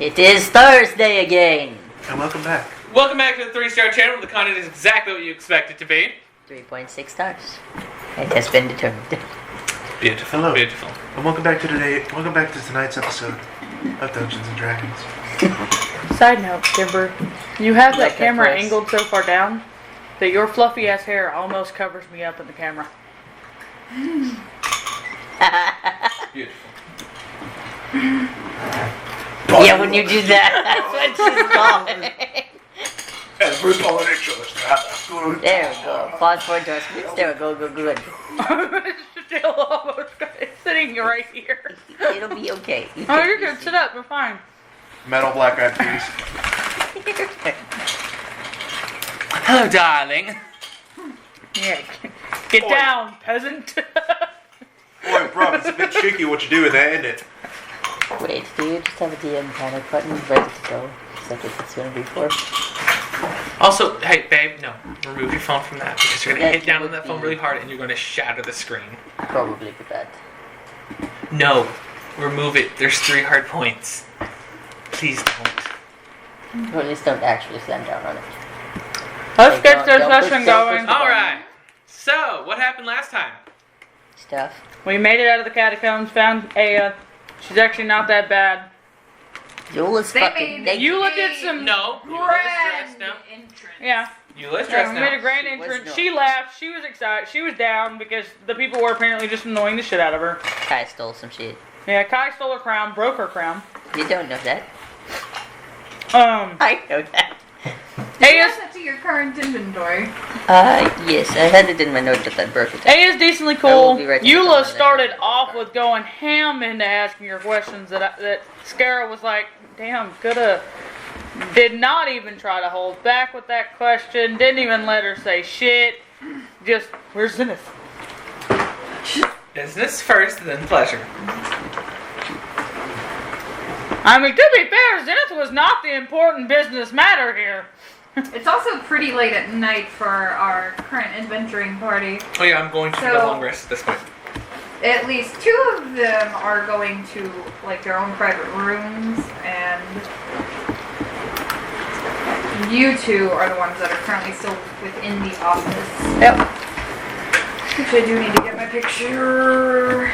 It is Thursday again. And welcome back. Welcome back to the 3-Star channel. The content is exactly what you expect it to be. 3.6 stars. It has been determined. Beautiful. Hello. Beautiful. And welcome back to tonight's episode of Dungeons and Dragons. Side note, Kimber, you have that Like camera that voice. angled so far down that your fluffy ass hair almost covers me up in the camera. Beautiful. Yeah, when you do that, that's what she's calling. There we go. Pause for adjustments. There we go. Good. Still almost sitting right here. It'll be okay. You Oh, take you're it good. easy. Sit up. We're fine. Metal Black Eyed Peas. Hello, darling. Yeah. Get Oi. down, peasant. Boy, bro, it's a bit tricky what you do with that, isn't it? Wait, do you just have a DM panic button ready to go? Just like it's going to be for? Also, hey, babe, no. Remove your phone from that because you're going to That hit down on would that phone be- really hard and you're going to shatter the screen. Probably be bad. No. Remove it. There's 3 hard points. Please don't. Or at least don't actually slam down on it. Let's get this Don't push- session don't going. push the- Alright. So, what happened last time? Stuff. We made it out of the catacombs, found Aya. She's actually not that bad. Eula's They fucking made naked. You looked at some... No. Grand now. entrance. Yeah. Eula's Yeah, dressed we made a now. grand She was entrance. not. She laughed. She was excited. She was down because the people were apparently just annoying the shit out of her. Kai stole some shit. Yeah, Kai stole her crown, broke her crown. You don't know that. I know that. Did you Aya's, add that to your current inventory? Yes, I had it in my note that I broke it. Aya's decently I will cool. be writing it down Eula on started that. off with going ham into asking her questions that Scara was like, damn, coulda. Did not even try to hold back with that question. Didn't even let her say shit. Just, where's Zenith? Business first, then pleasure. I mean, to be fair, Zenith was not the important business matter here. It's also pretty late at night for our current adventuring party. Oh yeah, I'm going to So- go long rest at this point. At least 2 of them are going to like their own private rooms, and you 2 are the ones that are currently still within the office. Yep. Which I do need to get my picture.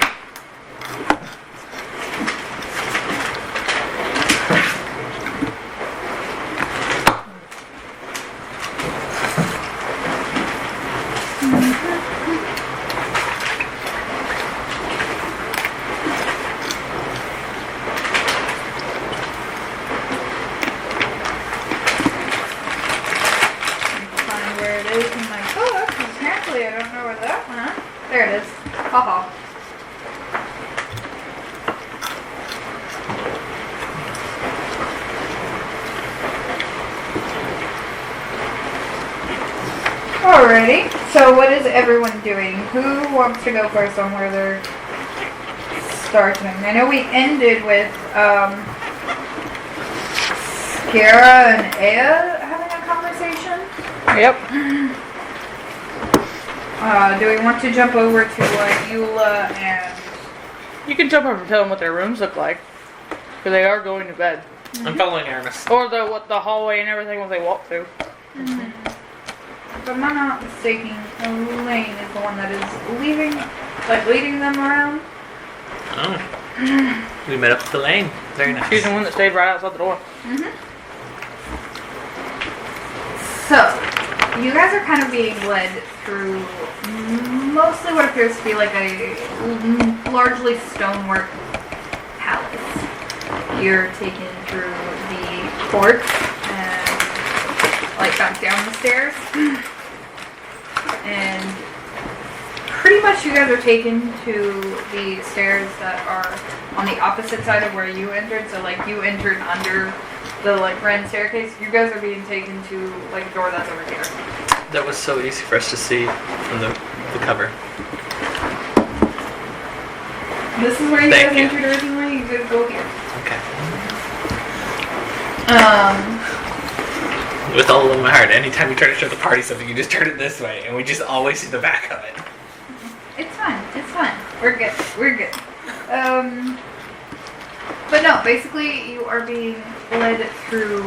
Find where it is in my book. Apparently, I don't know where that went. There it is. Haha. Alrighty. So, what is everyone doing? Who wants to go first on where they're starting? I know we ended with Skara and Aya having a conversation. Yep. Do we want to jump over to Eula and... You can jump over and tell them what their rooms look like. Because they are going to bed. I'm following Aramis. Or the hallway and everything when they walk through. If I'm not mistaken, Elaine is the one that is leading them around. Oh. We met up with Elaine. Very nice. She's the one that stayed right outside the door. So, you guys are kind of being led through mostly what appears to be like a largely stonework palace. You're taken through the court and back down the stairs. And pretty much you guys are taken to the stairs that are on the opposite side of where you entered. So you entered under the grand staircase. You guys are being taken to a door that's over here. That was so easy for us to see from the cover. This is where you Thank guys you. entered originally. You guys go here. Okay. Um, With all of my heart, anytime you try to show the party something, you just turn it this way, and we just always see the back of it. it's fine. It's fine. We're good. We're good. But no, basically you are being led through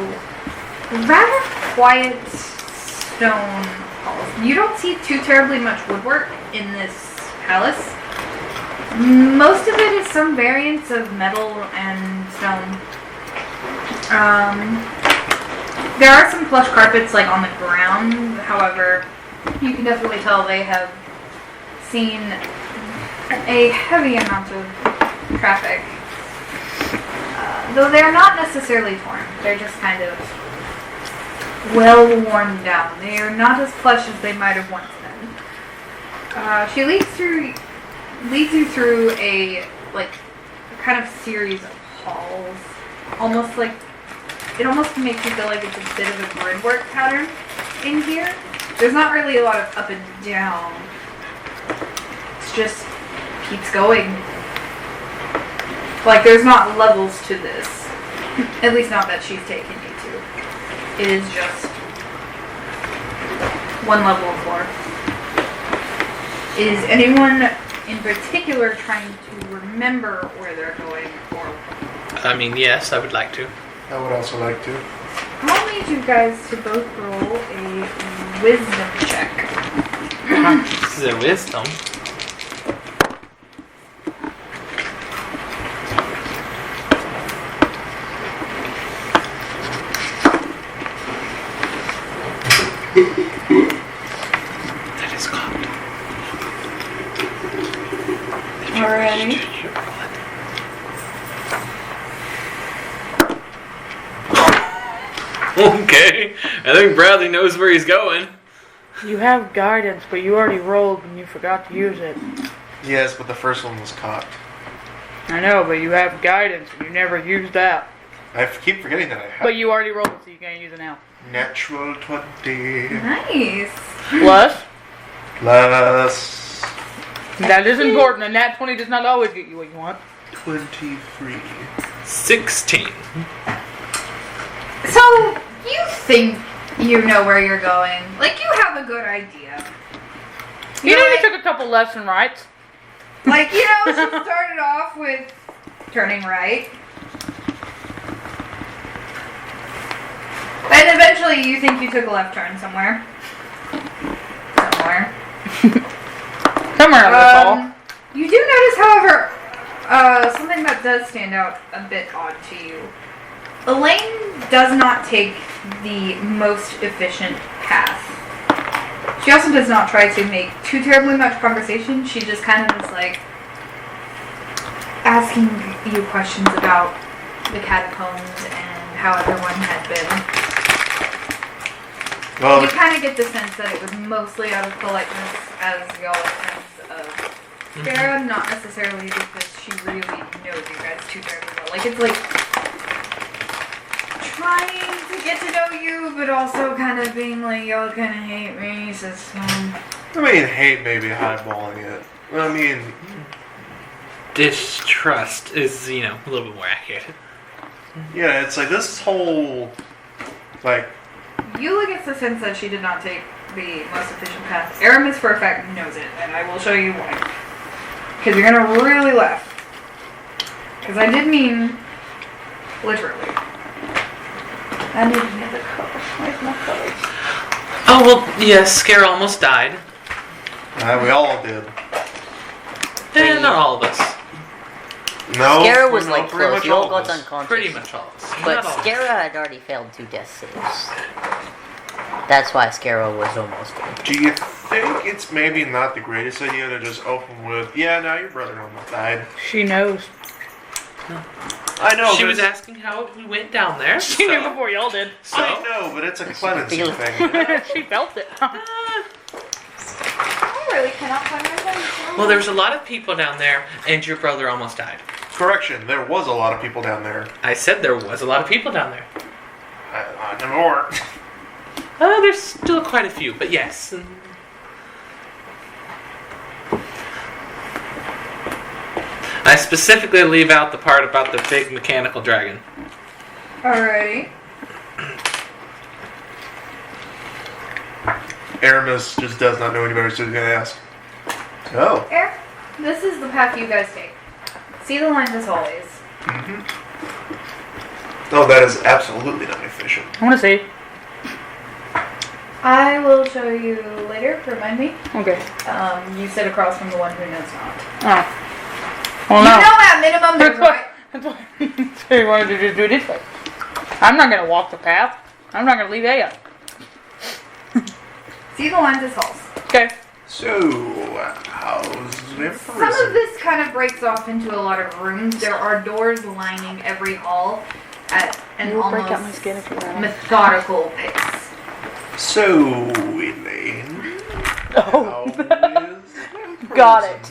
rather quiet stone halls. You don't see too terribly much woodwork in this palace. Most of it is some variants of metal and stone. There are some plush carpets like on the ground, however, you can definitely tell they have seen a heavy amount of traffic. Though they're not necessarily torn, they're just kind of well worn down. They are not as plush as they might have once been. She leads you through a kind of series of halls, almost like it almost makes you feel like it's a bit of a gridwork pattern in here. There's not really a lot of up and down. It's just keeps going. Like there's not levels to this. At least not that she's taken you to. It is just one level of floor. Is anyone in particular trying to remember where they're going or I mean, yes, I would like to. I would also like to. I'll need you guys to both roll a wisdom check. This is a wisdom. That is cocked. Alrighty. Okay, I think Bradley knows where he's going. You have guidance, but you already rolled and you forgot to use it. Yes, but the first one was cocked. I know, but you have guidance and you never used that. I keep forgetting that I have. But you already rolled it, so you can't use it now. Natural 20. Nice. Plus, Plus that is important, and that 20 does not always get you what you want. 23. 16. So, you think you know where you're going. Like, you have a good idea. You know, you like, took a couple lefts and rights. like, you know, she started off with turning right. And eventually you think you took a left turn somewhere. Somewhere on the ball. You do notice, however, something that does stand out a bit odd to you. Elaine does not take the most efficient path. She also does not try to make too terribly much conversation. She just kind of is like asking you questions about the catacombs and how everyone had been. Well, You kind of get the sense that it was mostly out of politeness as y'all are friends of Sarah, not necessarily because she really knows you guys too terribly well. Like, it's like trying to get to know you, but also kind of being like, y'all kind of hate me, so I mean, hate maybe highballing it. I mean, Distrust is, a little bit more accurate. yeah, it's like this whole, like, you get the sense that she did not take the most efficient path. Aramis for a fact knows it, and I will show you why. Because you're gonna really laugh. Because I did mean literally. I need another color. Where's my colors? Oh, well, yes, Scare almost died. we all did. Not all of us. No, Skara was no, like pretty close. much You all all of got us. unconscious. Pretty much all of us. But Not all of us. Skara had already failed 2 death saves. That's why Skara was almost dead. Do you think it's maybe not the greatest idea to just open with, yeah, now your brother almost died? She knows. I know. She but was asking how we went down there. She knew before y'all did. I know, but it's a clemency feel it. thing. She felt it. I really cannot find my place. Well, there was a lot of people down there, and your brother almost died. Correction, there was a lot of people down there. I said there was a lot of people down there. No more. There's still quite a few, but yes. I specifically leave out the part about the big mechanical dragon. Alrighty. Aramis just does not know any better, so he's gonna ask. Oh. Air, this is the path you guys take. See the lines as always. No, that is absolutely not efficient. I want to see. I will show you later. Remind me. Okay. You sit across from the one who knows not. Oh. Well, You no. know at minimum there's right. That's why so you wanted to just do it this way. I'm not going to walk the path. I'm not going to leave A up. See the lines as halls. Okay. So, how's the Some of this kind of breaks off into a lot of rooms. There are doors lining every hall at an You'll break out my almost skin if you run. methodical pace. So, Elaine, Oh. how is Got it.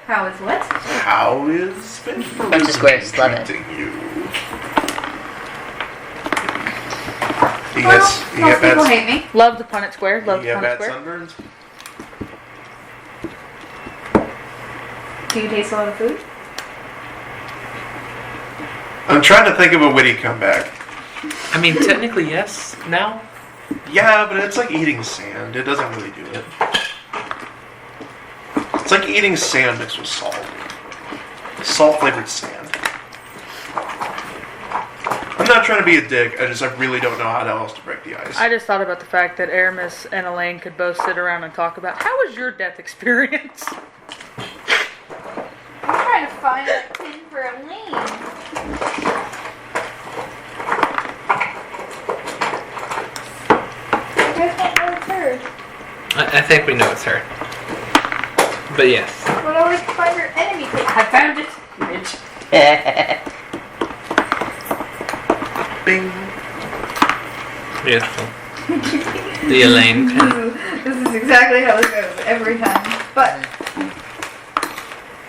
How is what? How is Bunch of squares, love it. treating you? You Well, got, you most got people bad, hate me. Love the Punnett Square. Love you the got Punnett bad Square. sunburns? Do you taste a lot of food? I'm trying to think of a witty comeback. I mean, technically, yes. Now, Yeah, but it's like eating sand. It doesn't really do it. It's like eating sand mixed with salt. Salt-flavored sand. I'm not trying to be a dick. I really don't know how else to break the ice. I just thought about the fact that Aramis and Elaine could both sit around and talk about how was your death experience? I'm trying to find a pin for Elaine. You guys don't know it's her. I think we know it's her. But yes. But I always find her enemy pin. I found it. Bitch. Bing. Beautiful. The Elaine pin. This is exactly how it goes every time. But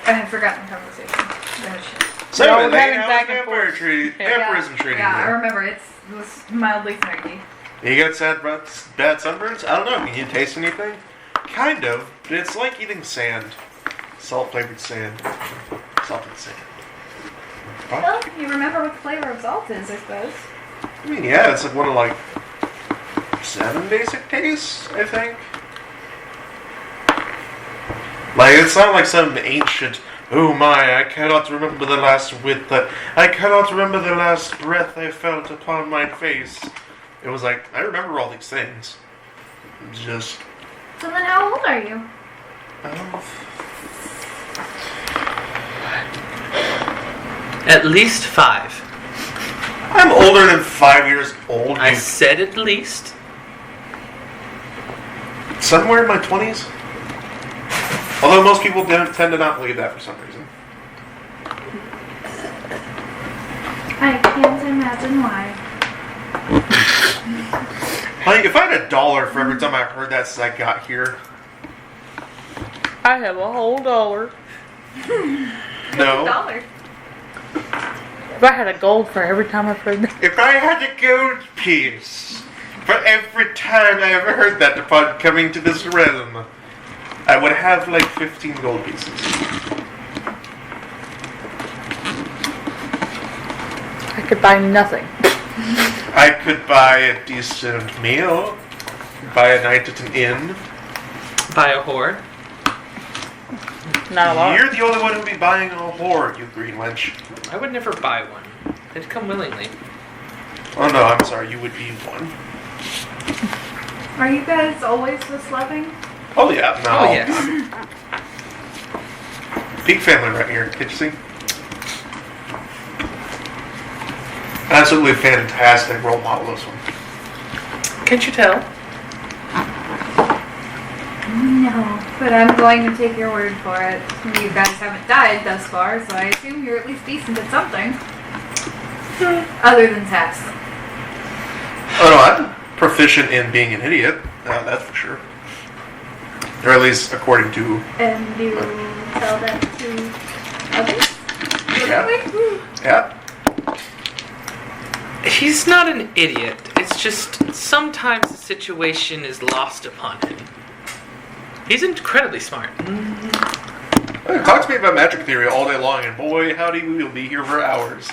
I had forgotten the conversation. Oh, shit. So, Yeah, we're Elaine, having how back was and forth. vampirism treating Yeah, I you? remember. It was mildly smoky. You got bad sunburns? I don't know. Can you taste anything? Kind of, but it's like eating sand. Salt-flavored sand. Salted sand. Huh? Well, you remember what the flavor of salt is, I suppose. I mean, yeah, it's like one of like 7 basic tastes, I think. Like, it's not like some ancient, oh my, I cannot remember the last I cannot remember the last breath I felt upon my face. It was like, I remember all these things. Just, So then how old are you? At least 5. I'm older than 5 years old. I said at least. Somewhere in my 20s. Although most people tend to not believe that for some reason. I can't imagine why. Like, if I had $1 for every time I heard that since I got here, I have a whole $1. no. $1. If I had a gold for every time I've heard that. If I had a gold piece for every time I ever heard that upon coming to this realm, I would have like 15 gold pieces. I could buy nothing. I could buy a decent meal, buy a night at an inn. Buy a whore. Not a lot. You're the only one who'd be buying a whore, you green wench. I would never buy one. They'd come willingly. Oh no, I'm sorry, you would be one. Are you guys always this loving? Oh yeah, no. Oh, yes. Big family right here, can't you see? Absolutely fantastic role model, this one. Can't you tell? No, but I'm going to take your word for it. You guys haven't died thus far, so I assume you're at least decent at something. Other than tests. Oh no, I'm proficient in being an idiot. That's for sure. Or at least according to... And you tell that to others? Yeah. Really? Yeah. He's not an idiot. It's just sometimes the situation is lost upon him. He's incredibly smart. Talk to me about magic theory all day long, and boy, howdy, we will be here for hours.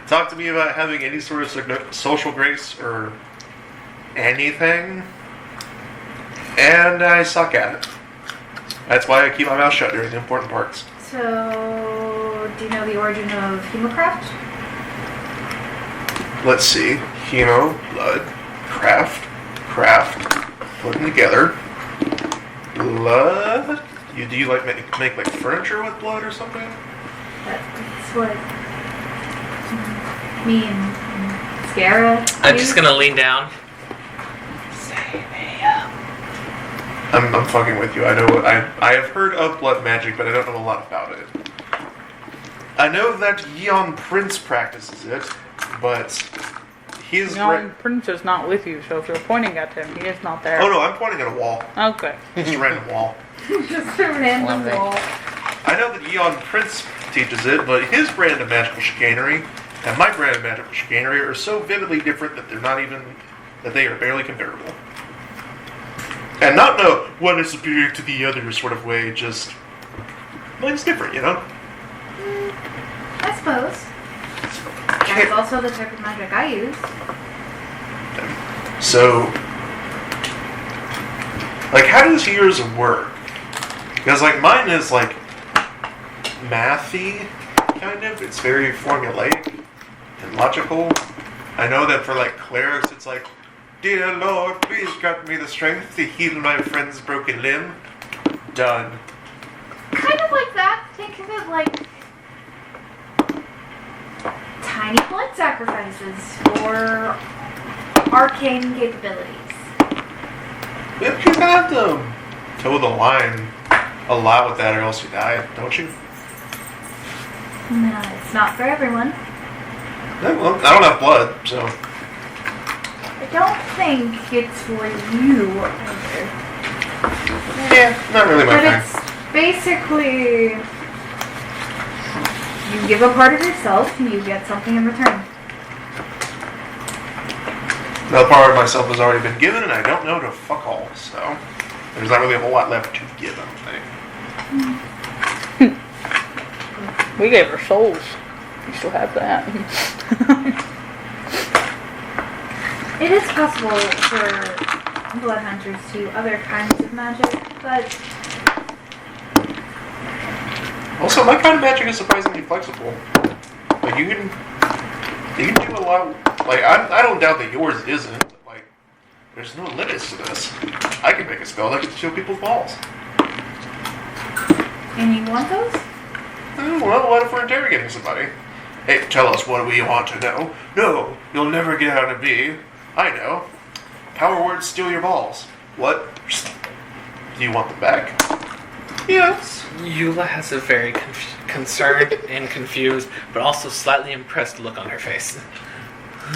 Talk to me about having any sort of social grace or anything, and I suck at it. That's why I keep my mouth shut during the important parts. So, do you know the origin of Hemocraft? let's see. Hemo, blood, craft, putting together. Blood? Do you like make like furniture with blood or something? That's what me and Scara I'm do. just gonna lean down. I'm fucking with you. I know. I have heard of blood magic, but I don't know a lot about it. I know that Yeon Prince practices it, but he's Prince is not with you, so if you're pointing at him, he is not there. Oh no, I'm pointing at a wall. Okay. Just a random wall. Just a random Lovely. wall. I know that Yeon Prince teaches it, but his brand of magical chicanery and my brand of magical chicanery are so vividly different that they are barely comparable. And not in a one is superior to the other sort of way, just mine's different, you know? I suppose. That's also the type of magic I use. So, like, how does yours work? Because, like, mine is, like, mathy, kind of. It's very formulaic and logical. I know that for, like, clerics, it's like, dear Lord, please grant me the strength to heal my friend's broken limb. Done. Kind of like that. Think of it like tiny blood sacrifices for arcane capabilities. You're gonna have to toe the line a lot with that or else you die, don't you? No, it's not for everyone. Yeah, well, I don't have blood, so... I don't think it's for you either. Yeah, not really my But thing. it's basically you give a part of yourself and you get something in return. Another part of myself has already been given, and I don't know to fuck all, so there's not really a whole lot left to give, I don't think. We gave her souls. You still have that. It is possible for blood hunters to do other kinds of magic, but Also, my kind of magic is surprisingly flexible. Like, you can do a lot. Like, I don't doubt that yours isn't. But, like, there's no limits to this. I can make a spell that can steal people's balls. and you want those? Well, what if we're interrogating somebody? Hey, tell us what we want to know. No, you'll never get out of me. I know. Power words steal your balls. What? Do you want them back? Yes. Eula has a very concerned and confused, but also slightly impressed look on her face.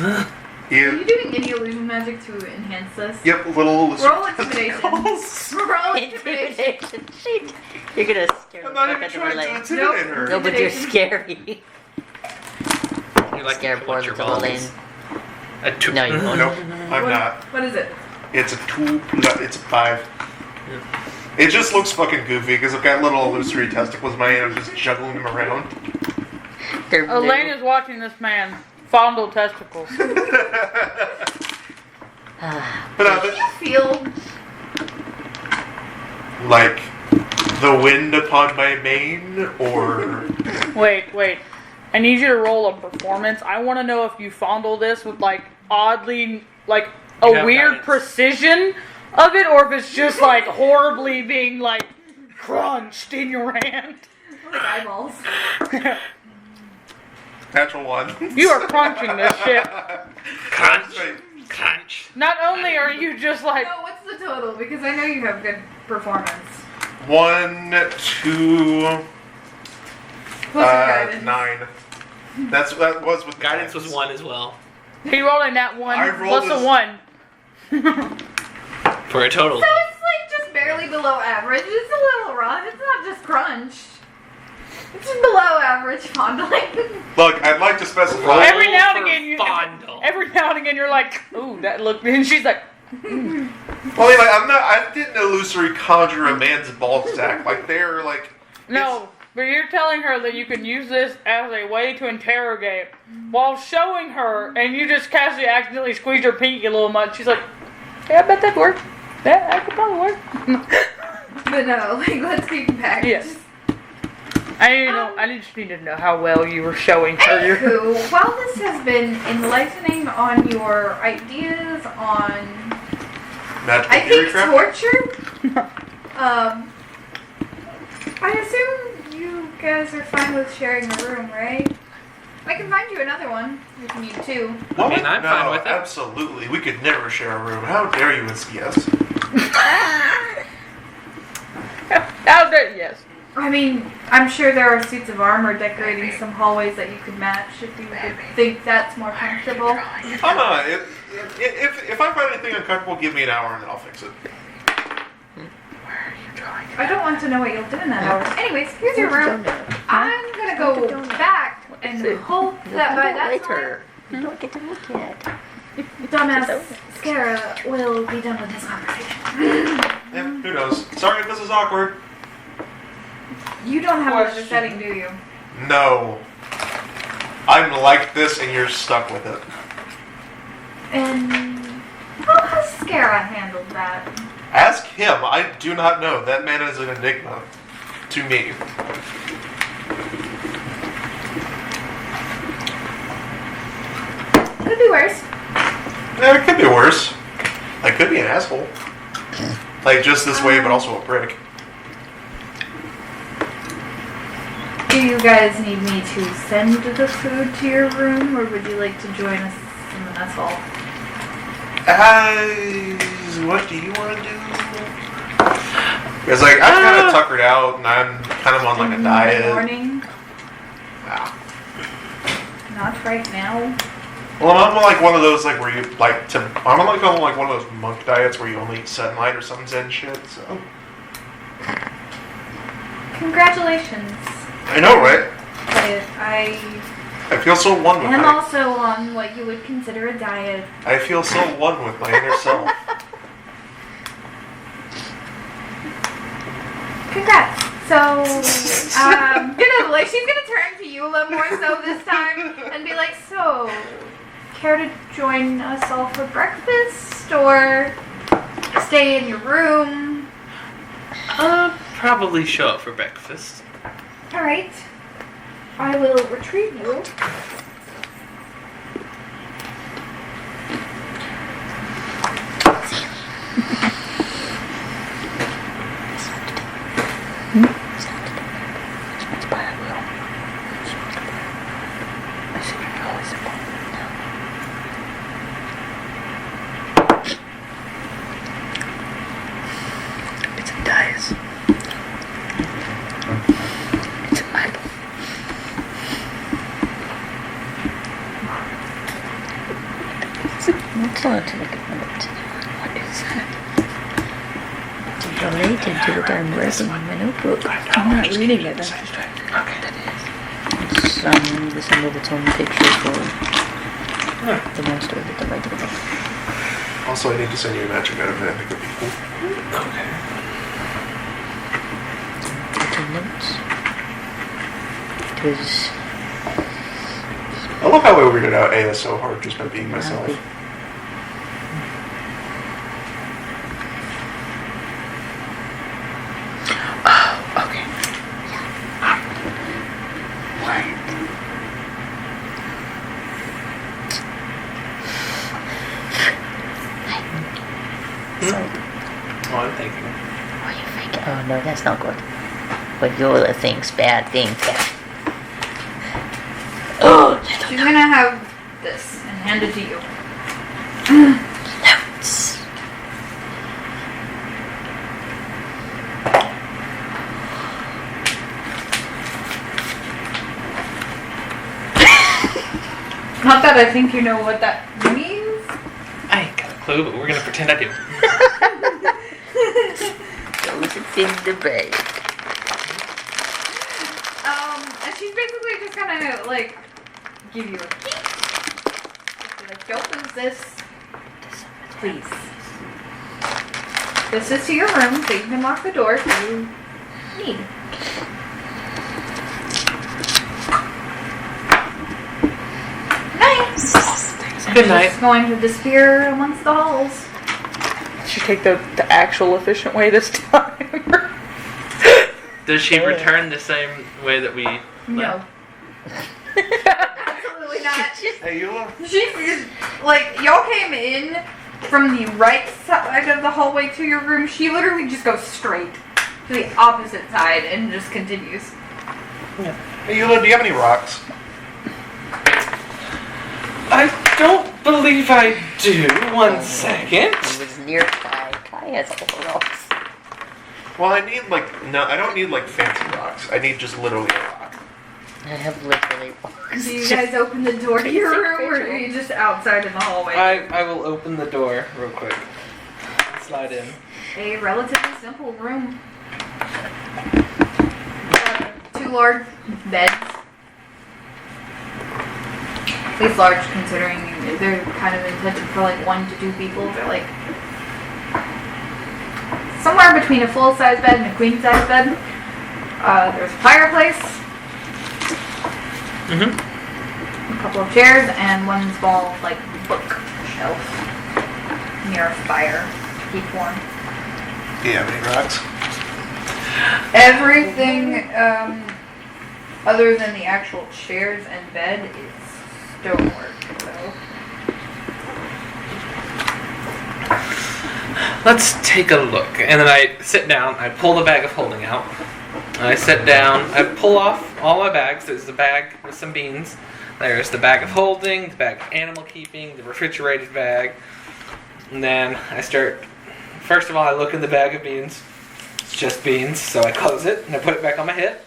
Are you doing any illusion magic to enhance this? Yep, little... Roll intimidation. Roll intimidation. Shit. You're gonna scare I'm the not fuck even out of her trying to lane. intimidate her. No, but you're Intimidation. scary. You like Scare to poor put your little balls. lane. A two. No, you won't. Nope, I'm not. What is it? It's a 2, it's a 5. It just looks fucking goofy because I've got little illusory testicles in my hand. I'm just juggling them around. They're blue. Elaine is watching this man fondle testicles. But Do you feel like the wind upon my mane, or Wait. I need you to roll a performance. I want to know if you fondle this with like oddly, like You a have weird guidance. precision of it, or if it's just like horribly being like crunched in your hand. like eyeballs? natural 1. You are crunching this shit. Crunch. Crunch. Not only are you just like, No, what's the total? Because I know you have good performance. 1, 2, Plus your guidance. 9. That was with the Guidance was times. 1 as well. he rolled a nat 1 I rolled plus a this- 1. For a total. So it's like just barely below average. It's a little rough. It's not just crunched. It's just below average fondling. Look, I'd like to specify. Roll Every now and for again, fondle. every now and again, you're like, ooh, that looked, and she's like, Well, anyway, I didn't illusory conjure a man's ball sack. Like, they're like. no. But you're telling her that you can use this as a way to interrogate while showing her, and you just casually accidentally squeeze her pinky a little much. She's like, yeah, I bet that'd work. That could probably work. But no, like let's keep back. Yes. I just need to know how well you were showing her your. Anywho, while this has been enlightening on your ideas on, Magical I theory think, crap? torture, I assume you guys are fine with sharing a room, right? I can find you another one if you need two. What? I mean, I'm fine with it. Absolutely. We could never share a room. How dare you see us? How dare yes. I mean, I'm sure there are suits of armor decorating some hallways that you could match if you would think that's more comfortable. Oh, no. If I find anything uncomfortable, give me an hour and then I'll fix it. I don't want to know what you'll do in that hour. Anyways, here's your room. I'm gonna go back and hope that by that time, You don't get to look at. dumbass Scara will be done with this conversation. Yeah, who knows? Sorry if this is awkward. You don't have another Question. setting, do you? No. I'm like this and you're stuck with it. And how has Scara handled that? Ask him. I do not know. That man is an enigma to me. Could be worse. Yeah, it could be worse. I could be an asshole. Like, just this way, but also a prick. Do you guys need me to send the food to your room, or would you like to join us in the mess hall? What do you want to do? Because, like, I'm kind of tuckered out, and I'm kind of on, like, a In diet. the morning? Ah. Not right now. Well, I'm on, like, one of those, like, where you, like, I'm on, like, one of those monk diets where you only eat sunlight or some zen shit, so. Congratulations. I know, right? But I feel so one with am my... also on what you would consider a diet. I feel so one with my inner self. Congrats. So, she's gonna turn to you a little more so this time and be like, so, care to join us all for breakfast or stay in your room? Probably show up for breakfast. All right. I will retrieve you. Excellent. What is that? Related to the time writing in my notebook. I'm not reading it. Some of its own picture for the monster that the writer about. Also, I need to send you a magic item that I think would be cool. Okay. Taking notes. It was I love how I weirded out AS so hard just by being myself. happy. Oh, okay. So, Oh, I'm thinking. what are you thinking? Oh no, that's not good. But Yola thinks bad things. Oh, She's gonna have this and hand it to you. notes. Not that I think you know what that means. I ain't got a clue, but we're gonna pretend I do. Those it's in the bag. And she's basically just gonna like give you a key. Be like, don't lose this, please. This is to your room, so you can lock the door if you need. Nice. Good night. She's going to disappear amongst the halls. Should take the actual efficient way this time. Does she return the same way that we? No. Absolutely not. Hey, Eula. She's like, y'all came in from the right side of the hallway to your room. She literally just goes straight to the opposite side and just continues. Hey, Eula, do you have any rocks? I don't believe I do. 1 second. It was nearby. Kai has all the rocks. Well, I need I don't need fancy rocks. I need just literally a rock. I have literally rocks. Do you guys open the door to your room, or are you just outside in the hallway? I will open the door real quick. Slide in. A relatively simple room. 2 large beds. At least large, considering they're kind of intended for 1 to 2 people. They're somewhere between a full-size bed and a queen-size bed. There's a fireplace. Mm-hmm. A couple of chairs and 1 small bookshelf near a fire to keep warm. Do you have any rocks? Everything other than the actual chairs and bed is stonework. So. Let's take a look. And then I sit down, I pull the bag of holding out. And I sit down, I pull off all my bags. There's the bag with some beans. There's the bag of holding, the bag of animal keeping, the refrigerated bag. And then I start, first of all, I look in the bag of beans. It's just beans, so I close it and I put it back on my hip.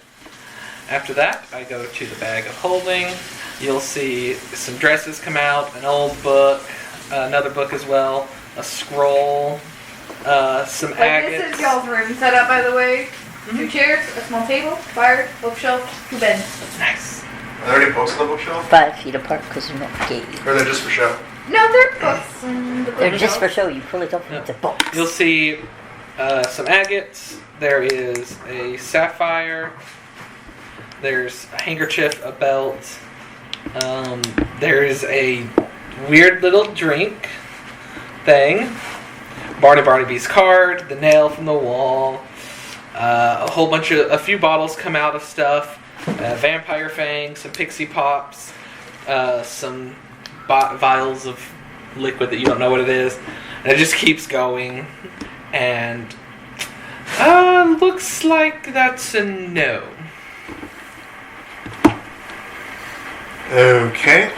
After that, I go to the bag of holding. You'll see some dresses come out, an old book, another book as well, a scroll, some agates. This is y'all's room set up, by the way. 2 chairs, a small table, fire, bookshelf, 2 beds. Nice. Are there any books on the bookshelf? 5 feet apart because you're not gay. Or are they just for show? No, they're books. And They're just for show. You pull it up and it's a box. You'll see some agates. There is a sapphire. There's a handkerchief, a belt. There's a weird little drink thing. Barnaby's card, the nail from the wall. A few bottles come out of stuff. Vampire Fang, some Pixie Pops, some vials of liquid that you don't know what it is. And it just keeps going. And looks like that's a no. Okay.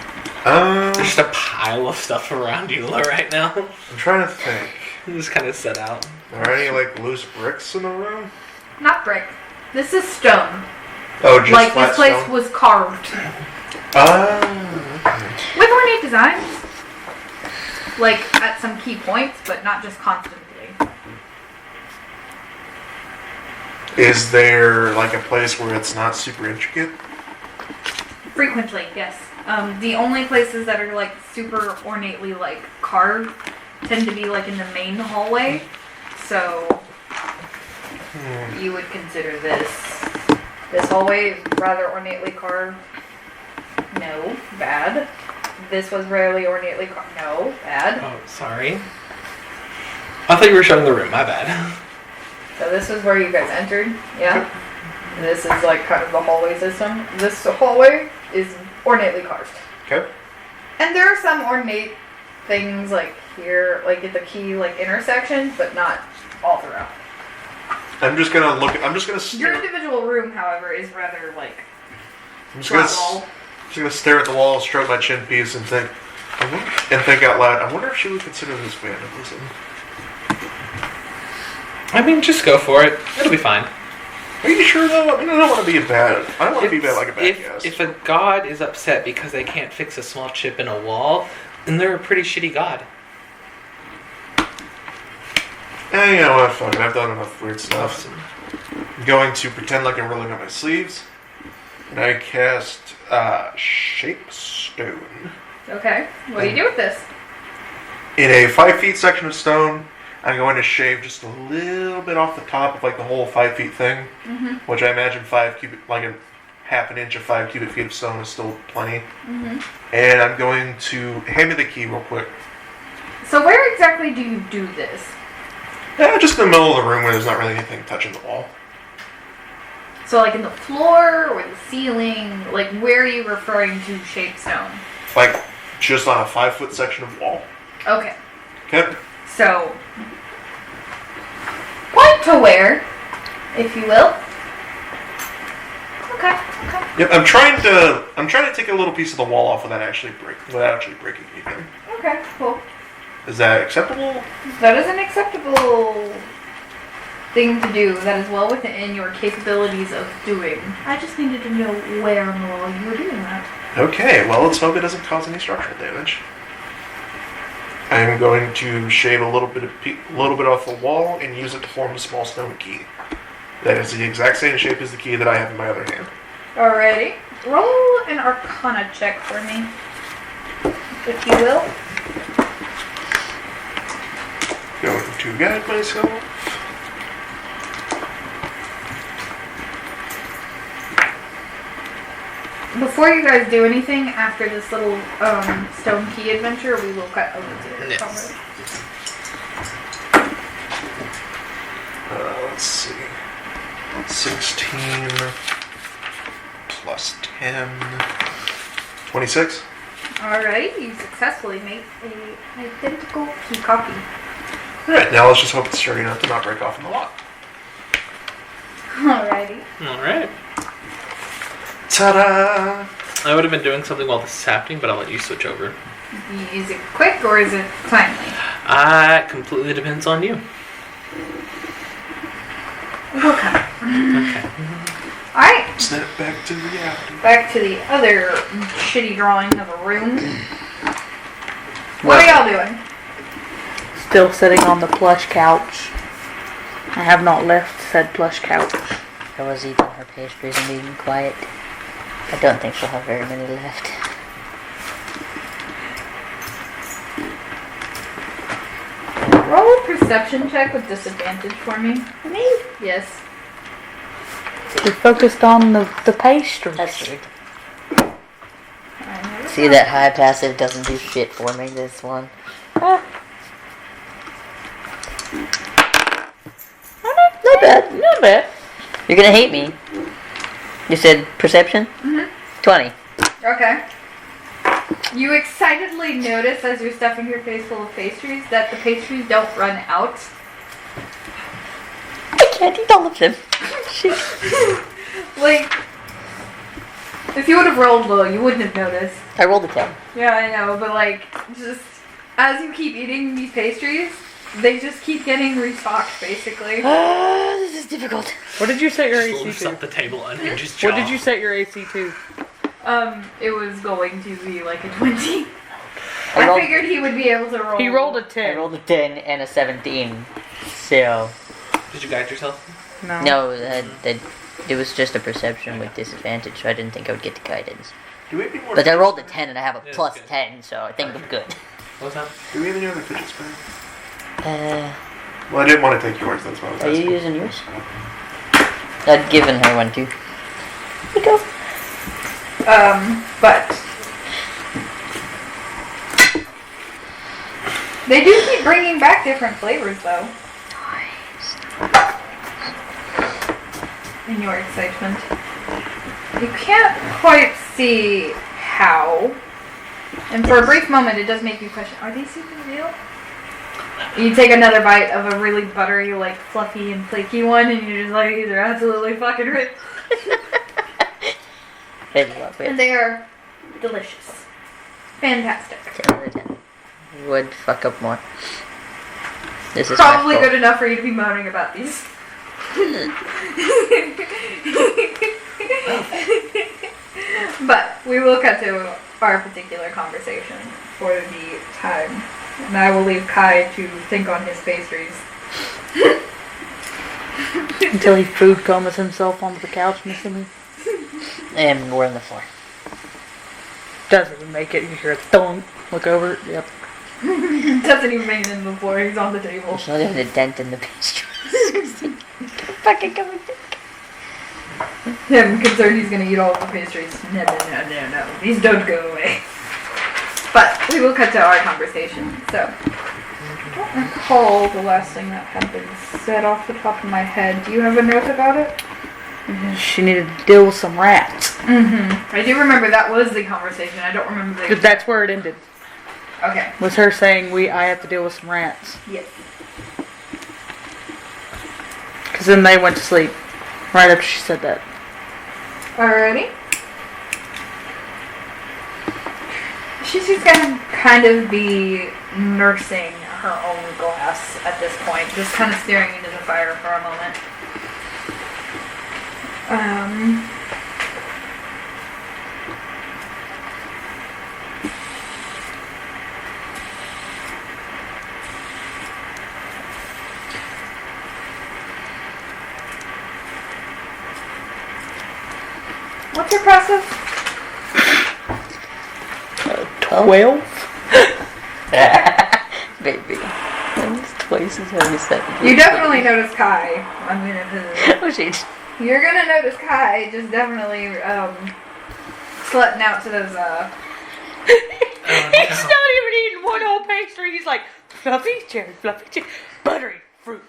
There's just a pile of stuff around you right now. I'm trying to think. Just kind of set out. Are there any loose bricks in the room? Not brick. This is stone. Oh, just flat this place stone? was carved. With ornate designs. At some key points, but not just constantly. Is there a place where it's not super intricate? Frequently, yes. The only places that are super ornately carved tend to be in the main hallway. So you would consider this hallway rather ornately carved. No, bad. This was rarely ornately carved. No, bad. Oh, sorry. I thought you were showing the room. My bad. So this is where you guys entered. Yeah. This is kind of the hallway system. This hallway is ornately carved. Okay. And there are some ornate things here, at the key intersections, but not all throughout. I'm just gonna stare. Your individual room, however, is rather I'm just gonna stare at the wall, stroke my chin piece, and think out loud. I wonder if she would consider this vandalism. I mean, just go for it. It'll be fine. Are you sure though? I don't want to be bad. I don't want to be bad like a bad guess. If a god is upset because they can't fix a small chip in a wall, then they're a pretty shitty god. You know what? Fuck it. I've done enough weird stuff. I'm going to pretend like I'm rolling up my sleeves, and I cast Shape Stone. Okay. What do you do with this? In a 5 feet section of stone, I'm going to shave just a little bit off the top of the whole 5 feet thing, which I imagine 5 cubic, a half an inch of 5 cubic feet of stone is still plenty. And I'm going to hand me the key real quick. So where exactly do you do this? Just in the middle of the room where there's not really anything touching the wall. So like in the floor or the ceiling, like where are you referring to shaped stone? Like, just on a 5-foot section of wall. Okay. Okay. So, point to where, if you will. Okay. Yep, I'm trying to take a little piece of the wall off without actually breaking anything. Okay, cool. Is that acceptable? That is an acceptable thing to do. That is well within your capabilities of doing. I just needed to know where on the wall you were doing that. Okay, well, let's hope it doesn't cause any structural damage. I'm going to shave a little bit off the wall and use it to form a small stone key. That is the exact same shape as the key that I have in my other hand. Alrighty. Roll an Arcana check for me, if you will. Going to guide myself. Before you guys do anything, after this little stone key adventure, we will cut over to the Yes. Let's see. 16 plus 10. 26. Alright, you successfully made an identical key copy. Alright, now let's just hope it's sturdy enough to not break off in the lock. Alrighty. Alright. Ta-da! I would have been doing something while this is happening, but I'll let you switch over. Is it quick or is it timely? It completely depends on you. Okay. Okay. Alright, Snap back to reality. back to the other shitty drawing of a room. What are y'all doing? Still sitting on the plush couch. I have not left said plush couch. I was eating her pastries and being quiet. I don't think she'll have very many left. Roll a perception check with disadvantage for me. Me? Yes. We focused on the pastries. That's rude. See, that high passive doesn't do shit for me, this one. Ah, Not bad. not bad. You're gonna hate me. You said perception? Mhm. 20. Okay. You excitedly notice as you're stuffing your face full of pastries that the pastries don't run out. I can't eat all of them. Shit. Like, if you would have rolled low, you wouldn't have noticed. I rolled a 10. Yeah, I know, but like, just as you keep eating these pastries, they just keep getting restocked, basically. This is difficult. What did you set your AC Lifts to? up the table, unhinges jaw. What did you set your AC to? It was going to be like a 20. I I rolled- figured he would be able to roll. He rolled a I 10. rolled a 10 and a 17. So, Did you guide yourself? no, it was just a perception with disadvantage, so I didn't think I would get the guidance. Do we have any more? But I rolled a 10 and I have a Yeah, plus good. 10, so I think I'm good. What was that? Do we have any other fidget spinner? Uh, Well, I didn't want to take yours. That's why I was are you asking. using yours? I'd given her one too. Here you go. But they do keep bringing back different flavors, though. In your excitement, you can't quite see how. And for a brief moment, it does make you question: are these even real? You take another bite of a really buttery, like fluffy and flaky one, and you're just like, these are absolutely fucking rich. I love And it. they are delicious. Fantastic. 10 out of 10. Would fuck up more. This is Probably my fault. good enough for you to be moaning about these. But we will cut to our particular conversation for the time. And I will leave Kai to think on his pastries. Until he food comas himself onto the couch, missing me. And we're on the floor. Doesn't even make it. You hear a thunk. Look over it. Yep. Doesn't even make it in before he's on the table. There's not even a dent in the pastry. Fucking coming back. I'm concerned he's gonna eat all of the pastries. No. These don't go away. But we will cut to our conversation. So, I don't recall the last thing that had been said off the top of my head. Do you have a note about it? She needed to deal with some rats. Mm-hmm. I do remember that was the conversation. I don't remember the. Because that's where it ended. Okay. Was her saying I have to deal with some rats. Yes. Because then they went to sleep. Right after she said that. Alrighty. She's just gonna kind of be nursing her own glass at this point. Just kind of staring into the fire for a moment. What's your process? 12? Baby. That's twice as hard as that. You definitely notice Kai. Oh, she. You're gonna notice Kai just definitely slutting out to those He's not even eating one whole pastry. He's like, fluffy cherry, buttery fruit,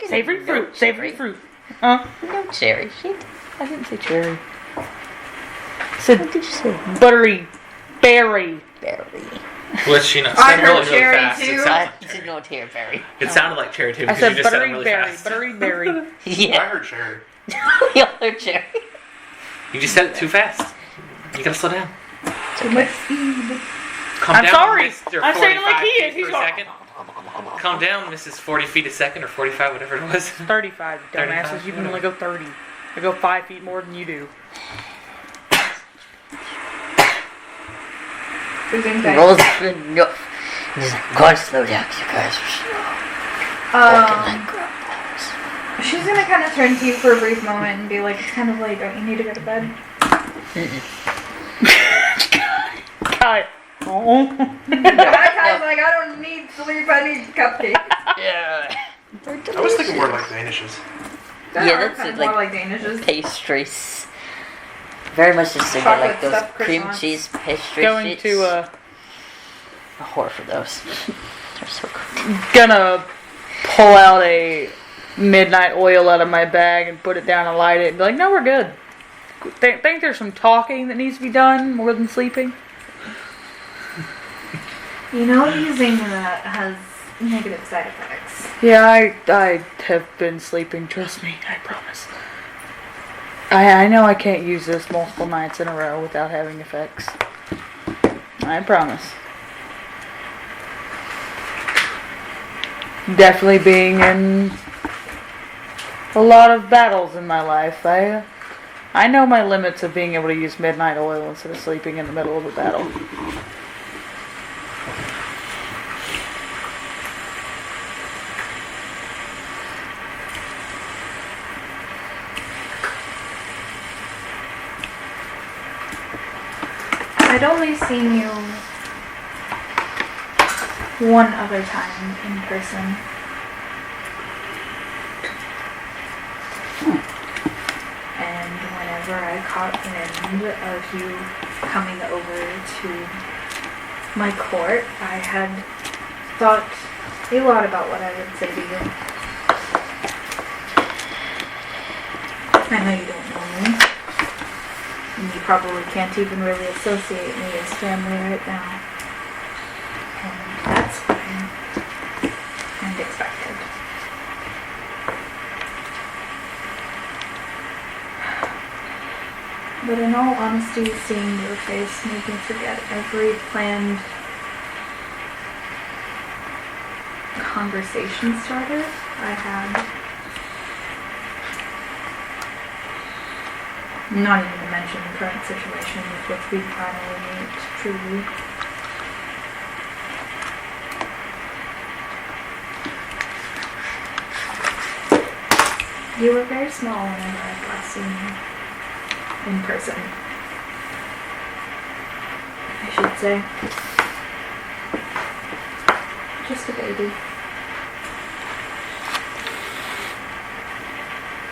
savory fruit, savory fruit. Huh? No cherry. Shit. I didn't say cherry. I said, What did you say? buttery berry. Berry. Was she not? I Said heard really, really cherry fast. too. I did not hear berry. It sounded like cherry too I because said you just said it buttery really berry, fast. buttery berry. I Yeah. heard cherry. Yellow cherry. You just said it too fast. You gotta slow down. too much speed. Calm I'm down, sorry. Mr. I'm saying it like 45 he is. feet He's per going. second. Calm down, Mrs. 40 feet a second or 45, whatever it was. 35, you dumbasses. 35, You can only go 30. I go 5 feet more than you do. Losing thing. Rolls enough. And he's like, God, slow down. You guys are slow. Walking like grandpas. She's gonna kind of turn to you for a brief moment and be like, "It's kind of late. Don't you need to go to bed?" Cut. Oh. Kai's like, "I don't need sleep. I need cupcakes." Yeah. I was thinking more like Danishes. Yeah, that's kind it, of like- more like Danishes. Pastries. Very much just thinking Chocolate like those stuffed cream croissants. cheese pastry Going sheets. to, A whore for those. They're so good. gonna pull out a midnight oil out of my bag and put it down and light it and be like, no, we're good. Think there's some talking that needs to be done more than sleeping? You know, using that has negative side effects. Yeah, I have been sleeping, trust me, I promise. I know I can't use this multiple nights in a row without having effects. I promise. Definitely being in a lot of battles in my life. I know my limits of being able to use midnight oil instead of sleeping in the middle of a battle. I'd only seen you one other time in person. And whenever I caught wind of you coming over to my court, I had thought a lot about what I would say to you. I know you don't know me. And you probably can't even really associate me as family right now. And that's fine. And expected. But in all honesty, seeing your face made me forget every planned conversation starter I had. Not even to mention the current situation with which we finally meet, truly. You were very small whenever I last seen you in person. I should say. Just a baby.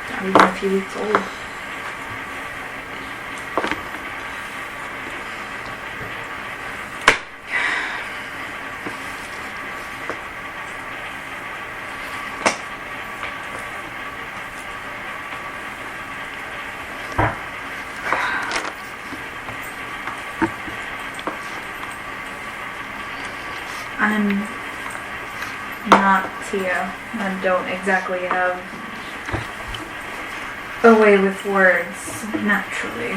Not even a few weeks old. I'm not Tia. I don't exactly have a way with words naturally.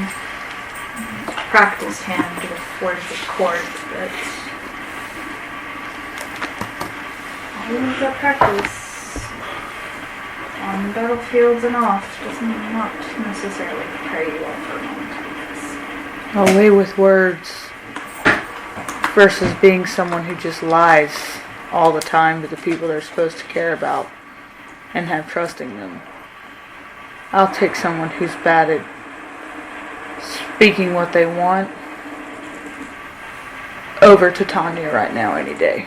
Practiced hand with words of court, but all of that practice on battlefields and off does not necessarily prepare you well for a moment like this. A way with words versus being someone who just lies all the time to the people they're supposed to care about and have trust in them. I'll take someone who's bad at speaking what they want over to Tanya right now any day.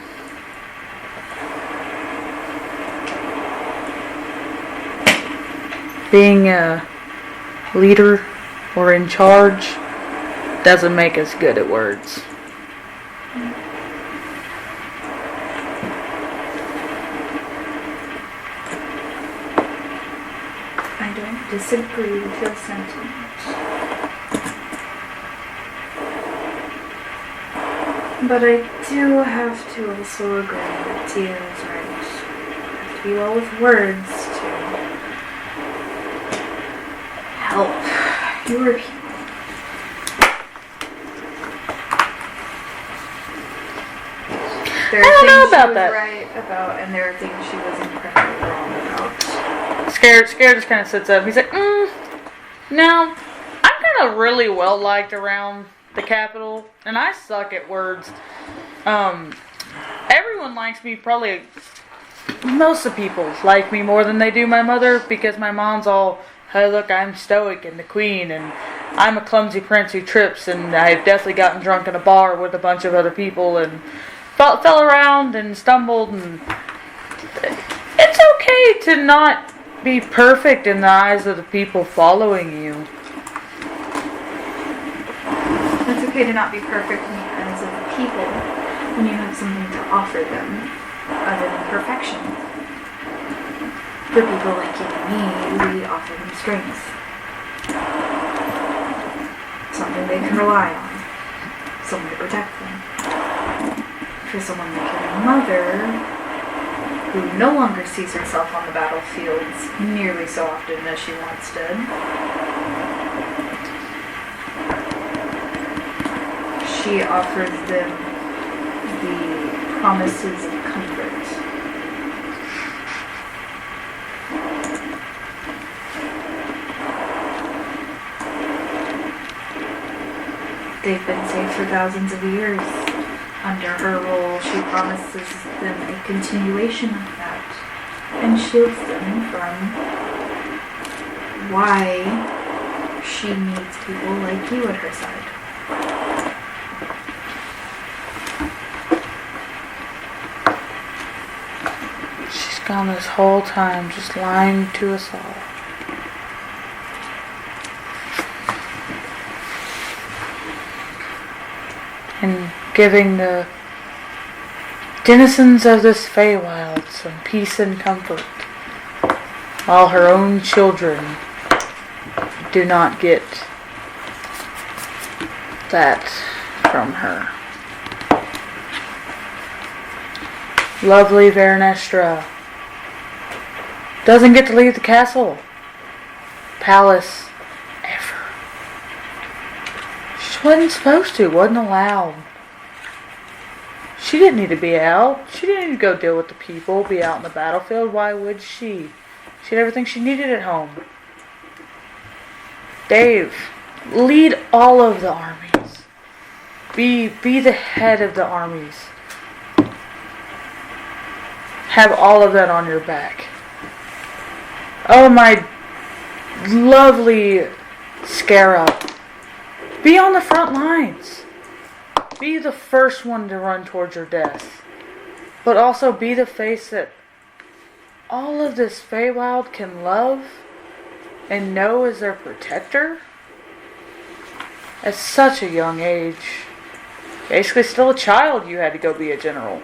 Being a leader or in charge doesn't make us good at words. I don't disagree with your sentiment. But I do have to also agree that Tia is right. You have to be well with words to help your people. There I don't know are things about she was that. right about, and there are things she was incredibly wrong about. Scared just kind of sits up. He's like, no, I'm kind of really well liked around the capital, and I suck at words. Everyone likes me, probably most of the people like me more than they do my mother, because my mom's all, hey look, I'm stoic and the queen, and I'm a clumsy prince who trips, and I've definitely gotten drunk in a bar with a bunch of other people, and fell around and stumbled, and it's okay to not be perfect in the eyes of the people following you. It's okay to not be perfect in the eyes of the people when you have something to offer them other than perfection. For people like you and me, we offer them strength. Something they can rely on. Someone to protect them. For someone like your mother, who no longer sees herself on the battlefields nearly so often as she once did, she offers them the promises of comfort. They've been safe for thousands of years. Under her rule, she promises them a continuation of that and shields them from why she needs people like you at her side. She's gone this whole time just lying to us all. And giving the denizens of this Feywild some peace and comfort, while her own children do not get that from her. Lovely Vernestra doesn't get to leave the castle, palace, ever. She wasn't supposed to, wasn't allowed. She didn't need to be out. She didn't need to go deal with the people, be out in the battlefield. Why would she? She had everything she needed at home. Dave, lead all of the armies. Be the head of the armies. Have all of that on your back. Oh, my lovely Scarab. Be on the front lines. Be the first one to run towards your death. But also be the face that all of this Feywild can love and know as their protector. At such a young age. Basically still a child, you had to go be a general.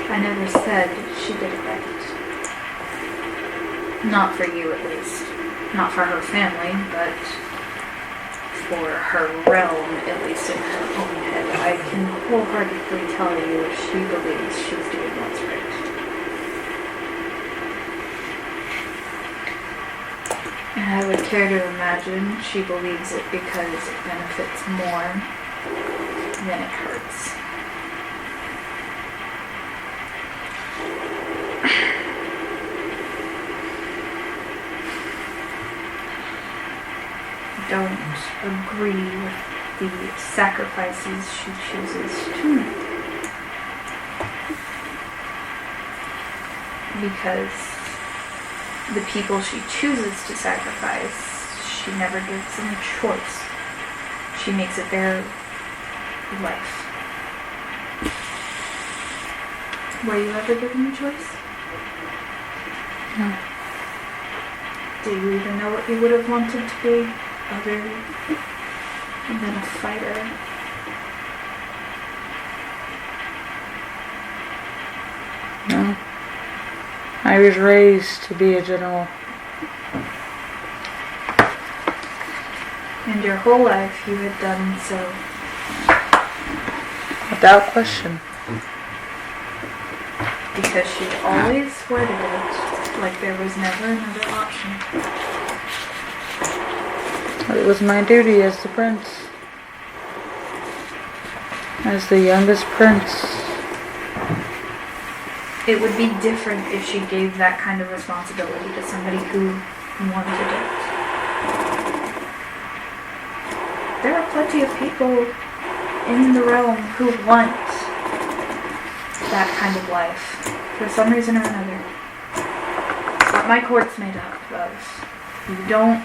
I never said she did it right. Not for you, at least. Not for her family, but for her realm, at least in her own head. I can wholeheartedly tell you she believes she's doing what's right. And I would care to imagine she believes it because it benefits more than it hurts. Don't agree with the sacrifices she chooses to make. Because the people she chooses to sacrifice, she never gives them a choice. She makes it their life. Were you ever given a choice? No. Do you even know what you would have wanted to be other than a fighter? No. I was raised to be a general. And your whole life you had done so. Without question. Because she'd always worded it like there was never another option. It was my duty as the prince. As the youngest prince. It would be different if she gave that kind of responsibility to somebody who wanted it. There are plenty of people in the realm who want that kind of life for some reason or another. It's what my court's made up of. You don't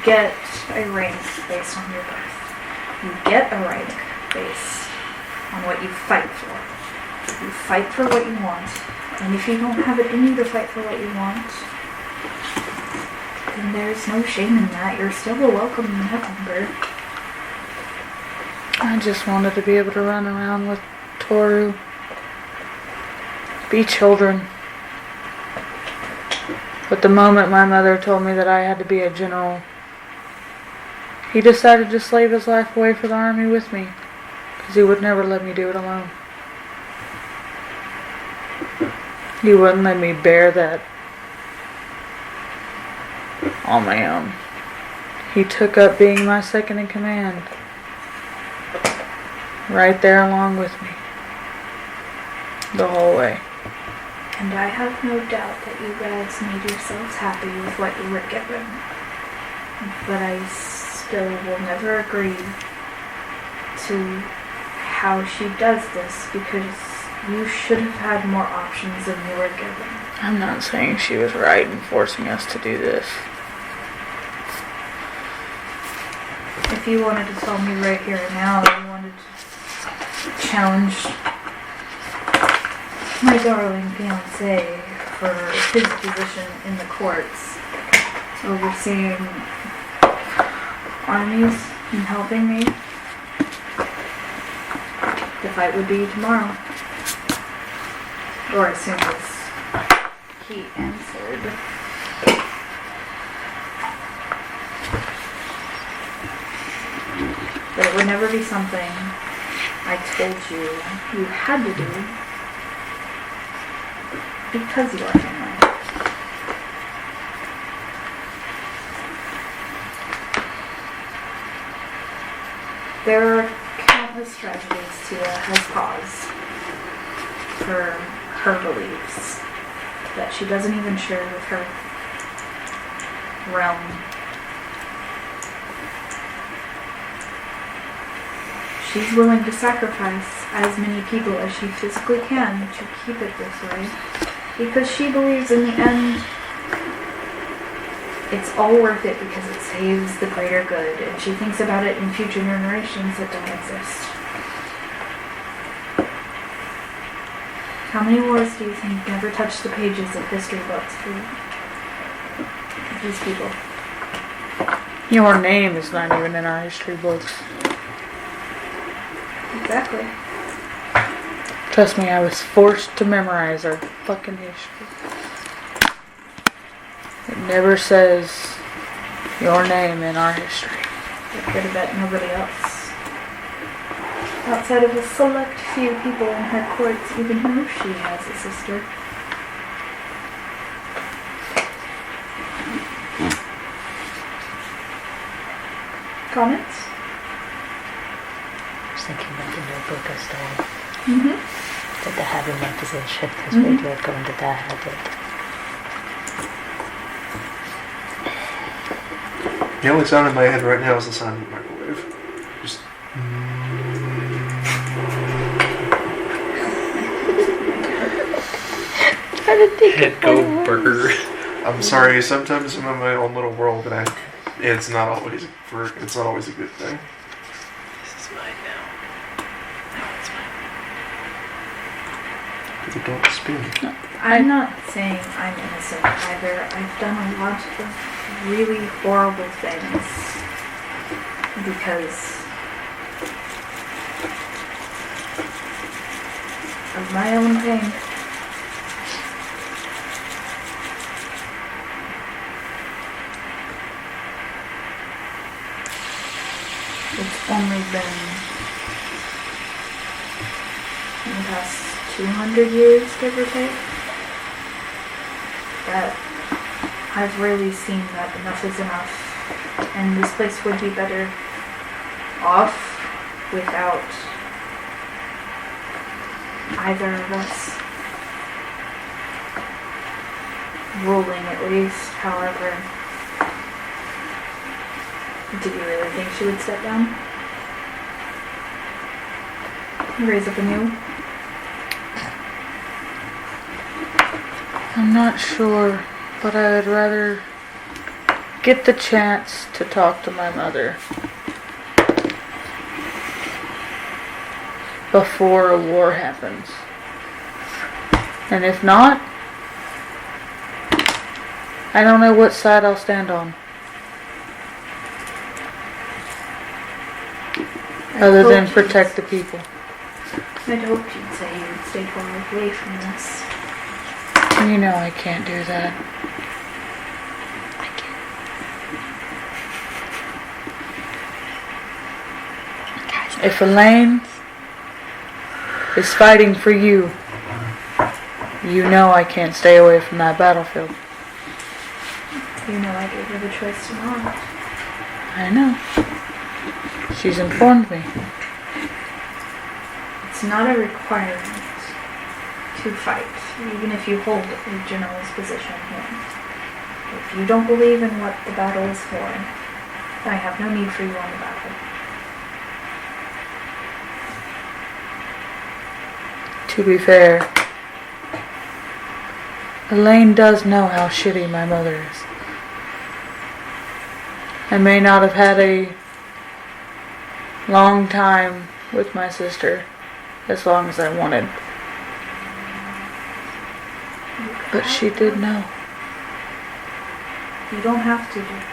get a rank based on your birth. You get a rank based on what you fight for. You fight for what you want, and if you don't have it in you to fight for what you want, then there's no shame in that. You're still a welcome member. I just wanted to be able to run around with Toru. Be children. But the moment my mother told me that I had to be a general, he decided to slave his life away for the army with me. Because he would never let me do it alone. He wouldn't let me bear that on my own. He took up being my second in command. Right there along with me. The whole way. And I have no doubt that you guys made yourselves happy with what you were given. But I still will never agree to how she does this, because you should have had more options than you were given. I'm not saying she was right in forcing us to do this. If you wanted to tell me right here and now that you wanted to challenge my darling fiancé for his position in the courts, overseeing armies and helping me, the fight would be tomorrow. Or as soon as he answered. But it would never be something I told you you had to do because you are family. There are countless tragedies Tia has caused for her beliefs that she doesn't even share with her realm. She's willing to sacrifice as many people as she physically can to keep it this way, because she believes in the end it's all worth it because it saves the greater good, and she thinks about it in future generations that don't exist. How many wars do you think never touched the pages of history books for these people? Your name is not even in our history books. Exactly. Trust me, I was forced to memorize our fucking history. It never says your name in our history. I could have bet nobody else. Outside of a select few people in her courts even know she has a sister. Comments? I was thinking about the notebook I stole. Mm-hmm. That I have in my possession because maybe I'd go into that habit. The only sound in my head right now is the sound of the microwave. Just. Head go burger. I'm sorry. Sometimes I'm in my own little world, and it's not always a good thing. This is mine now. Now it's mine. People don't spin. I'm not saying I'm innocent either. I've done a lot of really horrible things because of my own pain. It's only been in the past 200 years, give or take, that I've really seen that enough is enough, and this place would be better off without either of us ruling, at least. However, do you really think she would step down? Raise up anew? I'm not sure, but I would rather get the chance to talk to my mother before a war happens. And if not, I don't know what side I'll stand on. Other than protect the people. I'd hoped you'd say you would stay far away from this. You know I can't do that. If Elaine is fighting for you, you know I can't stay away from that battlefield. You know I gave her the choice to not. I know. She's informed me. It's not a requirement to fight, even if you hold a general's position here. If you don't believe in what the battle is for, I have no need for you on the battle. To be fair, Elaine does know how shitty my mother is. I may not have had a long time with my sister as long as I wanted. But she did know. You don't have to do this.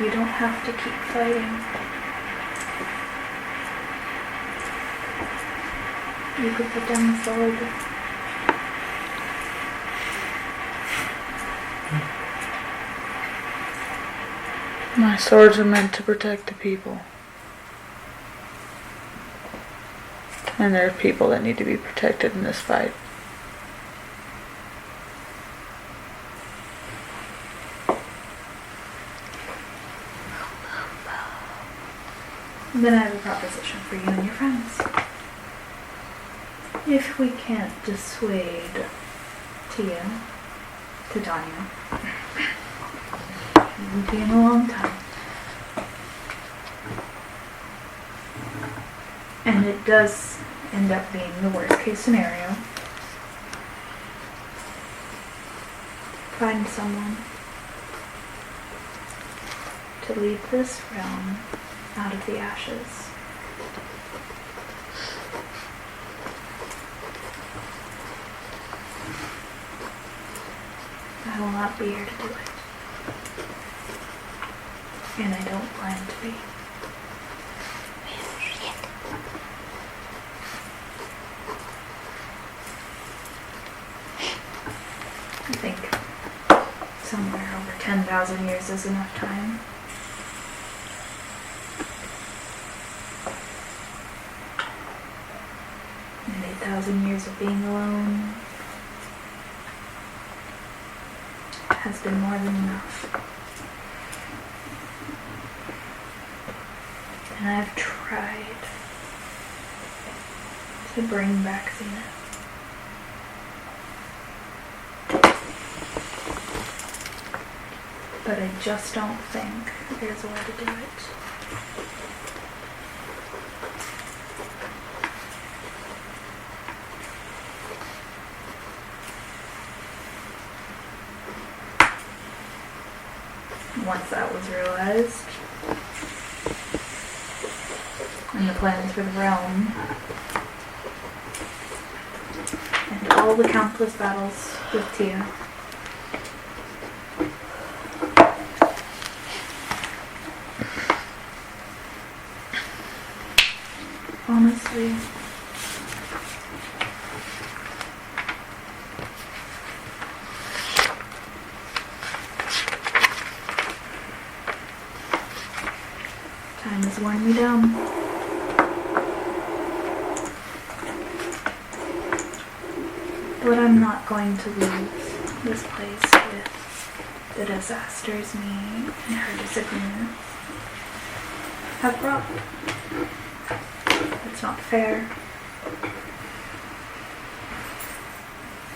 You don't have to keep fighting. You could put down the sword. My swords are meant to protect the people. And there are people that need to be protected in this fight. Then I have a proposition for you and your friends. If we can't dissuade Tia to Tanya, it will be in a long time. And it does end up being the worst case scenario. Find someone to lead this realm out of the ashes. I will not be here to do it. And I don't plan to be. 8,000 years is enough time. And 8,000 years of being alone has been more than enough. And I've tried to bring back Zenith. But I just don't think there's a way to do it. Once that was realized, and the plans for the realm, and all the countless battles with Tia, honestly, time has worn me down. But I'm not going to leave this place with the disasters me and her disagreements have brought. It's not fair.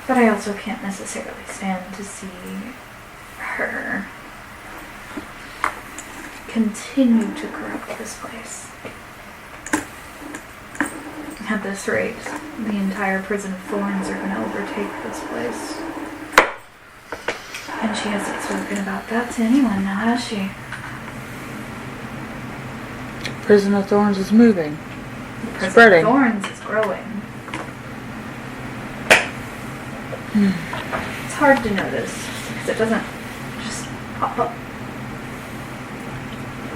But I also can't necessarily stand to see her continue to corrupt this place. At this rate, the entire prison of thorns are going to overtake this place. And she hasn't spoken about that to anyone now, has she? Prison of Thorns is moving. The prison Spreading. of thorns is growing. It's hard to notice because it doesn't just pop up.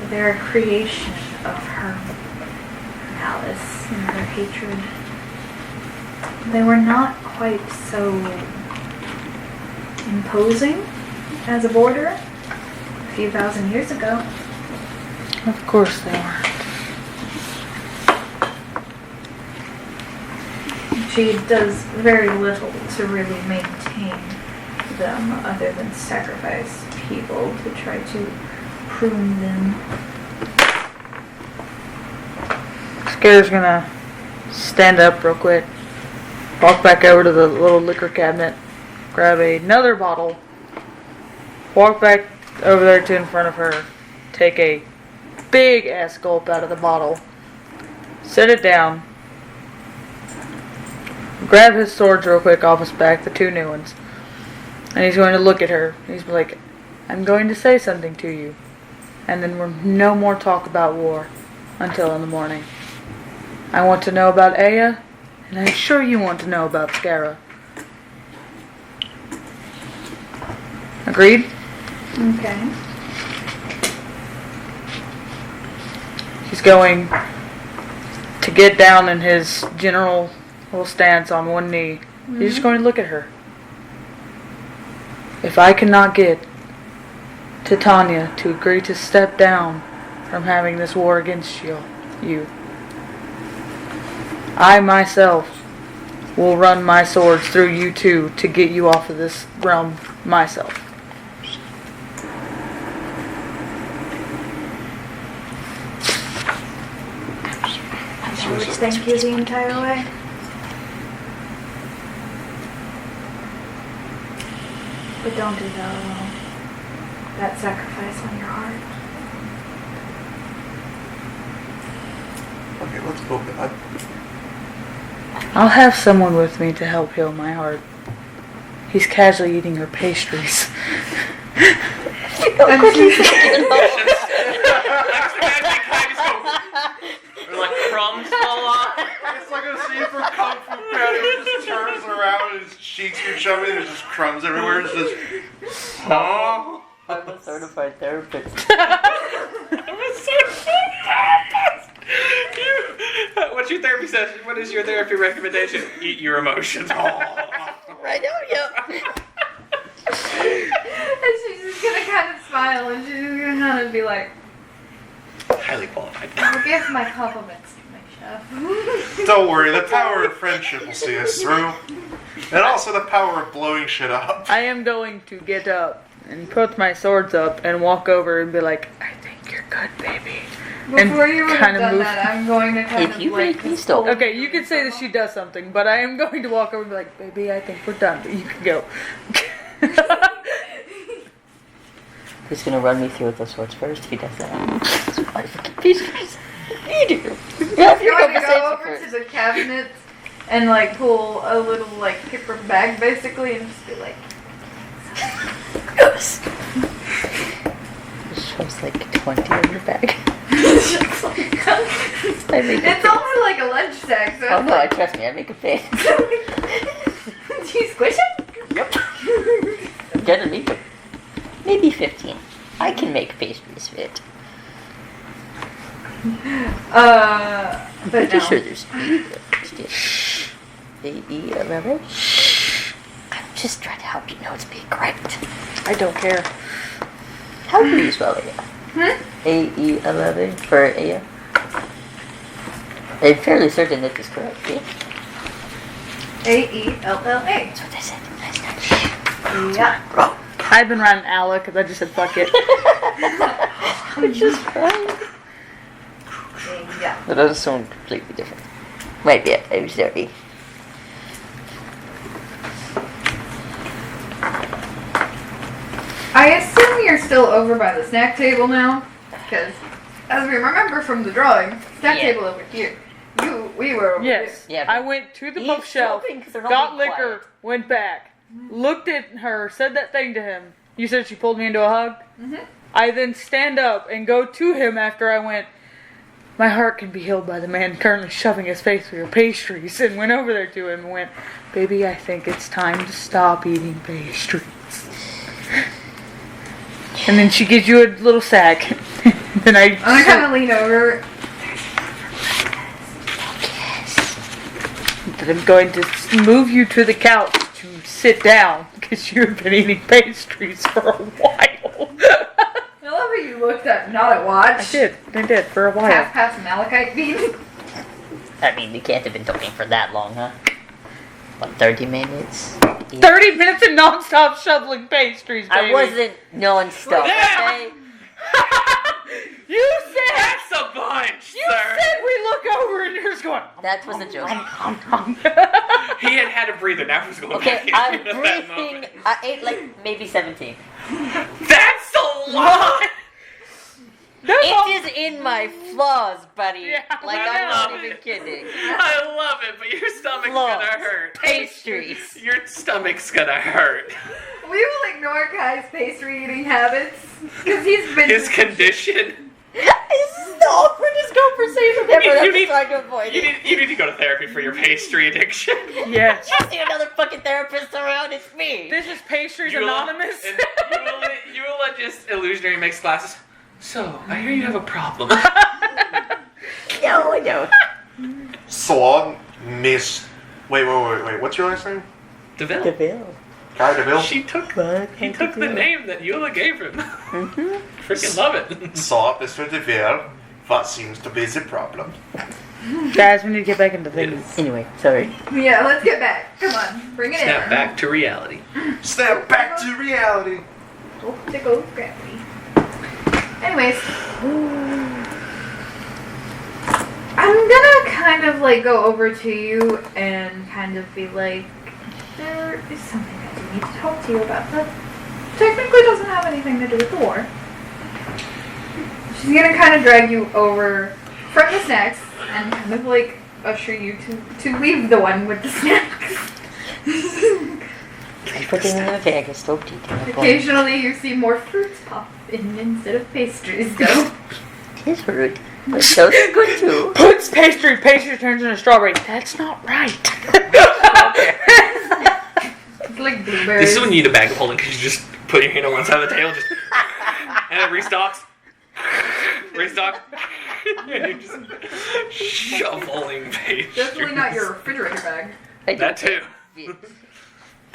They're a creation of her malice and her hatred. They were not quite so imposing as a border a few thousand years ago. Of course they weren't. She does very little to really maintain them other than sacrifice people to try to prune them. Scare's gonna stand up real quick, walk back over to the little liquor cabinet, grab another bottle, walk back over there to in front of her, take a big ass gulp out of the bottle, set it down, grab his swords real quick off his back, the two new ones, and he's going to look at her. He's like, I'm going to say something to you, and then we're no more talk about war until in the morning. I want to know about Aya, and I'm sure you want to know about Skara. Agreed? Okay. He's going to get down in his general little stance on one knee. He's just going to look at her. If I cannot get Titania to agree to step down from having this war against you, I myself will run my swords through you two to get you off of this realm myself. I would thank you the entire way. But don't do that alone. That sacrifice on your heart. Okay, let's go. I'll have someone with me to help heal my heart. He's casually eating her pastries. Like crumbs fall off. It's like a scene from Kung Fu Panda. He just turns around and his cheeks are chubby. There's just crumbs everywhere. It's just, oh. I'm a certified therapist. What's your therapy session? What is your therapy recommendation? Eat your emotions. Right on, yeah. And she's just gonna kind of smile and she's gonna kind of be like, Highly qualified. I'll give my compliments to my chef. Don't worry, the power of friendship will see us through. And also the power of blowing shit up. I am going to get up and put my swords up and walk over and be like, I think you're good, baby. Before you would have kind of done move- that, I'm going to kind If of you like... make me stop. Okay, you can say that she does something, but I am going to walk over and be like, baby, I think we're done, but you can go. Who's gonna run me through with the swords first? He does that. I fucking pastries. You do. Yeah, You're going to go conversation over first. to the cabinet and like pull a little like paper bag basically and just be like, Yes. It shows like 20 in your bag. I make a it's face. only like a lunch sack, so Oh it's no, like, trust me, I make a face. do you squish it? Yep. I'm gonna make them. Maybe 15. I can make pastries fit. But Pretty no. sure there's A-E-11. I'm just trying to help you know it's being correct. I don't care. How do you spell it? A-E-11 for A. I'm fairly certain that is correct. Yeah? A-E-L-L-A. That's what I said. Nice touch. Yeah. Bro. I've been running Alec because I just said fuck it. Which is fine. Yeah. That doesn't sound completely different. Wait, yeah, I'm sorry. I assume you're still over by the snack table now, because as we remember from the drawing, snack Yeah. table over here. We were over Yes. Yeah, I went to the He's bookshelf, shopping 'cause they're not got being liquor, quiet. went back, looked at her, said that thing to him. You said she pulled me into a hug? Mhm. I then stand up and go to him after I went, my heart can be healed by the man currently shoving his face through your pastries, and went over there to him and went, baby, I think it's time to stop eating pastries. And then she gives you a little sack. Then I kind of lean over. that I'm going to move you to the couch to sit down because you've been eating pastries for a while. I love how you looked at, not at watch. I did for a while. Half past Malachite bean. I mean, we can't have been talking for that long, huh? What, 30 minutes? 30 minutes of non-stop shoveling pastries, baby. I wasn't non-stop, okay? You said That's a bunch, you sir. said we look over and you're just going. That was a joke. He had a breather. Now he's going Okay, back in I'm at that breathing. moment. I ate like maybe 17. That's a lot. That's all- It is in my flaws, buddy. Yeah, Like, I I'm not know. even kidding. I love it, but your stomach's Flaws. gonna hurt. Pastries. Your stomach's gonna hurt. We will ignore Kai's pastry eating habits because he's been. His condition. This is the awkwardest conversation ever. You I'm need- trying to avoid You it. need to go to therapy for your pastry addiction. Yes. I see another fucking therapist around. It's me. This is Pastries Eula- Anonymous. and Eula just illusionary makes glasses. So, I hear you have a problem. No, I don't. Salon Miss. Wait. What's your last name? DeVille. DeVille. Kai DeVille? He took What? the name that Eula gave him. Freaking love it. So, Mr. DeVille, what seems to be the problem? Guys, we need to get back into things. Anyway, sorry. Yeah, let's get back. Come on, bring it Snap in. back to reality. Snap back to reality. Oh, tickle gravity. Anyways, I'm gonna kind of like go over to you and kind of be like, there is something I do need to talk to you about that technically doesn't have anything to do with the war. She's gonna kind of drag you over from the snacks and kind of like usher you to leave the one with the snacks. I put them in the bag. It's so detailed. Occasionally you see more fruits pop in instead of pastries though. It is rude. But those are good too. Puts pastry turns into strawberry. That's not right. It's like blueberries. This is when you need a bag of holding because you just put your hand on one side of the table, just and it restocks. And you're just shoveling pastry. Definitely not your refrigerator bag. I That too.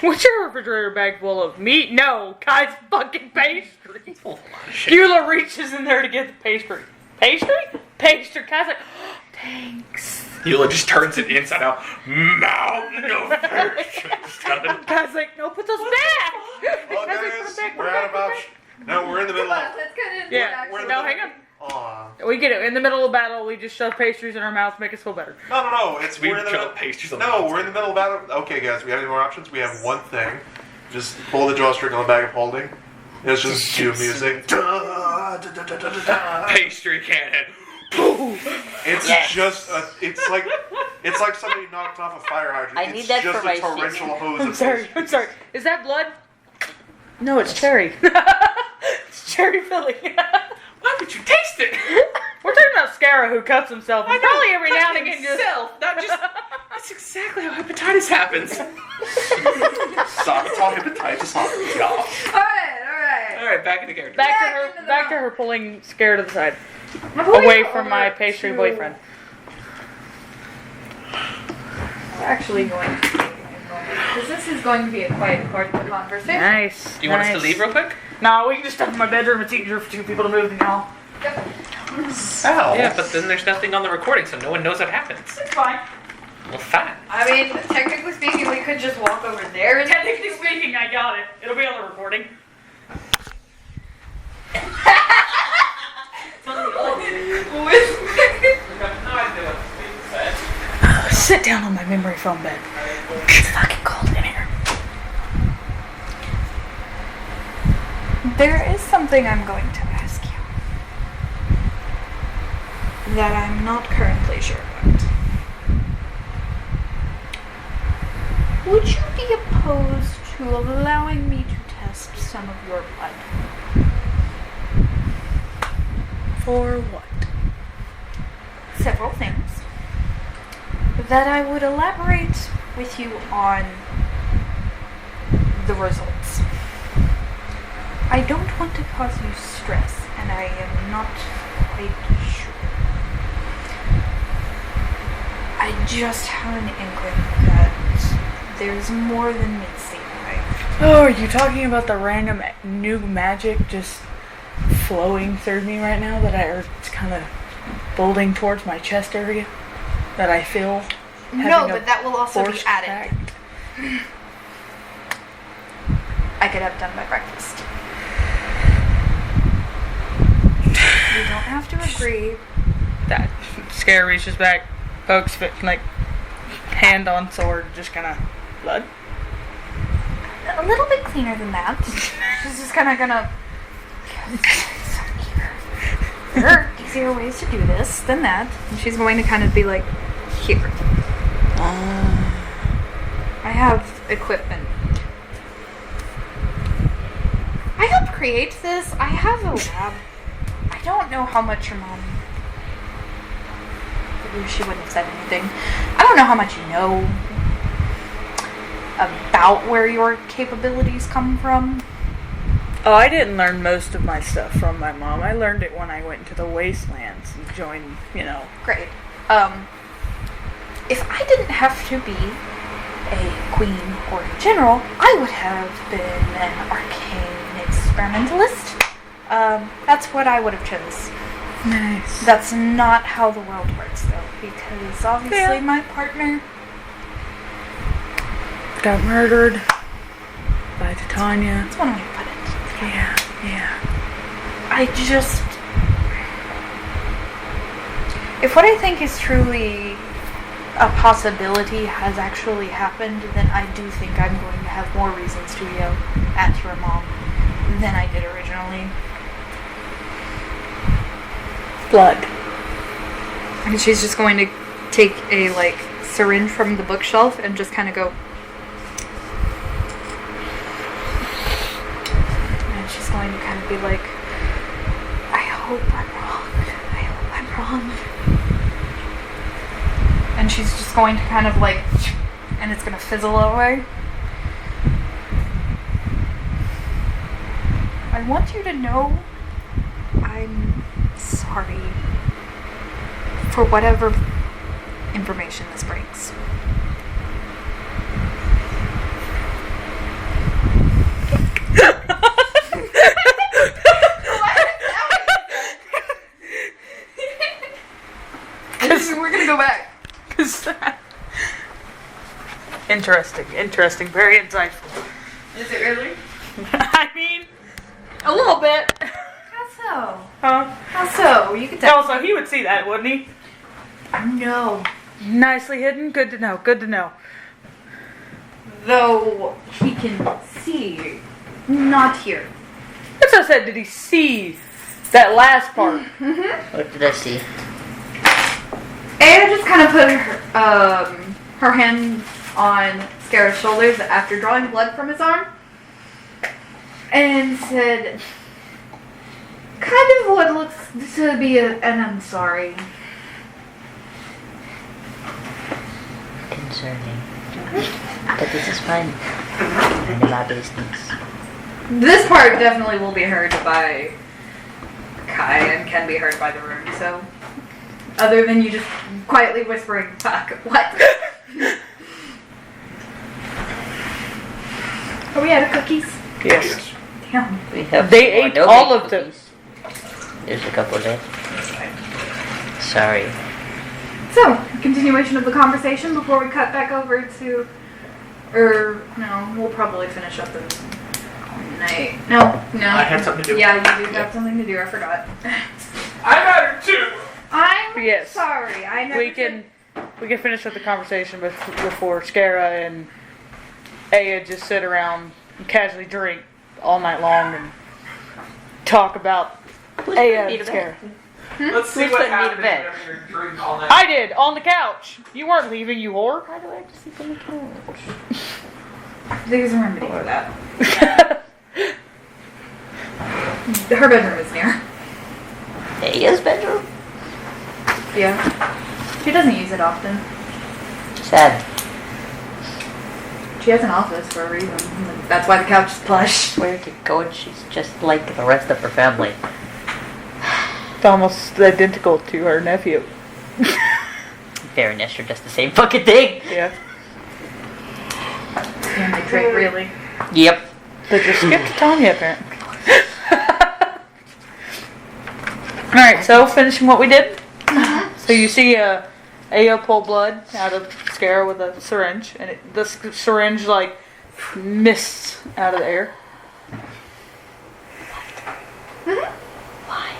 What's your refrigerator bag full of? Meat? No, guys, fucking pastry. It's full of a lot of shit. Eula reaches in there to get the pastry. Pastry? Pastry. Guys like, oh, thanks. Eula just turns it inside out. Mountain of pastry. Guys like, no, put those back. Well, Guys like, guys, put them back, we're put out them of back, options. No, we're in the middle of. That's kind of Yeah, We're in the no, middle- hang on. Aw. We get it. In the middle of battle, we just shove pastries in our mouths, make us feel better. No. It's We we're in the shove middle. pastries on No, the we're in the middle of battle. Okay, guys, we have any more options? We have one thing. Just pull the drawstring on the bag of holding. It's just cue music. Pastry cannon. It's Yes. just it's like somebody knocked off a fire hydrant. I It's need that just for my a torrential hose I'm of sorry. pastries. I'm sorry. Is that blood? No, it's cherry. It's cherry filling. Why would you taste it? We're talking about Scara who cuts himself. And probably every now and again just. himself, not just. That's exactly how hepatitis happens. Sabotage hepatitis happens, y'all. Alright. All right, back into character. Back to her pulling Scara to the side, I'm pulling away her from over my pastry to- boyfriend. We're actually going to take a moment, because this is going to be a quiet part of the conversation. Nice. Do you want us to leave real quick? No, we can just step in my bedroom. It's easier for two people to move than y'all. Yep. Ow. Yeah, but then there's nothing on the recording, so no one knows what happens. It's fine. Well, fine. I mean, technically speaking, we could just walk over there and Technically speaking, I got it. It'll be on the recording. Sit down on my memory foam bed. It's fucking cold in here. There is something I'm going to ask you that I'm not currently sure about. Would you be opposed to allowing me to test some of your blood? For what? Several things. That I would elaborate with you on the results. I don't want to cause you stress, and I am not quite sure. I just have an inkling that there's more than meets the eye. Oh, are you talking about the random new magic just flowing through me right now it's kind of building towards my chest area that I feel? No, but that will also be force added. crack? I could have done by breakfast. You don't have to agree. That Scare reaches back, pokes it, like hand on sword, just kind of blood. A little bit cleaner than that. She's just kind of gonna. There are easier ways to do this than that. And she's going to kind of be like, here. I have equipment. I helped create this. I have a lab. I don't know how much your mom. She wouldn't have said anything. I don't know how much you know about where your capabilities come from. Oh, I didn't learn most of my stuff from my mom. I learned it when I went into the wastelands and joined, Great. If I didn't have to be a queen or a general, I would have been an arcane experimentalist. That's what I would have chose. Nice. That's not how the world works, though, because obviously Yeah. my partner. Got murdered by Titania. That's one way to put it. Yeah. I just. If what I think is truly a possibility has actually happened, then I do think I'm going to have more reasons to yell at your mom than I did originally. Blood. And she's just going to take a, syringe from the bookshelf and just kind of go. And she's going to kind of be like, I hope I'm wrong. I hope I'm wrong. And she's just going to kind of and it's going to fizzle away. I want you to know I'm sorry for whatever information this brings. go back. Interesting, very insightful. Is it really? I mean, a little bit. How so? Huh? How so? You can tell. Also, he would see that, wouldn't he? No. Nicely hidden. Good to know. Good to know. Though he can see, not hear. That's what I said. Did he see that last part? What did I see? Aya just kind of put her hand on Scarra's shoulders after drawing blood from his arm and said, kind of what looks to be an I'm sorry. Concerning. But this is fine. None of my business. This part definitely will be heard by Kai and can be heard by the room, so other than you just quietly whispering, fuck, what? Are we out of cookies? Yes. Damn. We have They more ate no all bake of them. cookies. There's a couple left. Sorry. So, continuation of the conversation before we cut back over to, no, we'll probably finish up in night. No. I had something to do. Yeah, you do have something to do. I forgot. I got her too. I'm Yes. sorry. I never We can finish up the conversation before Scara and Aya just sit around and casually drink all night long and talk about Aya and Scara. Let's see Who's what putting me to happens bed? whenever you're drinking all night. I did, on the couch. You weren't leaving, you whore. Why do I have to sleep on the couch? There's a remedy for that. Her bedroom is near. Aya's bedroom? Yeah. She doesn't use it often. Sad. She has an office for a reason. That's why the couch is plush. Where to go and she's just like the rest of her family. It's almost identical to her nephew. Fair and Esther does the same fucking thing. Yeah. Family trait, really. Yep. They just skipped Tanya, apparently. Alright, so finishing what we did. So you see Aya pull blood out of Scara with a syringe, and the syringe, like, mists out of the air. Why?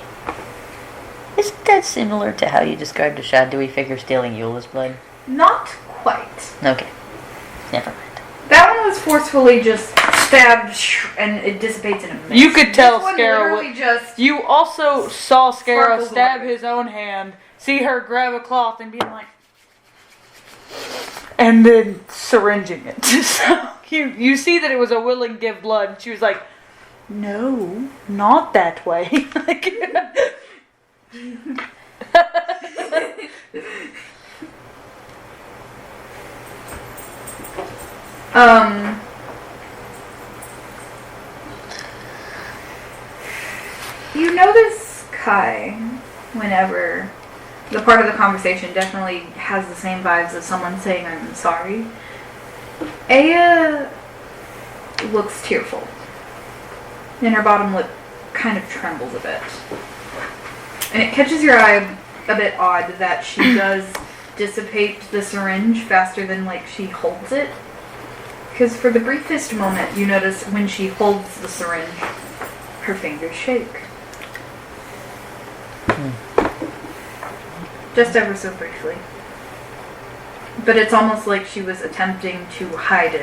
Isn't that similar to how you described a shadowy figure stealing Eula's blood? Not quite. Okay. Never mind. That one was forcefully just stabbed and it dissipates in a mist. You could tell This one Scara literally just You also saw Scara Sparkles stab away. his own hand, see her grab a cloth and being like, and then syringing it. So you see that it was a willing give blood. And she was like, no, not that way. Like, you notice Kai whenever the part of the conversation definitely has the same vibes of someone saying I'm sorry. Aya looks tearful. And her bottom lip kind of trembles a bit. And it catches your eye a bit odd that she does dissipate the syringe faster than like she holds it. Because for the briefest moment you notice when she holds the syringe, her fingers shake. Just ever so briefly. But it's almost like she was attempting to hide it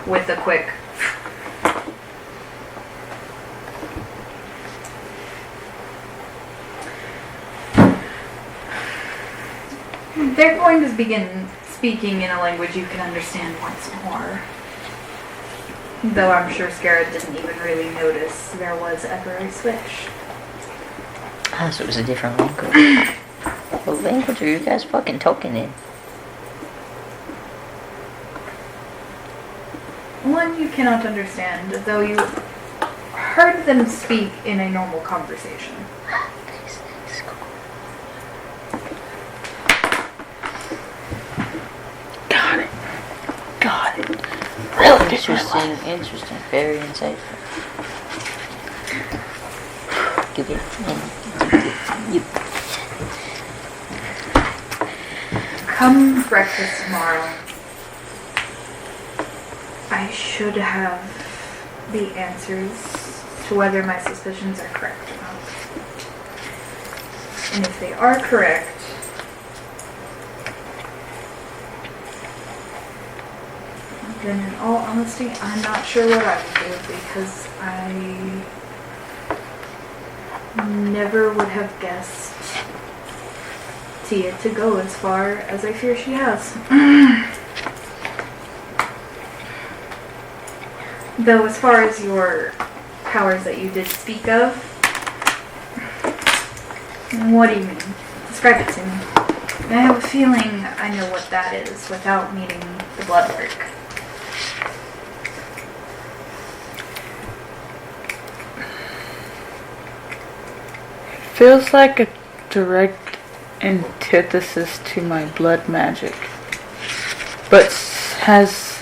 with a quick... They're going to begin speaking in a language you can understand once more. Though I'm sure Scarra didn't even really notice there was ever a switch. Ah, so it was a different language. What language are you guys fucking talking in? One you cannot understand, though you heard them speak in a normal conversation. got it. Really Interesting, interesting, very insightful. You get Come breakfast tomorrow, I should have the answers to whether my suspicions are correct or not. And if they are correct, then in all honesty, I'm not sure what I would do because I never would have guessed Tia to go as far as I fear she has. Though as far as your powers that you did speak of, what do you mean? Describe it to me. I have a feeling I know what that is without meeting the blood work. Feels like a direct antithesis to my blood magic, but has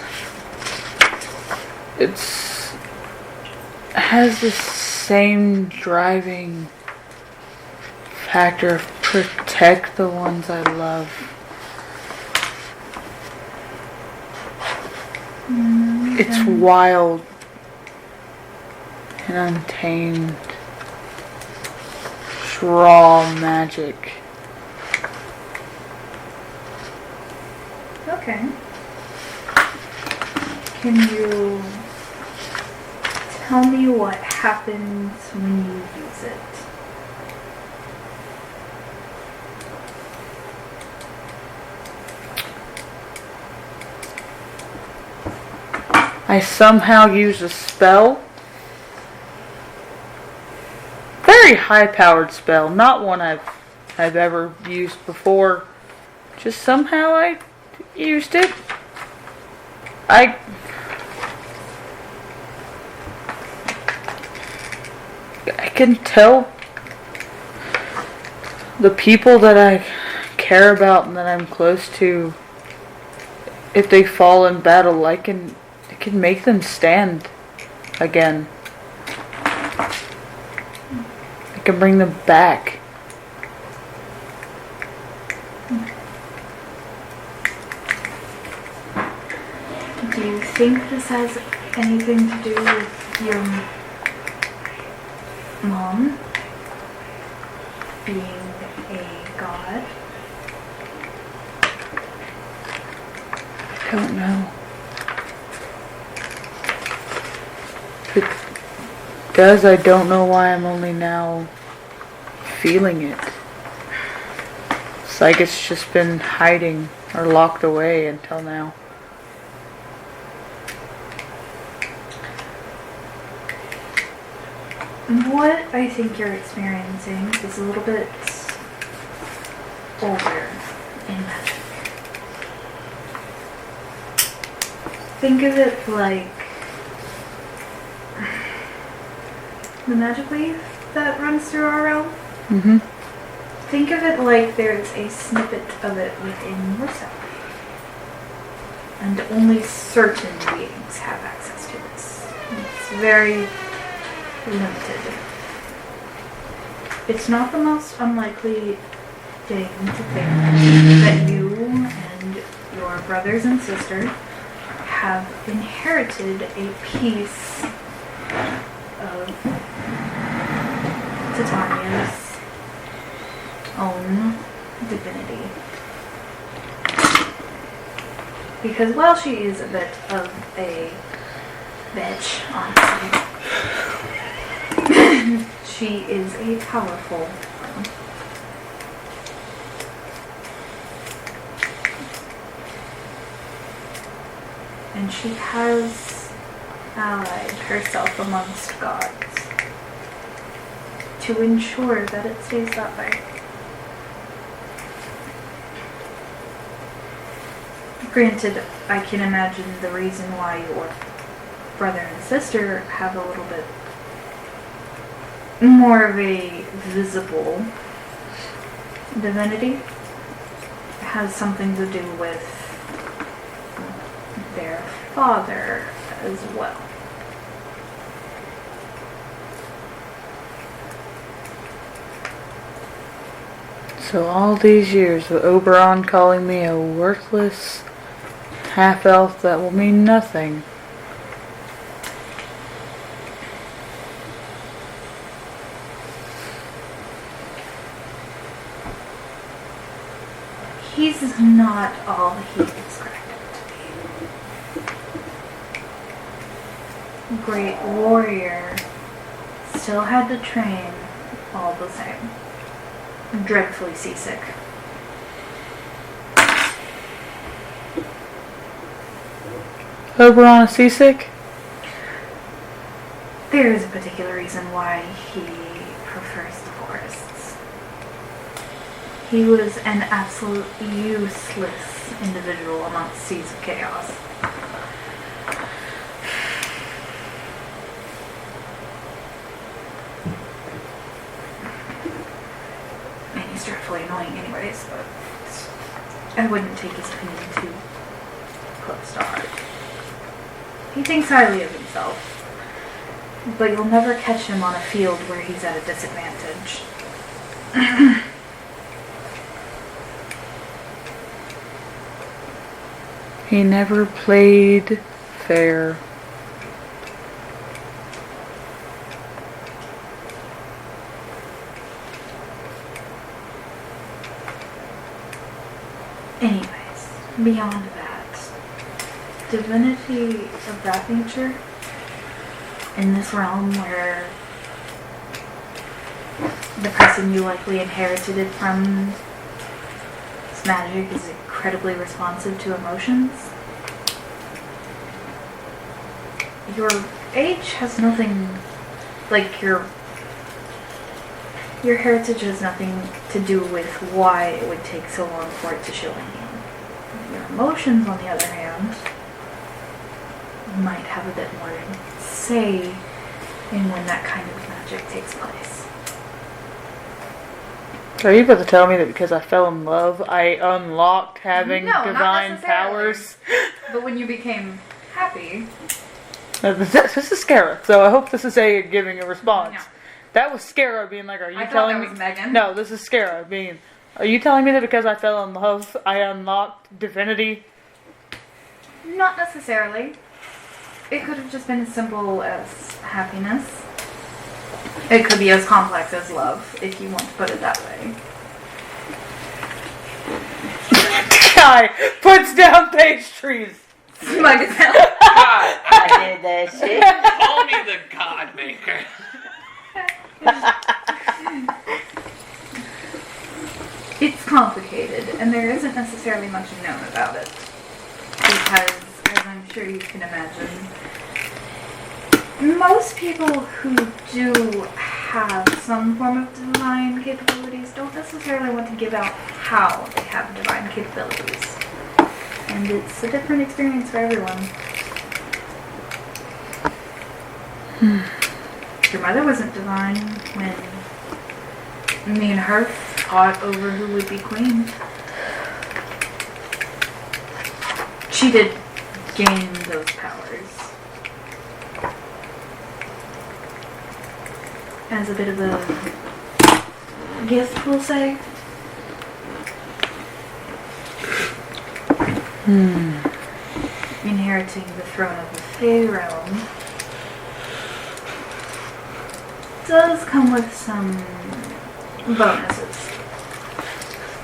the same driving factor of protect the ones I love. It's wild and untamed, raw magic. Okay. Can you tell me what happens when you use it? I somehow use a spell. Very high-powered spell, not one I've ever used before. Just somehow I used it. I can tell the people that I care about and that I'm close to, if they fall in battle, I can make them stand again. I can bring them back. Do you think this has anything to do with your mom being a god? I don't know. If it does, I don't know why I'm only now feeling it. It's like it's just been hiding or locked away until now. What I think you're experiencing is a little bit older in magic. Think of it like the magic wave that runs through our realm. Mm-hmm. Think of it like there's a snippet of it within yourself. And only certain beings have access to this. It's very limited. It's not the most unlikely thing to think that you and your brothers and sister have inherited a piece of Titania's own divinity. Because while she is a bit of a bitch, honestly, she is a powerful one. And she has allied herself amongst gods to ensure that it stays that way. Granted, I can imagine the reason why your brother and sister have a little bit more of a visible divinity. It has something to do with their father as well. So all these years with Oberon calling me a worthless half-elf that will mean nothing. He's not all he described to be. Great warrior. Still had to train all the same. Dreadfully seasick. Oberon is seasick? There is a particular reason why he prefers the forests. He was an absolute useless individual amongst seas of chaos. And he's dreadfully annoying anyways, but I wouldn't take his opinion too close to heart. He thinks highly of himself, but you'll never catch him on a field where he's at a disadvantage. He never played fair. Anyways, beyond that, divinity of that nature, in this realm where the person you likely inherited it from, this magic is incredibly responsive to emotions. Your age has nothing, like your heritage has nothing to do with why it would take so long for it to show in you. Your emotions, on the other hand, might have a bit more say in when that kind of magic takes place. Are you about to tell me that because I fell in love, I unlocked having No, not divine necessarily. powers? But when you became happy, This is Scara, so I hope this is a giving a response. No. That was Scara being like, are you I thought telling that me? was Megan. No, this is Scara being, are you telling me that because I fell in love, I unlocked divinity? not necessarily. It could have just been as simple as happiness. It could be as complex as love, if you want to put it that way. Guy puts down pastries. Smug as hell. God, I did that shit. call me the God Maker. It's complicated, and there isn't necessarily much known about it. Because, as I'm sure you can imagine, most people who do have some form of divine capabilities don't necessarily want to give out how they have divine capabilities. And it's a different experience for everyone. Your mother wasn't divine when me and her fought over who would be queen. She did gain those powers as a bit of a gift, we'll say. Inheriting the throne of the Fey realm does come with some bonuses.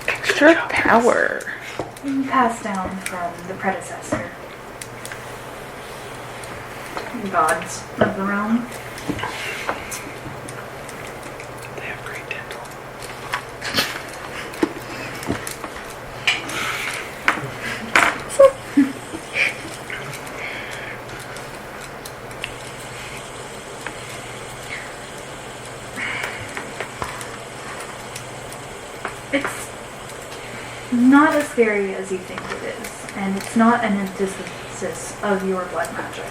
Extra power. Passed down from the predecessor gods of the realm. They have great dental. It's not as scary as you think it is, and it's not an antithesis of your blood magic.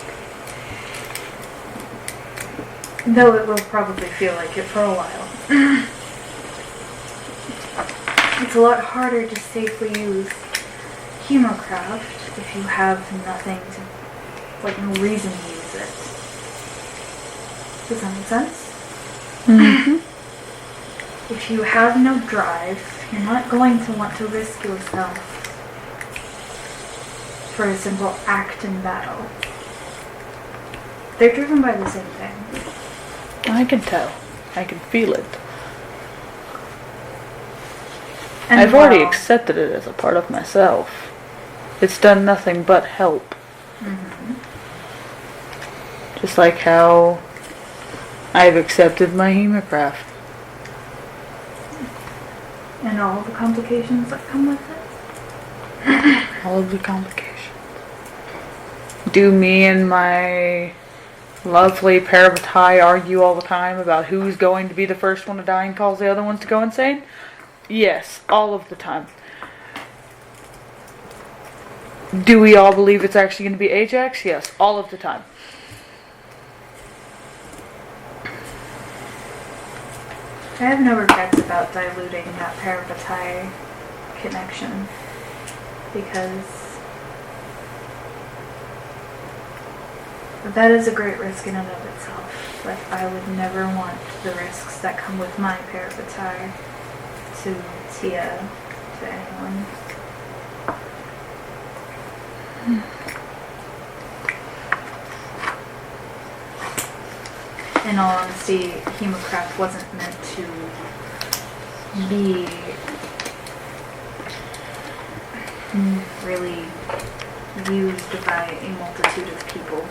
Though it will probably feel like it for a while. It's a lot harder to safely use Hemocraft if you have nothing to, like, no reason to use it. Does that make sense? Mm-hmm. If you have no drive, You're not going to want to risk yourself for a simple act in battle. They're driven by the same thing. I can tell. I can feel it. And I've already while- accepted it as a part of myself. It's done nothing but help. Mhm. Just like how I've accepted my hemocraft. And all the complications that come with it. All of the complications. Do me and my lovely parabatai argue all the time about who's going to be the first one to die and cause the other ones to go insane? Yes, all of the time. Do we all believe it's actually going to be Ajax? Yes, all of the time. I have no regrets about diluting that parabatai connection. Because that is a great risk in and of itself. But I would never want the risks that come with my parabatai to Tia, to anyone. In all honesty, Hemocraft wasn't meant to be really used by a multitude of people.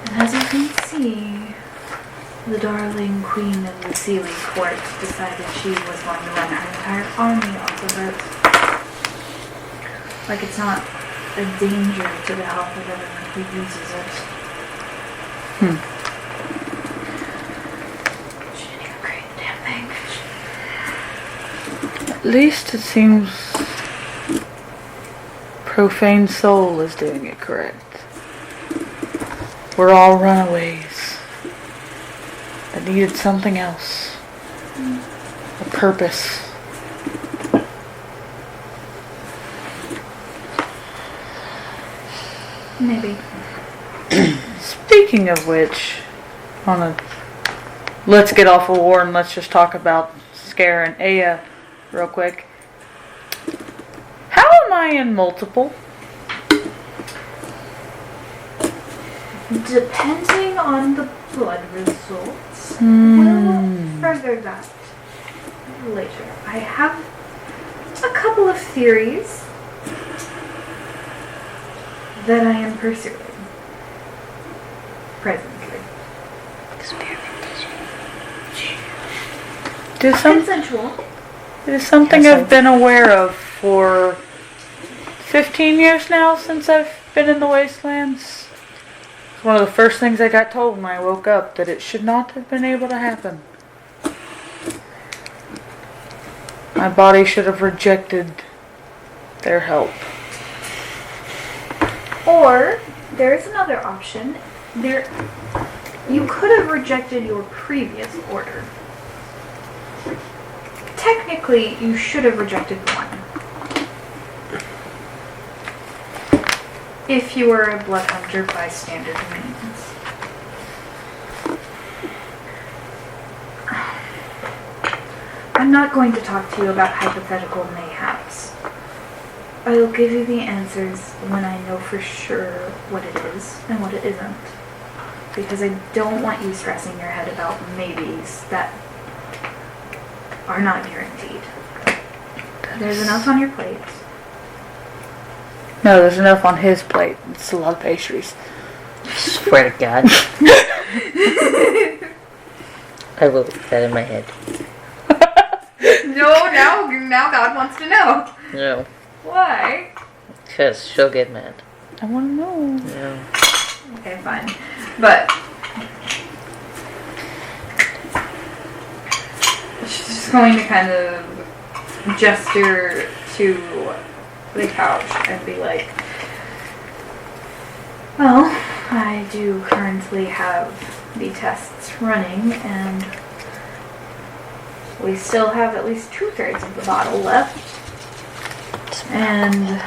And as you can see, the darling Queen of Unseelie court decided she was going to run her entire army off of it. Like it's not a danger to the health of everyone who uses it. She didn't even create the damn thing. At least it seems Profane Soul is doing it correct. We're all runaways that needed something else. A purpose. Maybe. Speaking of which, let's get off of war and let's just talk about Scare and Aya real quick. How am I in multiple? Depending on the blood results, we'll further that later. I have a couple of theories that I am pursuing presently. Consensual. It is something I've been aware of for 15 years now since I've been in the Wastelands. It's one of the first things I got told when I woke up, that it should not have been able to happen. My body should have rejected their help. Or there is another option. You could have rejected your previous order. Technically, you should have rejected one. If you were a blood hunter by standard means. I'm not going to talk to you about hypothetical mayhaps. I'll give you the answers when I know for sure what it is and what it isn't. Because I don't want you stressing your head about maybes that are not guaranteed. There's enough on your plate. No, there's enough on his plate. It's a lot of pastries. Swear to God. I will put that in my head. No, now God wants to know. No. Why? Because she'll get mad. I want to know. No. Okay, fine. But she's just going to kind of gesture to the couch and be like, well, I do currently have the tests running and we still have at least 2/3 of the bottle left and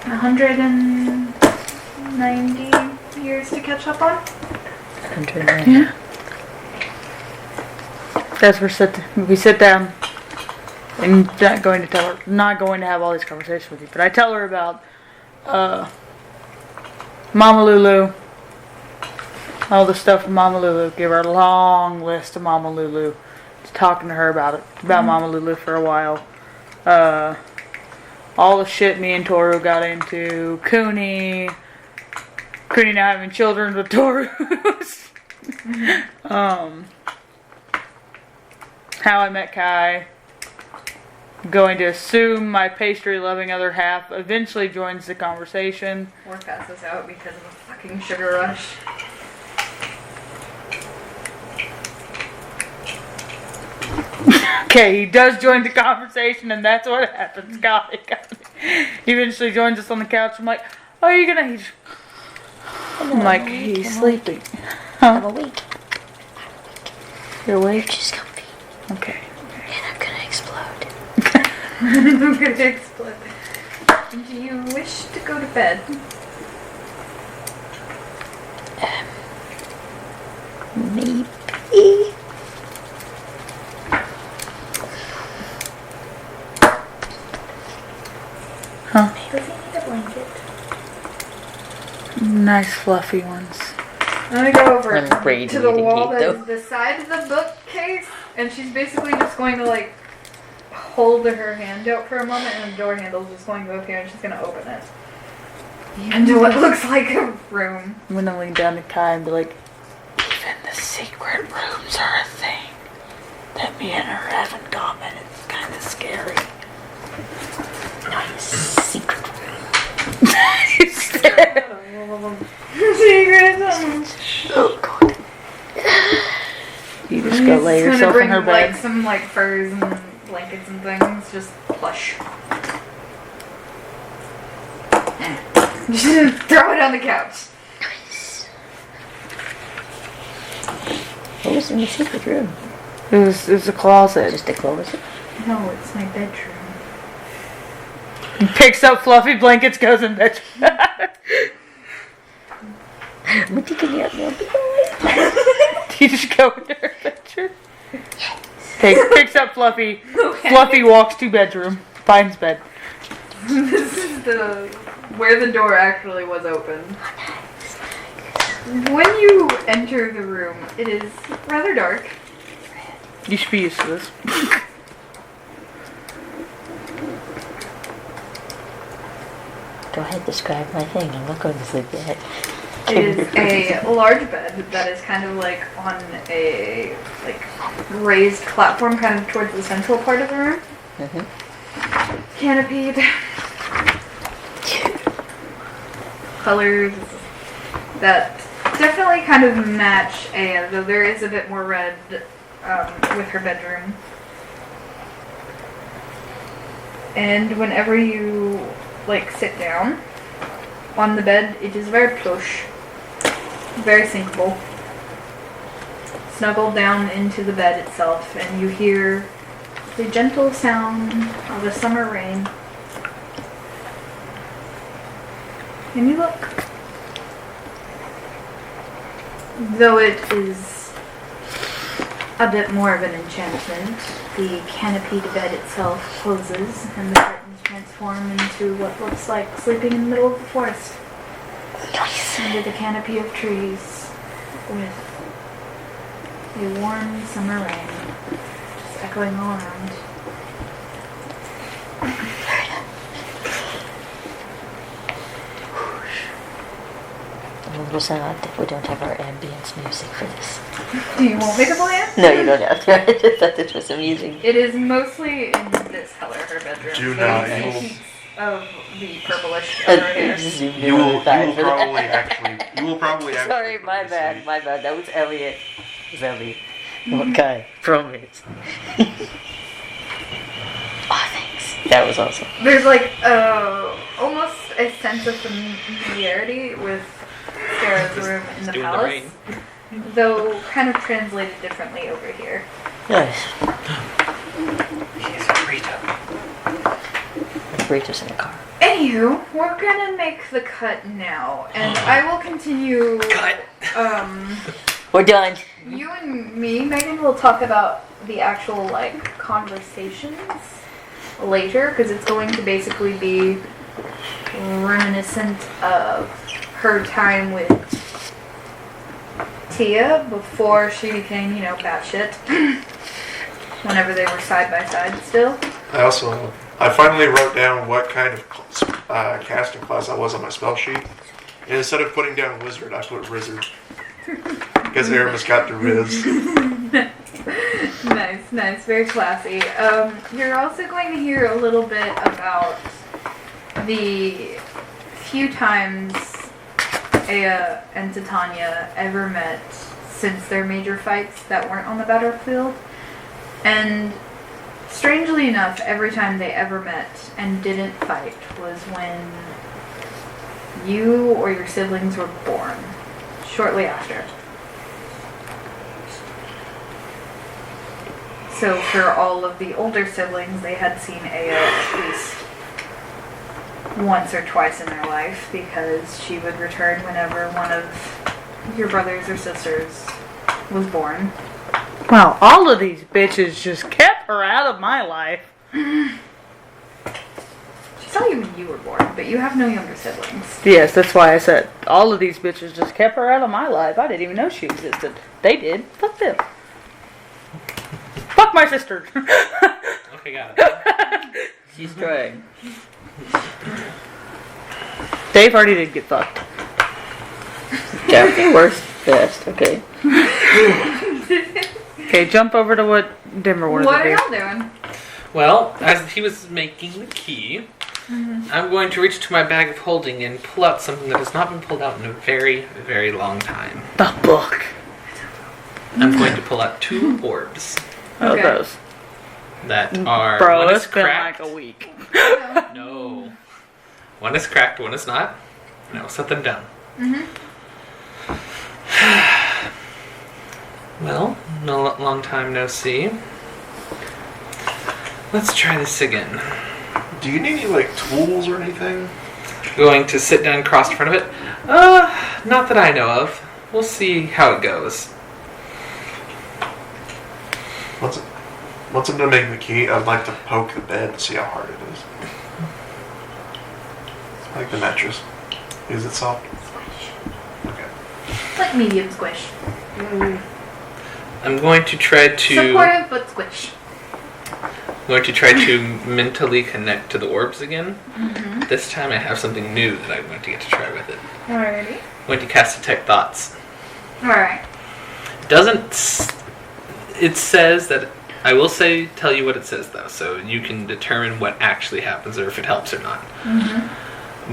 190 years to catch up on. 190. Yeah. As we sit down. And not going to tell her, not going to have all these conversations with you, but I tell her about Mama Lulu, all the stuff from Mama Lulu. Give her a long list of Mama Lulu. Just talking to her about Mama Lulu for a while. All the shit me and Toru got into. Cooney now having children with Toru's. How I met Kai. Going to assume my pastry-loving other half eventually joins the conversation. Or passes out because of a fucking sugar rush. Okay, he does join the conversation, and that's what happens. Got it. He eventually joins us on the couch. I'm like, oh, you're gonna... I'm like, he's sleeping. I'm awake. You're awake? You're just comfy. Okay. And I'm gonna explode. I'm gonna explode. Do you wish to go to bed? Maybe. Huh? Maybe we need a blanket. Nice fluffy ones. I'm gonna go over I'm afraid to the eating wall cake, that though. is beside the bookcase, and she's basically just going to like hold her hand out for a moment, and the door handle's just going to go up here, and she's gonna open it into what looks like a room. I'm gonna lean down to Kai and be like, even the secret rooms are a thing that me and her haven't common. It's kind of scary. Nice secret room. Oh god. You just go lay yourself bring, in her bed. Like some like furs and blankets and things, just plush. Just throw it on the couch. Nice. What was in the secret room? It was a closet. Just a closet? No, it's my bedroom. He picks up fluffy blankets, goes in bed. What did you get me up? You just go into her bedroom. Picks up Fluffy. Fluffy walks to bedroom. Finds bed. This is where the door actually was open. When you enter the room, it is rather dark. You should be used to this. Go ahead, describe my thing. I'm not going to sleep yet. It is a large bed that is kind of like on a raised platform, kind of towards the central part of the room. Mm-hmm. Canopied. Colors that definitely kind of match Aya, though there is a bit more red with her bedroom. And whenever you sit down on the bed, it is very plush, very sinkable. Snuggle down into the bed itself, and you hear the gentle sound of a summer rain. And you look. Though it is a bit more of an enchantment, the canopied bed itself closes, and the curtains transform into what looks like sleeping in the middle of the forest. Nice. Under the canopy of trees, with a warm summer rain just echoing all around. I'm a little sad that we don't have our ambience music for this. Do you want me to play it? No, you don't have to. I just thought this was amusing. It is mostly in this color, her bedroom. Do so not, you you see will- peaks of the purplish of her hair. Zoomed in You will really fast for that. probably actually. Sorry, my bad. That was Elliot. It was Elliot. Okay, promise. Oh, thanks. That was awesome. There's almost a sense of familiarity with Sarah's room in the Doing the palace, rain. though kind of translated differently over here. Nice. He's a burrito. Burritos in the car. Anywho, we're gonna make the cut now, and I will continue. Cut. We're done. You and me, Megan, will talk about the actual conversations later because it's going to basically be reminiscent of her time with Tia before she became, batshit. Whenever they were side by side still. I finally wrote down what kind of casting class I was on my spell sheet. And instead of putting down wizard, I put wizard. Because Aramis got the riz. Nice, very classy. You're also going to hear a little bit about the few times Aya and Titania ever met since their major fights that weren't on the battlefield. And strangely enough, every time they ever met and didn't fight was when you or your siblings were born. Shortly after. So for all of the older siblings, they had seen Aya at least once or twice in their life because she would return whenever one of your brothers or sisters was born. Wow, all of these bitches just kept her out of my life. She saw you when you were born, but you have no younger siblings. Yes, that's why I said all of these bitches just kept her out of my life. I didn't even know she existed. They did. Fuck them. Fuck my sister. Okay, got it. She's trying. Dave already did get fucked. Yeah, worst, best. Okay. Okay, jump over to what Dimmer wanted What to are do. y'all doing? Well, as he was making the key, I'm going to reach to my bag of holding and pull out something that has not been pulled out in a very, very long time. The book. I'm going to pull out 2 orbs Oh, Okay. those. that are Bro, one it's is been cracked. like a week. No, one is cracked, one is not. And I'll set them down. Well, no long time no see. Let's try this again. Do you need any, tools or anything? Going to sit down crossed in front of it? Not that I know of. We'll see how it goes. Once I'm done making the key, I'd like to poke the bed to see how hard it is. I like the mattress. Is it soft? Okay. Like medium squish. I'm going to try to Supportive but squish. mentally connect to the orbs again. This time I have something new that I'm going to get to try with it. Alrighty. I'm going to cast Detect Thoughts. Alright. It says that I will tell you what it says though, so you can determine what actually happens or if it helps or not.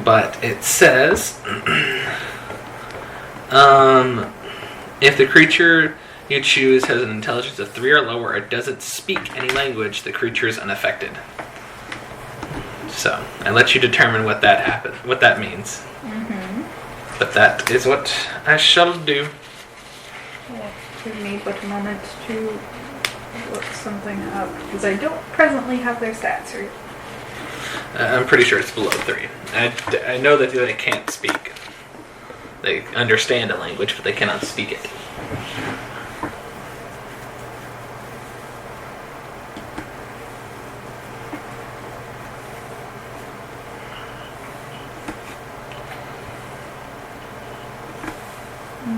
But it says, if the creature you choose has an intelligence of 3 or lower or doesn't speak any language, the creature is unaffected. So I let you determine what that means. But that is what I shall do. Give me but a moment to look something up because I don't presently have their stats here. I'm pretty sure it's below 3. I know that they can't speak. They understand a language, but they cannot speak it.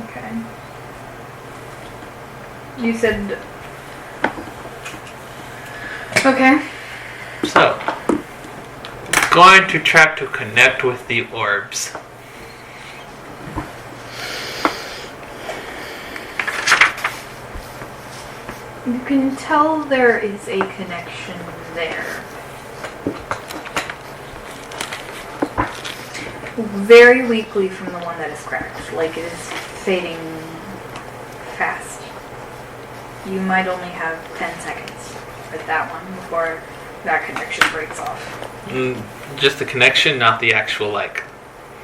Okay. You said. Okay. So, going to try to connect with the orbs. You can tell there is a connection there. Very weakly from the one that is cracked. Like it is fading fast. You might only have 10 seconds with that one before that connection breaks off. Just the connection, not the actual,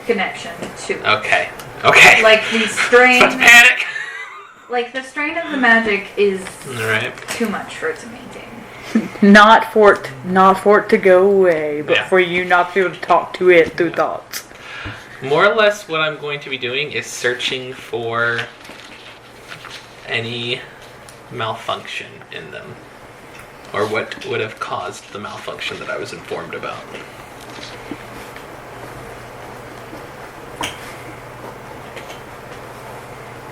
Connection to. Okay. Okay. Like the strain. Let's panic! Like the strain of the magic is Alright. too much for it to maintain. Not for it to go away, but Yeah. for you not to be able to talk to it through thoughts. More or less what I'm going to be doing is searching for any malfunction in them. or what would have caused the malfunction that I was informed about.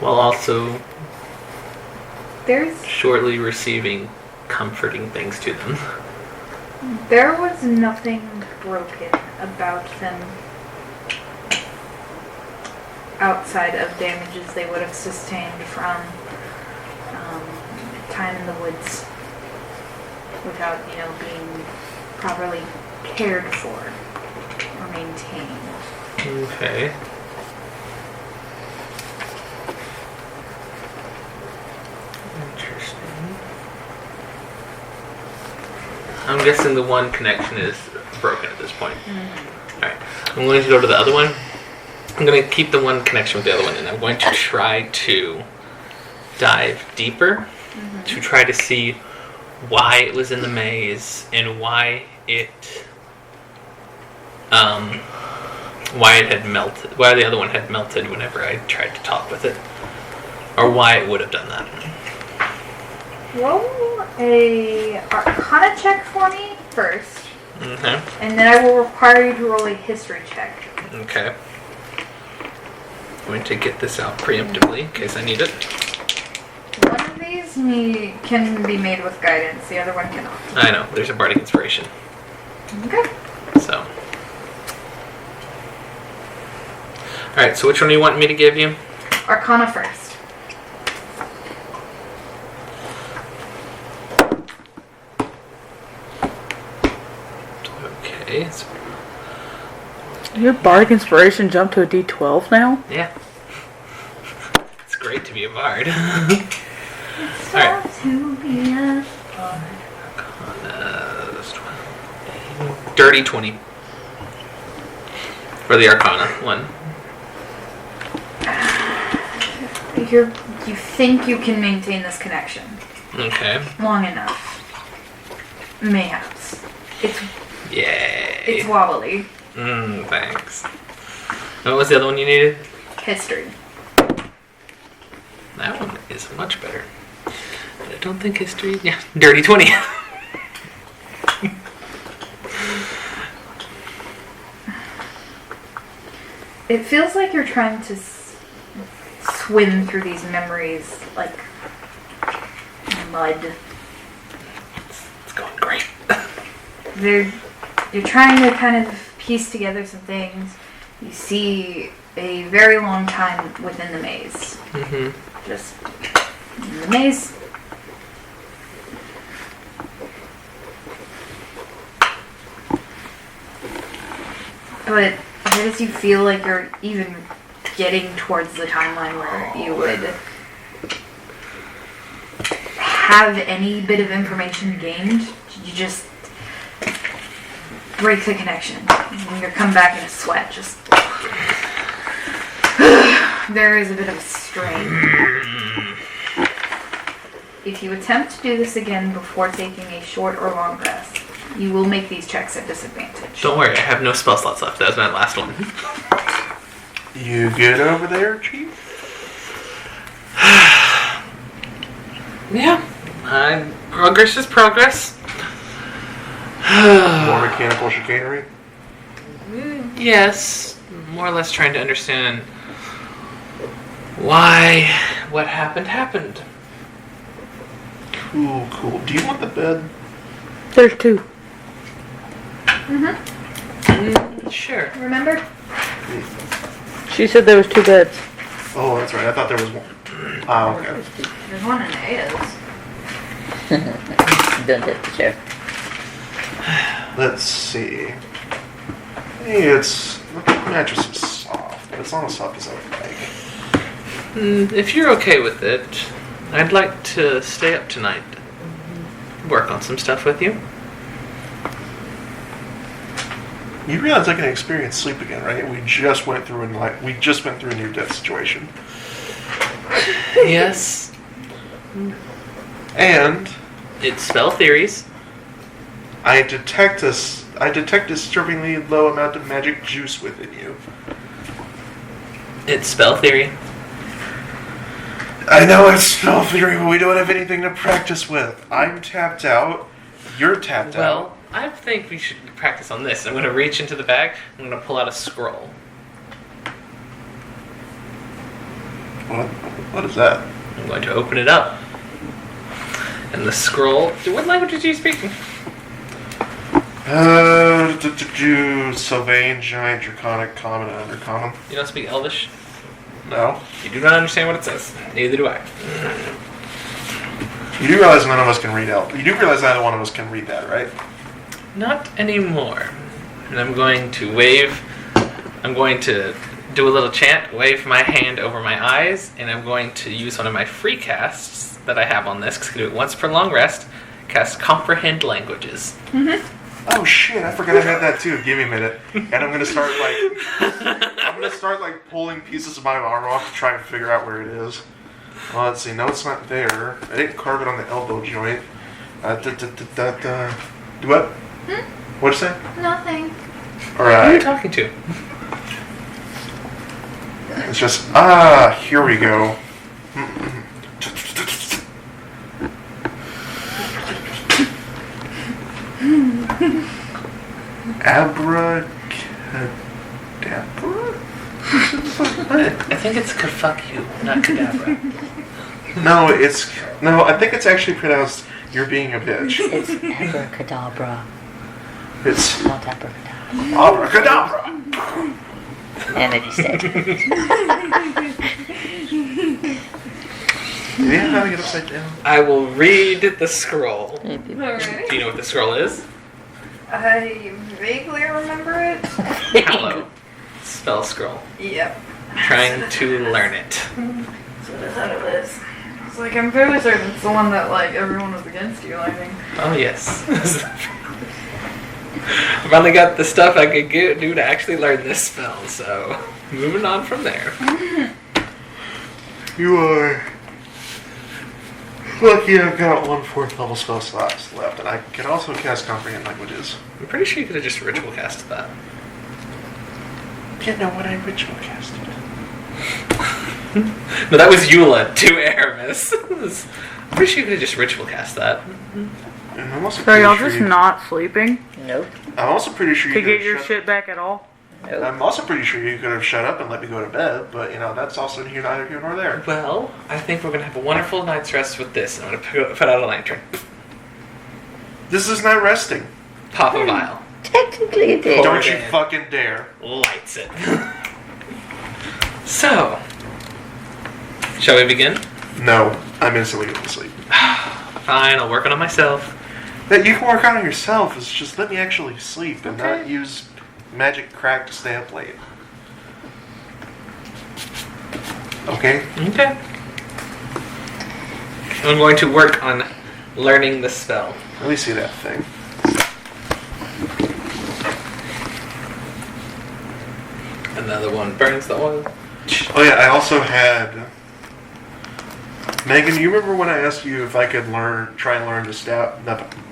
While also There's shortly receiving comforting things to them. There was nothing broken about them outside of damages they would have sustained from time in the woods without, being properly cared for or maintained. Okay. Interesting. I'm guessing the one connection is broken at this point. Alright. I'm going to go to the other one. I'm going to keep the one connection with the other one, and I'm going to try to dive deeper to try to see why it was in the maze and why it had melted, why the other one had melted whenever I tried to talk with it, or why it would have done that. Roll a Arcana check for me first, Okay. and then I will require you to roll a history check. Okay. I'm going to get this out preemptively in case I need it. One of these can be made with guidance, the other one cannot. I know, there's a bardic inspiration. Okay. So. Alright, so which one do you want me to give you? Arcana first. Okay. So, Your bardic inspiration jumped to a D12 now? yeah. It's great to be a bard. It's Alright. time to be a Dirty 20. For the Arcana one. You think you can maintain this connection Okay. long enough? Mayhaps. Yay. It's wobbly. Thanks. What was the other one you needed? History. That one is much better. But I don't think history... Yeah, dirty 20. It feels like you're trying to swim through these memories like mud. It's going great. You're trying to kind of piece together some things. You see a very long time within the maze. Mm-hmm. Just in the maze. But as you feel like you're even getting towards the timeline where you would have any bit of information gained, you just break the connection. And you come back in a sweat. Just there is a bit of a strain. If you attempt to do this again before taking a short or long rest, you will make these checks at disadvantage. Don't worry, I have no spell slots left. That was my last one. You good over there, Chief? Yeah. Progress is progress. More mechanical chicanery? Yes. More or less trying to understand why what happened. Cool. Do you want the bed? There's two. Sure. Remember? She said there was two beds. Oh, that's right. I thought there was one. Ah, okay. There's one in A's. Don't hit the chair. Let's see. Hey, the mattress is soft, but it's not as soft as I would like. If you're okay with it, I'd like to stay up tonight. Work on some stuff with you. You realize I can experience sleep again, right? We just went through a near-death situation. Yes. And It's spell theories. I detect a disturbingly low amount of magic juice within you. It's spell theory. I know it's spell theory, but we don't have anything to practice with. I'm tapped out, You're tapped out. Well, I think we should practice on this. I'm going to reach into the bag. I'm going to pull out a scroll. What is that? I'm going to open it up. And the scroll... What language are you speaking? Sylvain, Giant, Draconic, Common, and Undercommon. You don't speak Elvish? No. You do not understand what it says. Neither do I. You do realize none of us can read Elf. You do realize neither one of us can read that, right? Not anymore. And I'm going to wave... I'm going to do a little chant, wave my hand over my eyes, and I'm going to use one of my free casts that I have on this, because I can do it once per long rest, cast Comprehend Languages. Mm-hmm. Oh shit, I forgot I had that too. Give me a minute. And I'm gonna start pulling pieces of my armor off to try and figure out where it is. Well, let's see, no it's not there. I didn't carve it on the elbow joint. Do what? What'd you say? Nothing. Who are you Alright. talking to? It's just, here we go. Abracadabra? I think it's fuck you, not cadabra. No, I think it's actually pronounced you're being a bitch. It's abracadabra, It's not abracadabra. abracadabra! And then he said, Do you have how to get upside down? I will read the scroll. Alright. Do you know what the scroll is? I vaguely remember it. Hallow. Spell scroll. Yep. Trying to learn it. That's what I thought it was. It's like, I'm fairly certain it's the one that, like, everyone was against you learning. Oh, yes. I finally got the stuff I could do to actually learn this spell, so moving on from there. You are lucky I've got 1/4 level spell slots left, and I can also cast Comprehend Languages. I'm pretty sure you could have just ritual casted that. You know what I ritual casted? No, that was Eula to Aramis. I'm pretty sure you could have just ritual cast that. And I'm also So pretty y'all sure just you- not sleeping nope, I'm also pretty sure to you get could your have shit back at all? nope. I'm also pretty sure you could have shut up and let me go to bed, but you know that's also neither here nor there. Well, I think we're going to have a wonderful night's rest with this. I'm going to put out a lantern. This is not resting. Pop a vial. Technically it did. Poor Don't you man. fucking dare. Lights it. So, shall we begin? No, I'm instantly going to sleep. Fine, I'll work on it myself. That you can work on it yourself is just let me actually sleep and Okay. not use magic crack to stay up late. Okay? Okay. I'm going to work on learning the spell. Let me see that thing. Another one burns the oil. Oh yeah, I also had... Megan, you remember when I asked you if I could try and learn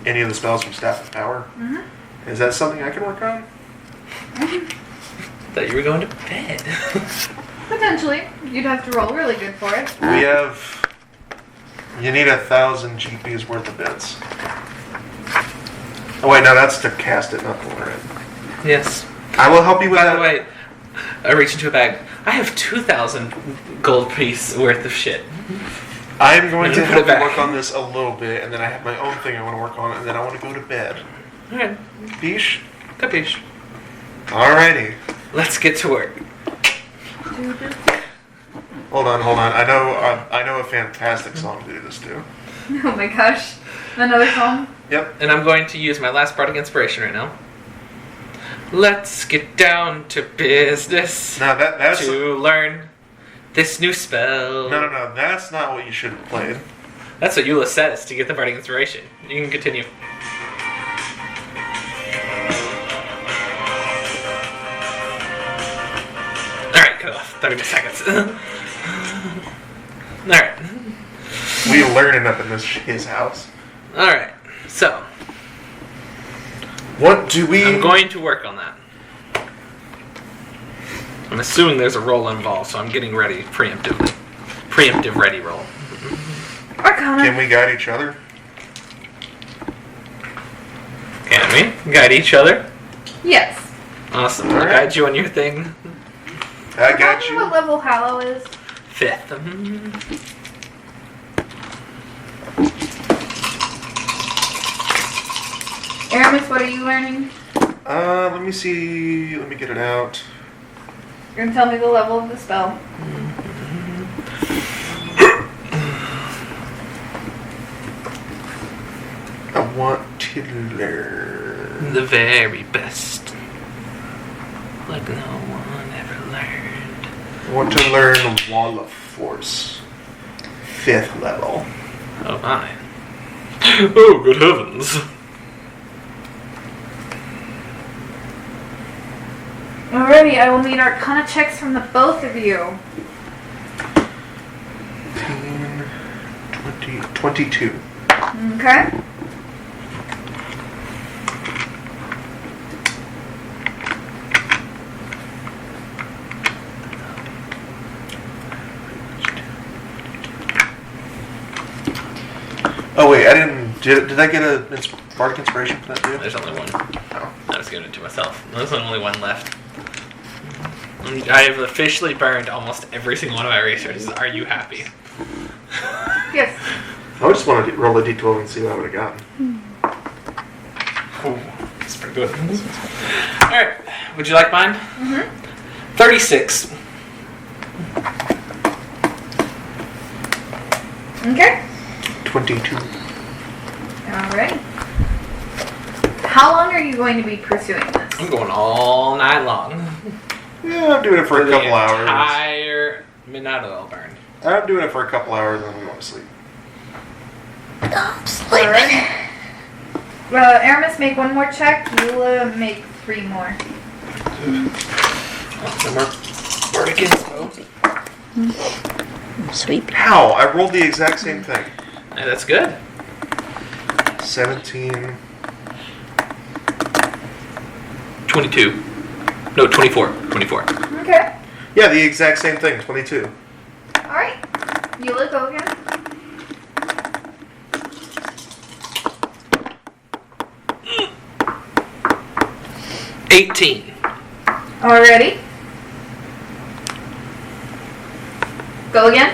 any of the spells from Staff of Power? Mm-hmm. Is that something I can work on? Thought you were going to bed. Potentially. You'd have to roll really good for it. We have... You need 1,000 GP's worth of bits. Oh wait, no, that's to cast it, not to learn it. Yes. I will help you with By that. the way, I reach into a bag. I have 2,000 gold piece worth of shit. I'm going to Put it help you back. work on this a little bit, and then I have my own thing I want to work on, and then I want to go to bed. Alright, Beesh? capiche. Alrighty. Let's get to work. Hold on. I know a fantastic song to do this to. Oh my gosh. Another song? Yep. And I'm going to use my last bardic inspiration right now. Let's get down to business No, that's... to learn this new spell. No. That's not what you should have played. That's what Eula says to get the bardic inspiration. You can continue. Alright, cut off. 30 seconds. Alright. We learning up in his house. Alright. So, What do we... I'm going to work on that. I'm assuming there's a roll involved, so I'm getting ready preemptively. Preemptive ready roll. Arcana. Can we guide each other? Can we guide each other? Yes. Awesome. I'll guide you on your thing. I got Remind me you. what level Hallow is? 5th. Aramis, what are you learning? Let me see. Let me get it out. You're gonna tell me the level of the spell. I want to learn. The very best. Like no one ever learned. I want to learn Wall of Force. 5th level. Oh my. Oh, good heavens. Alrighty, I will need Arcana checks from the both of you. 15, 20, 22. Okay. Oh wait, I didn't. Did I get a bardic inspiration for that too? There's only one. Oh. I was giving it to myself. There's only one left. I have officially burned almost every single one of my resources. Are you happy? Yes. I just wanted to roll a d12 and see what I would have gotten. Ooh, that's pretty good. Alright, would you like mine? Mm-hmm. 36. Okay. 22. Alright. How long are you going to be pursuing this? I'm going all night long. Yeah, I'm doing it for a couple hours. Entire midnight oil burn. I'm doing it for a couple hours and I'm going to sleep. I'm sleeping. Alright. Aramis, make one more check. Eula, make 3 more. No more bardic inspo. I'm sleepy. How? I rolled the exact same thing. Hey, that's good. 17. 22. No, 24. 24. Okay. Yeah, the exact same thing. 22. Alright. Eula, go again. 18. Already. Go again.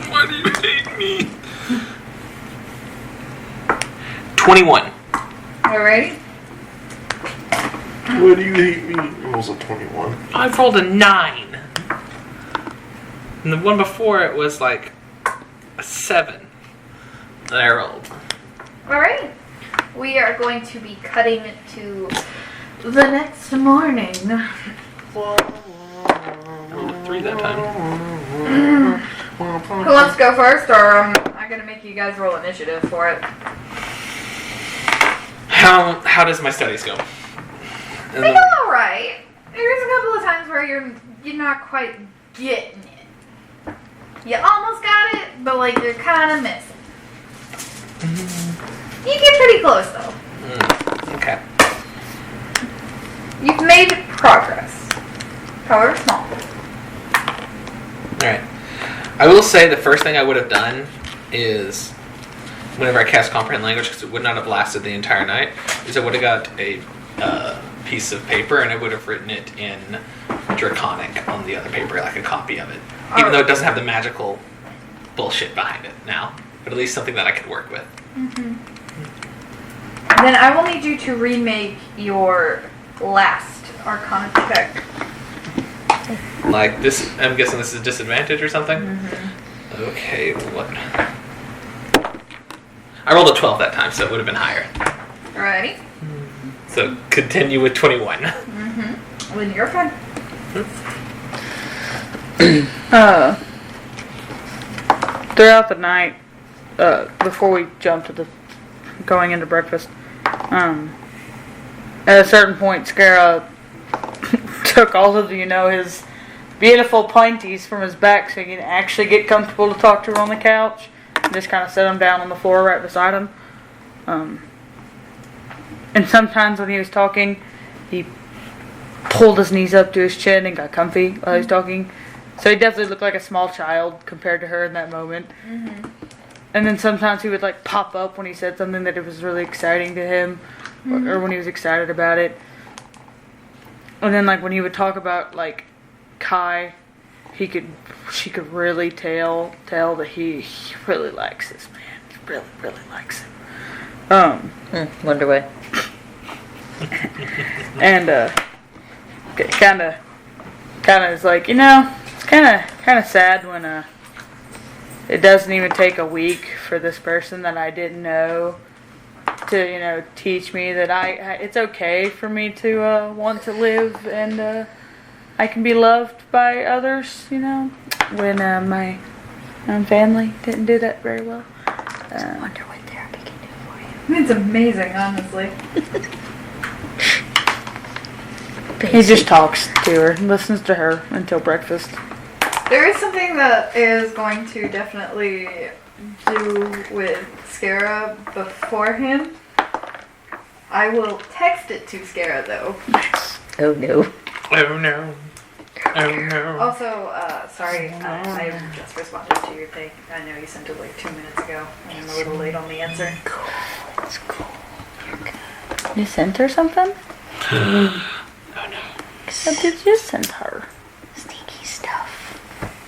Why do you hate me? 21. Alrighty. Why do you hate me? It was a 21. I've rolled a 9. And the one before it was like a 7 that I rolled. Alright. We are going to be cutting to the next morning. I rolled a 3 that time. Who wants to go first, or I'm going to make you guys roll initiative for it? How does my studies go? And They then- go alright. There's a couple of times where you're not quite getting it. You almost got it, but like you're kind of missing. You get pretty close though. Okay. You've made progress. However small. Alright. I will say the first thing I would have done is, whenever I cast Comprehend Language, because it would not have lasted the entire night, is I would have got a piece of paper and I would have written it in Draconic on the other paper, like a copy of it. Even though it doesn't have the magical bullshit behind it now. But at least something that I could work with. Mm-hmm. Then I will need you to remake your last Arcana check. Like this, I'm guessing this is disadvantage or something? Mm-hmm. Okay, what? I rolled a 12 that time, so it would have been higher. Alrighty. So continue with 21. Mm-hmm. Then you're fine. Throughout the night, before we jump to the going into breakfast, at a certain point, Scara took all of his beautiful pointies from his back so he can actually get comfortable to talk to her on the couch. And just kind of set him down on the floor right beside him. And sometimes when he was talking, he pulled his knees up to his chin and got comfy while he was talking. So he definitely looked like a small child compared to her in that moment. And then sometimes he would like pop up when he said something that it was really exciting to him, or when he was excited about it. And then like when he would talk about like Kai, she could really tell that he really likes this man. He really likes him. Wonder why. And kind of is like, you know, it's kind of sad when it doesn't even take a week for this person that I didn't know to, you know, teach me that it's okay for me to want to live and I can be loved by others, you know, when my own family didn't do that very well. I wonder what therapy can do for you. It's amazing, honestly. He just talks to her, listens to her until breakfast. There is something that is going to definitely do with Scara beforehand. I will text it to Scara though. Oh no. Oh no. Oh no. Also, sorry, I just responded to your thing. I know you sent it like 2 minutes ago. I'm a little late on the answer. It's cool. You're good. You sent her something? Oh no. What did you send her? Sneaky stuff.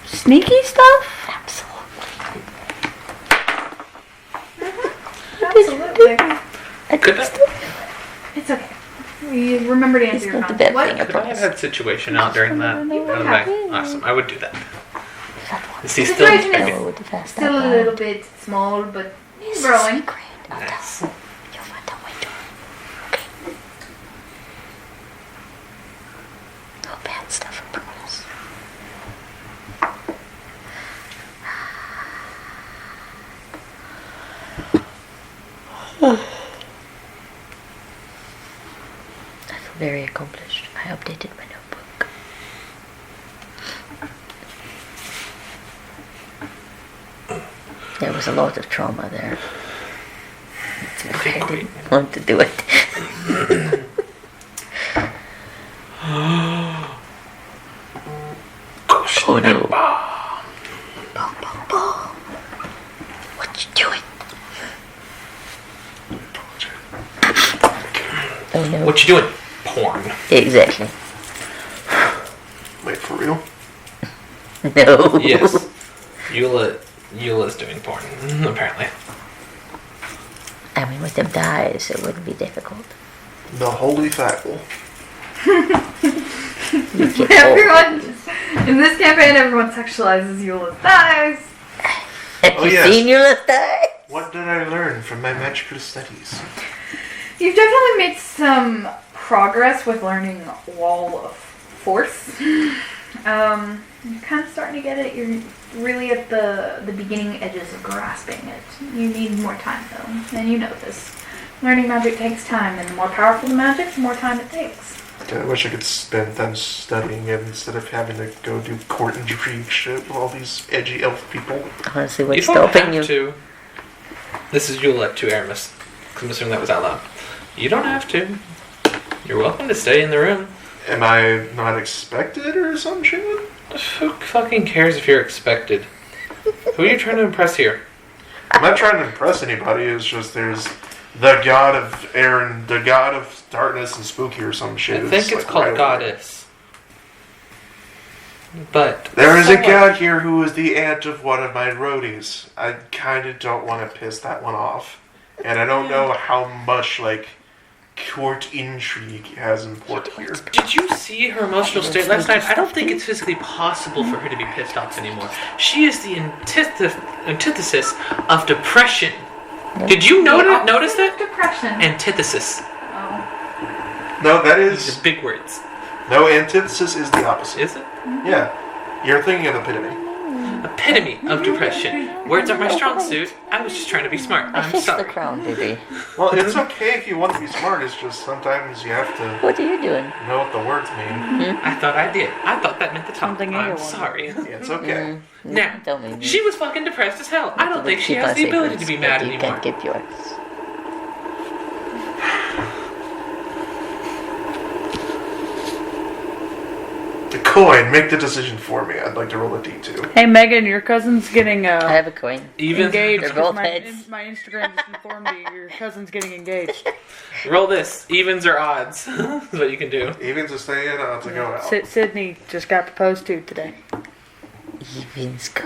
Sneaky stuff? Absolutely. Could I, It's okay. We remember to answer your not the comments. bad thing What? could I have had situation out during that? Okay. Awesome. I would do that. Is he The still? situation is Go with the fast still a little bit small, but he's growing. Nice. You'll find out later. Okay. No bad stuff, I promise. I feel very accomplished. I updated my notebook. There was a lot of trauma there. That's why I didn't want to do it. Oh no. Bong, bong, bong. What you doing? Oh no. What you doing? Porn. Exactly. Wait, for real? No. Yes. Eula's doing porn, apparently. I mean, with them thighs, it wouldn't be difficult. The holy fattle. You get Everyone, in this campaign, everyone sexualizes Eula's thighs. Have Oh, you yes. seen your left eye? What did I learn from my magical studies? You've definitely made some progress with learning Wall of Force. You're kind of starting to get it. You're really at the beginning edges of grasping it. You need more time, though, and you know this. Learning magic takes time, and the more powerful the magic, the more time it takes. I wish I could spend time studying it instead of having to go do court intrigue shit with all these edgy elf people. Honestly, You what's don't stopping have you? to. This is Eula to Aramis. I'm assuming that was out loud. You don't have to. You're welcome to stay in the room. Am I not expected or some shit? Who fucking cares if you're expected? Who are you trying to impress here? I'm not trying to impress anybody, it's just there's the god of air and the god of darkness and spooky or some shit. I think it's like called right over Goddess. But there is a somewhat- god here who is the aunt of one of my roadies. I kind of don't want to piss that one off. And I don't know how much, like, court intrigue has in port here. Did you see her emotional state last night? I don't think it's physically possible for her to be pissed off anymore. She is the antithesis of depression. Did you notice that? Depression. Antithesis. Oh. No, that These is... are big words. No, antithesis is the opposite. Is it? Yeah. You're thinking of epitome. Epitome of depression. Words aren't my strong suit. I was just trying to be smart. I I'm fixed the sorry. crown, baby. Well, it's okay if you want to be smart, it's just sometimes you have to What are you doing? know what the words mean. I thought I did. I thought that meant the top. Something I'm anyone sorry. Yeah, it's okay. Now, Don't make me. she was fucking depressed as hell. I don't think she Keep has our the ability to secrets, be mad but you anymore. can't keep yours. The Coin, make the decision for me. I'd like to roll a D2. Hey Megan, your cousin's getting I have a coin. Even engaged. They're both 'cause heads. my Instagram just informed me your cousin's getting engaged. roll this. Evens or odds. That's what you can do. Evens to stay in, odds to go out. Sydney just got proposed to today. Evens go.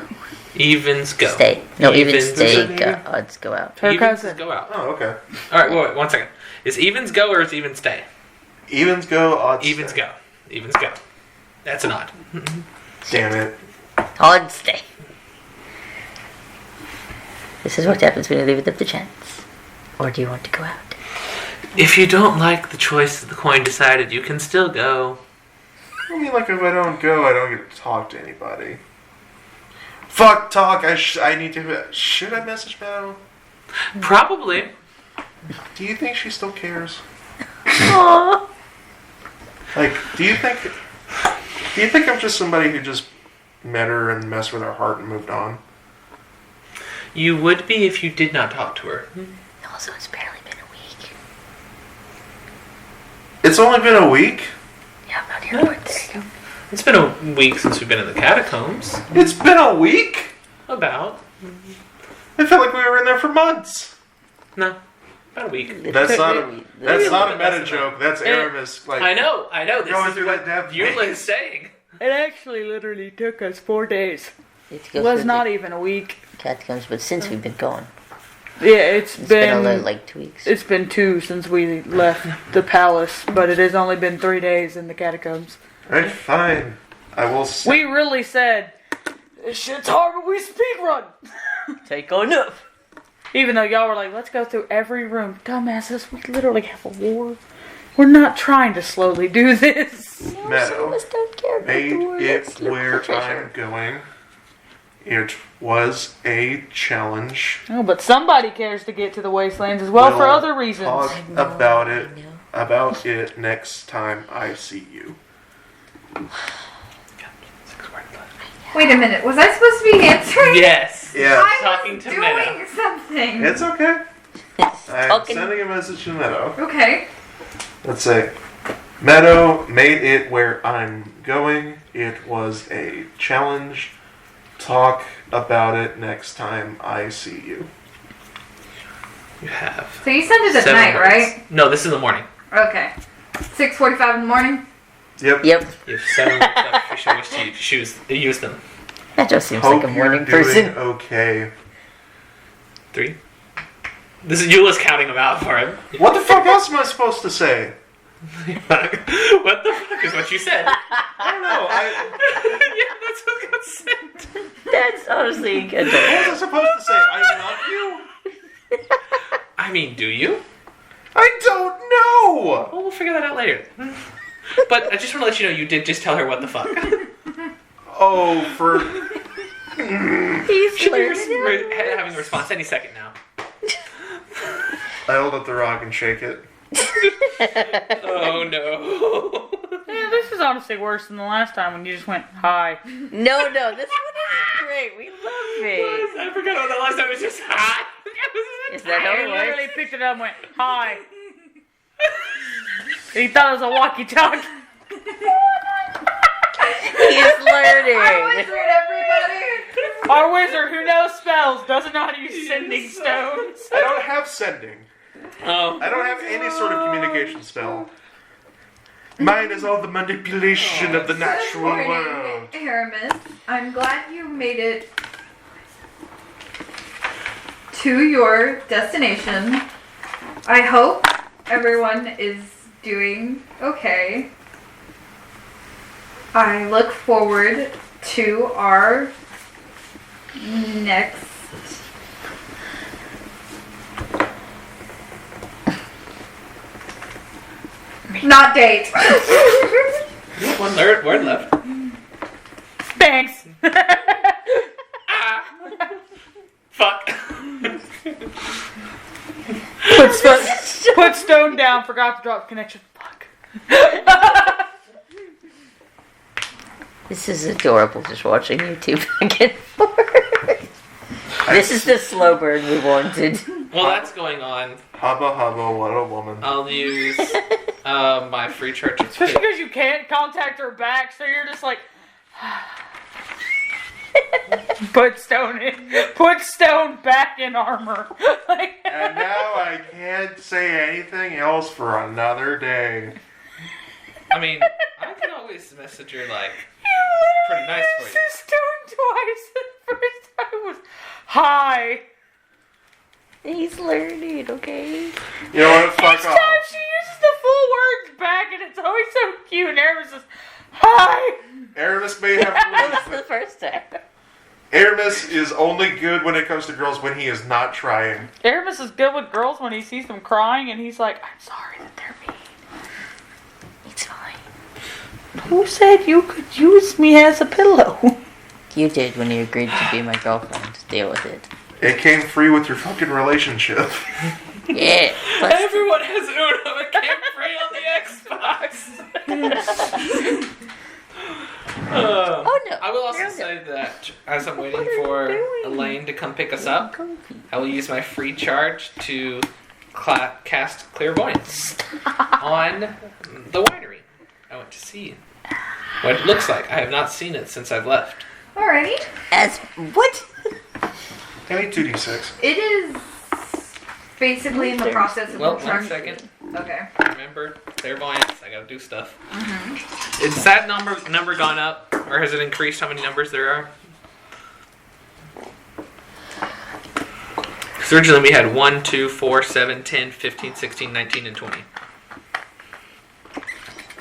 Evens go. Stay. No, even Evens stay. go. Odds go out. Her Evens cousin. go out. Oh, okay. All right, wait, 1 second. Is evens go or is even stay? Evens go, odds Evens stay. go. Evens go. That's an odd. Damn it. Odds stay. This is what happens when you leave it up to chance. Or do you want to go out? If you don't like the choice that the coin decided, you can still go. I mean, like, if I don't go, I don't get to talk to anybody. Fuck talk, I need to... Should I message Meadow? Probably. Do you think she still cares? Aww. Like, do you think I'm just somebody who just met her and messed with her heart and moved on? You would be if you did not talk to her. Also, it's barely been a week. It's only been a week? Yeah, I'm not here for it. It's been a week since we've been in the catacombs. It's been a week? About. I felt like we were in there for months. No. About a week. That's not a Maybe meta joke. That's Aramis. Like, I know. This going is through what that depth Eula phase. is saying. It actually literally took us 4 days. It It was not even a week. Catacombs, but since we've been gone, Yeah, it's it's been only like 2 weeks. it's been 2 since we left the palace, but it has only been 3 days in the catacombs. Alright, fine. I will say. We really said, this shit's hard when we speedrun. Take on up. Even though y'all were like, let's go through every room. Dumbasses, we literally have a war. We're not trying to slowly do this. No, some Meadow of us don't care about made the war. it Let's look where for treasure. I'm going. It was a challenge. Oh, but somebody cares to get to the wastelands as well for We'll other reasons. Talk I know, about I it. know. About it next time I see you. Wait a minute. Was I supposed to be answering? Yes. Yeah. I Talking was to doing Meadow. something. It's okay. I'm Talking. sending a message to Meadow. Okay. Let's say, Meadow made it where I'm going. It was a challenge. Talk about it next time I see you. You have. So you sent it at 7 night, words. right? No, this is in the morning. Okay. 6:45 in the morning. Yep. Yep. You have 7 words if you wish to use them. That just seems Hope like a morning you're doing person. okay. 3. This is Eula's counting them out for him. What the fuck else am I supposed to say? What the fuck is what you said? I don't know. Yeah, that's what got sent. That's honestly good. What was I supposed to say? I love you? I mean, do you? I don't know! Well, we'll figure that out later. But I just want to let you know you did just tell her what the fuck. Oh, for... He's She'll be learning. having a response any second now. I hold up the rock and shake it. Oh no. Yeah, this is honestly worse than the last time when you just went, hi. No, this one is great. We love it. I forgot about that last time. It was just hot. Is that how He it literally works? picked it up and went, hi. He thought it was a walkie-talkie. He's learning. Wizard, everybody. Our wizard who knows spells doesn't know how to use sending stones. I don't have sending. Oh. I don't have any sort of communication spell. Mine is all the manipulation of the natural Good morning, world. Aramis. I'm glad you made it to your destination. I hope everyone is doing okay. I look forward to our next not date. One word left. Thanks. Fuck. Put stone down, forgot to drop connection. Fuck. This is adorable just watching YouTube back and forth. This is the slow burn we wanted. Well, that's going on. Hubba hubba, what a woman. I'll use My free charge is Especially because you can't contact her back, so you're just like, put stone back in armor. Like, And now I can't say anything else for another day. I mean, I can always message her, like, pretty nice for you. Used stone twice. The first time was, hi. He's learning, okay? You know what? Fuck Each off. time she uses the full words back, and it's always so cute. And Aramis says, hi. Aramis may have That's rules. the first time. Aramis is only good when it comes to girls when he is not trying. Aramis is good with girls when he sees them crying, and he's like, I'm sorry that they're mean. It's fine. Who said you could use me as a pillow? You did when you agreed to be my girlfriend. Deal with it. It came free with your fucking relationship. Yeah. Everyone has Uno. It came free on the Xbox. Oh no. I will also You're say that as I'm waiting What are you for doing? Elaine to come pick us up, Comfy. I will use my free charge to cast Clairvoyance on the winery. I want to see what it looks like. I have not seen it since I've left. Alrighty. As what? I need 2d6. It is basically in the process of Well, 1 construction. second. Okay. Remember, Clairvoyance. I gotta do stuff. Is that number gone up, or has it increased? How many numbers there are? 'Cause originally we had 1, 2, 4, 7, 10, 15, 16, 19, and 20.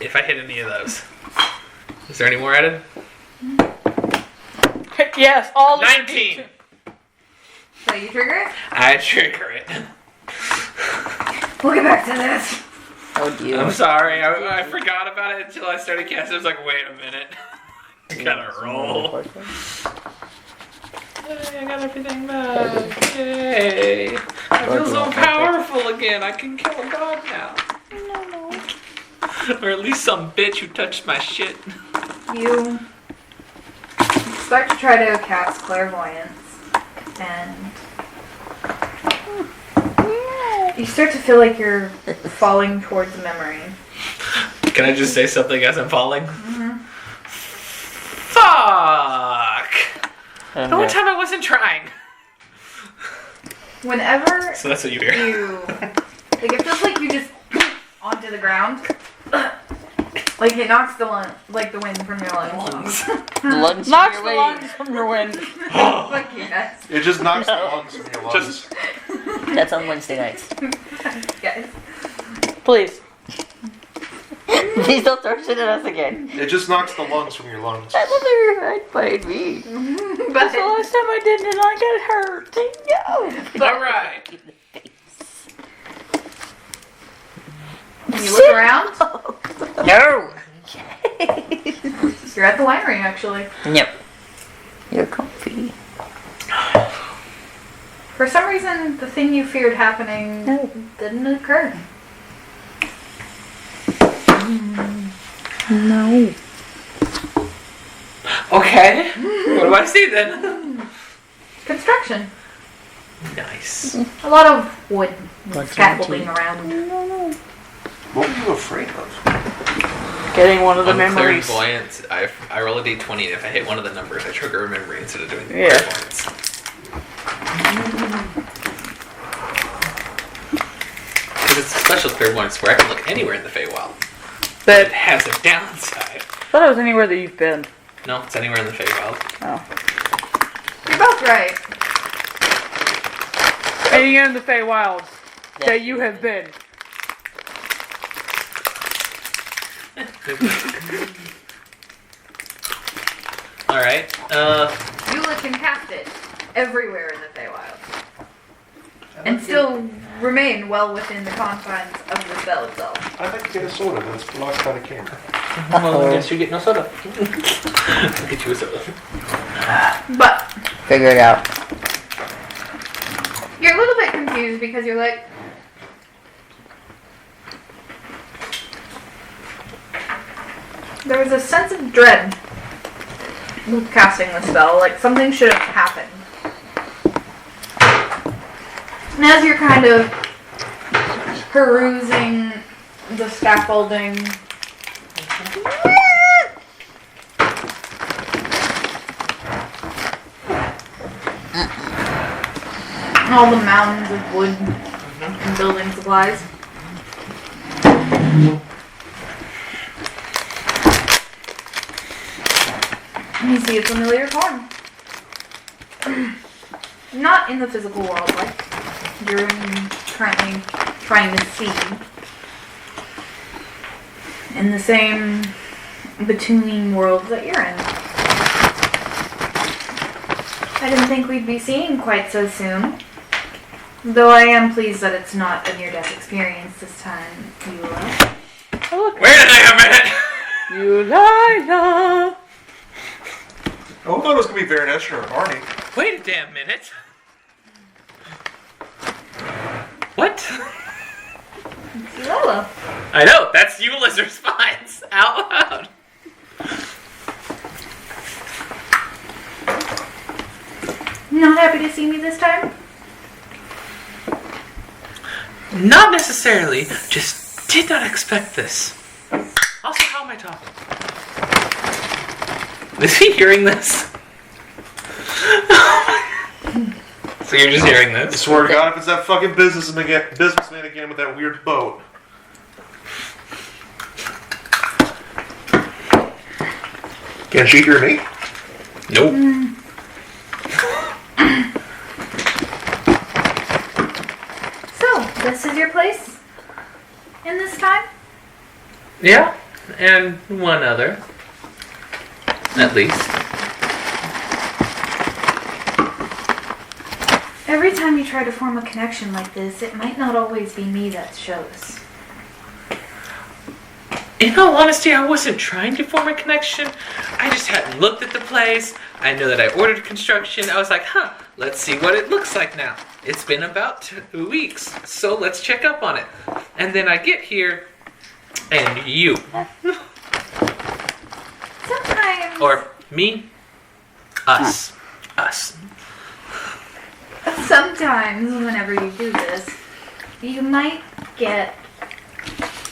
If I hit any of those. Is there any more added? Yes, all the 19! So you trigger it? I trigger it. We'll get back to this. Oh dear. I'm sorry, I forgot about it until I started casting. I was like, wait a minute. I gotta roll. Yay, I got everything back. Yay. I feel so powerful again. I can kill a god now. Or at least some bitch who touched my shit. You start to try to cast clairvoyance, and you start to feel like you're falling towards a memory. Can I just say something as I'm falling? Fuck! The one time I wasn't trying. Whenever So that's what you hear. like it feels like you just onto the ground. Like it knocks the wind from your lungs. The lungs Knocks your the way. lungs from your wind. Fuck you guys. It just knocks the lungs from your lungs. That's on Wednesday nights. Guys. Please. Please don't throw shit at us again. It just knocks the lungs from your lungs. I thought they were right by me. But That's the last time I did it and I got hurt. I know. Alright. Keep the face. you look around. No. You're at the winery, actually. Yep. You're comfy. For some reason, the thing you feared happening didn't occur. No. Okay. What do I see then? Construction. Nice. A lot of wood What's scaffolding that? around. What were you afraid of? Getting one of the On memories. clairvoyance, I roll a d20, and if I hit one of the numbers, I trigger a memory instead of doing the Yeah. clairvoyance. Because it's a special clairvoyance where I can look anywhere in the Feywild. But it But has a downside. I thought it was anywhere that you've been. No, it's anywhere in the Feywild. Oh. You're both right. Anywhere in the Feywilds that you have been. Alright, Eula can cast it everywhere in the Feywild. And still remain well within the confines of the spell itself. I'd like to get a soda that's blocked by the camera. well, I guess you get no soda. I'll get you a soda. But Figure it out. you're a little bit confused because you're like, there was a sense of dread with casting the spell, like something should have happened. And as you're kind of perusing the scaffolding. All the mounds of wood and building supplies. You see a familiar form. Not in the physical world like you're currently trying to see. In the same between worlds that you're in. I didn't think we'd be seeing quite so soon. Though I am pleased that it's not a near-death experience this time, Eula. Wait a minute! Eula. Oh, I thought it was going to be Baroness or Barney. Wait a damn minute. What? Eula. I know, that's Eula's response. Out loud. Not happy to see me this time? Not necessarily, just did not expect this. Also, how am I talking? Is he hearing this? So you're just hearing I this? swear to God, if it's that fucking businessman again with that weird boat. Can she hear me? Nope. So, this is your place? In this time? Yeah, and one other. At least. Every time you try to form a connection like this, it might not always be me that shows. In all honesty, I wasn't trying to form a connection. I just hadn't looked at the place. I know that I ordered construction. I was like, let's see what it looks like now. It's been about 2 weeks, so let's check up on it. And then I get here, and you. Sometimes... Or me. Us. Us. Sometimes, whenever you do this, you might get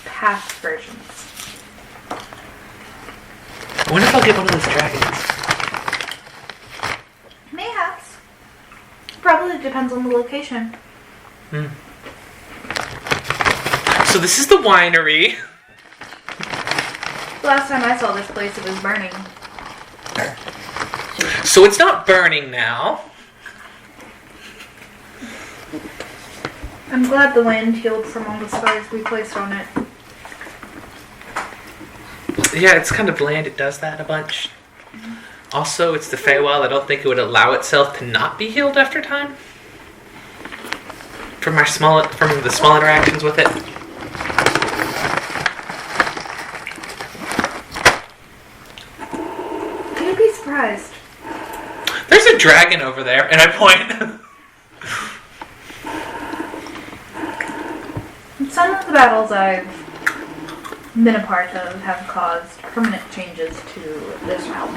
past versions. I wonder if I'll get one of those dragons. Mayhaps. Probably depends on the location. So this is the winery. The last time I saw this place, it was burning. So it's not burning now. I'm glad the wind healed from all the scars we placed on it. Yeah, it's kind of bland. It does that a bunch. Also, it's the Feywild. I don't think it would allow itself to not be healed after time. From the small interactions with it. You'd be surprised. There's a dragon over there, and I point. Some of the battles I've been a part of have caused permanent changes to this realm.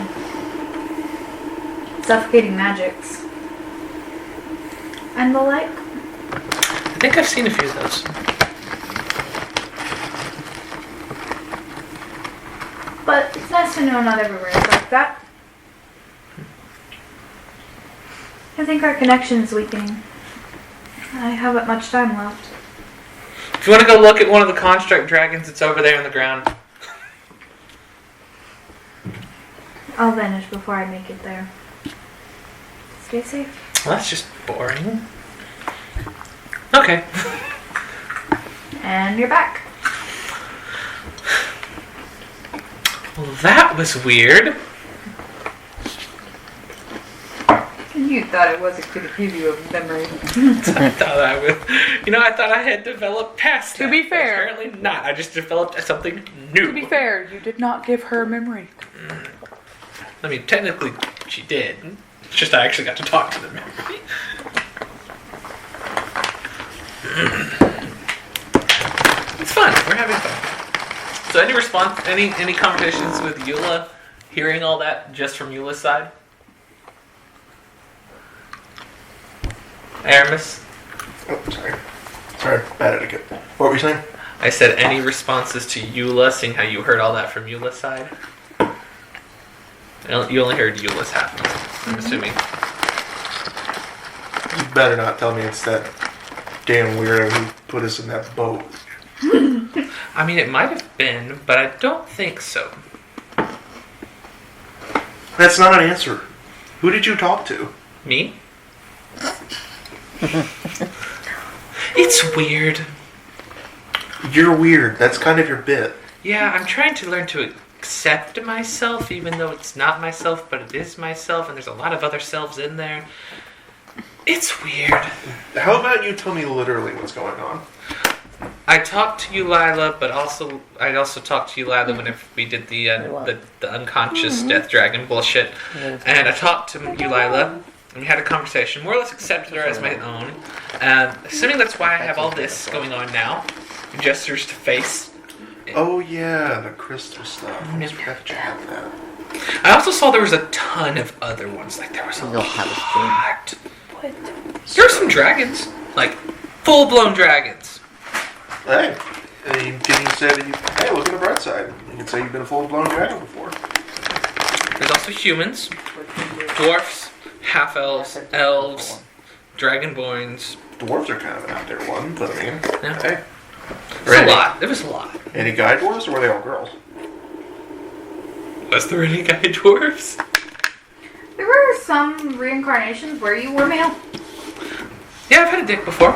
Suffocating magics. And the like. I think I've seen a few of those. But it's nice to know not everywhere is like that. I think our connection is weakening. I haven't much time left. If you want to go look at one of the construct dragons, it's over there on the ground. I'll vanish before I make it there. Stay safe. Well, that's just boring. Okay. And you're back. Well, that was weird. You thought it wasn't going to give you a memory. I thought I thought I had developed past that. To be but fair. apparently not. I just developed something new. To be fair, you did not give her a memory. I mean, technically, she did. It's just I actually got to talk to the memory. It's fun. We're having fun. So, any response? Any conversations with Eula? Hearing all that just from Eula's side? Aramis? Oh, sorry. Sorry, bad etiquette. What were you saying? I said, any responses to Eula, seeing how you heard all that from Eula's side? You only heard Eula's half, I'm assuming. You better not tell me it's that damn weirdo who put us in that boat. I mean, it might have been, but I don't think so. That's not an answer. Who did you talk to? Me? It's weird. You're weird. That's kind of your bit. Yeah, I'm trying to learn to accept myself, even though it's not myself, but it is myself, and there's a lot of other selves in there. It's weird. How about you tell me literally what's going on? I talked to you, Lila, but I also talked to you, Lila, whenever we did the unconscious death dragon bullshit. And I talked to you, Lila, and we had a conversation. More or less accepted her as my own. Assuming that's why I have all this going on now. Gestures to face. Oh yeah, the crystal stuff. I almost forgot that you had that. I also saw there was a ton of other ones. Like there was a You'll have a lot. There were some dragons, like full-blown dragons. Hey, and you said, hey, look at the bright side. You can say you've been a full-blown dragon before. There's also humans, dwarfs, half-elves, elves, dragonborns. Dwarves are kind of an out there one, but I mean, Yeah. hey. There was a lot. Any guy dwarves, or were they all girls? Was there any guy dwarves? There were some reincarnations where you were male. Yeah, I've had a dick before.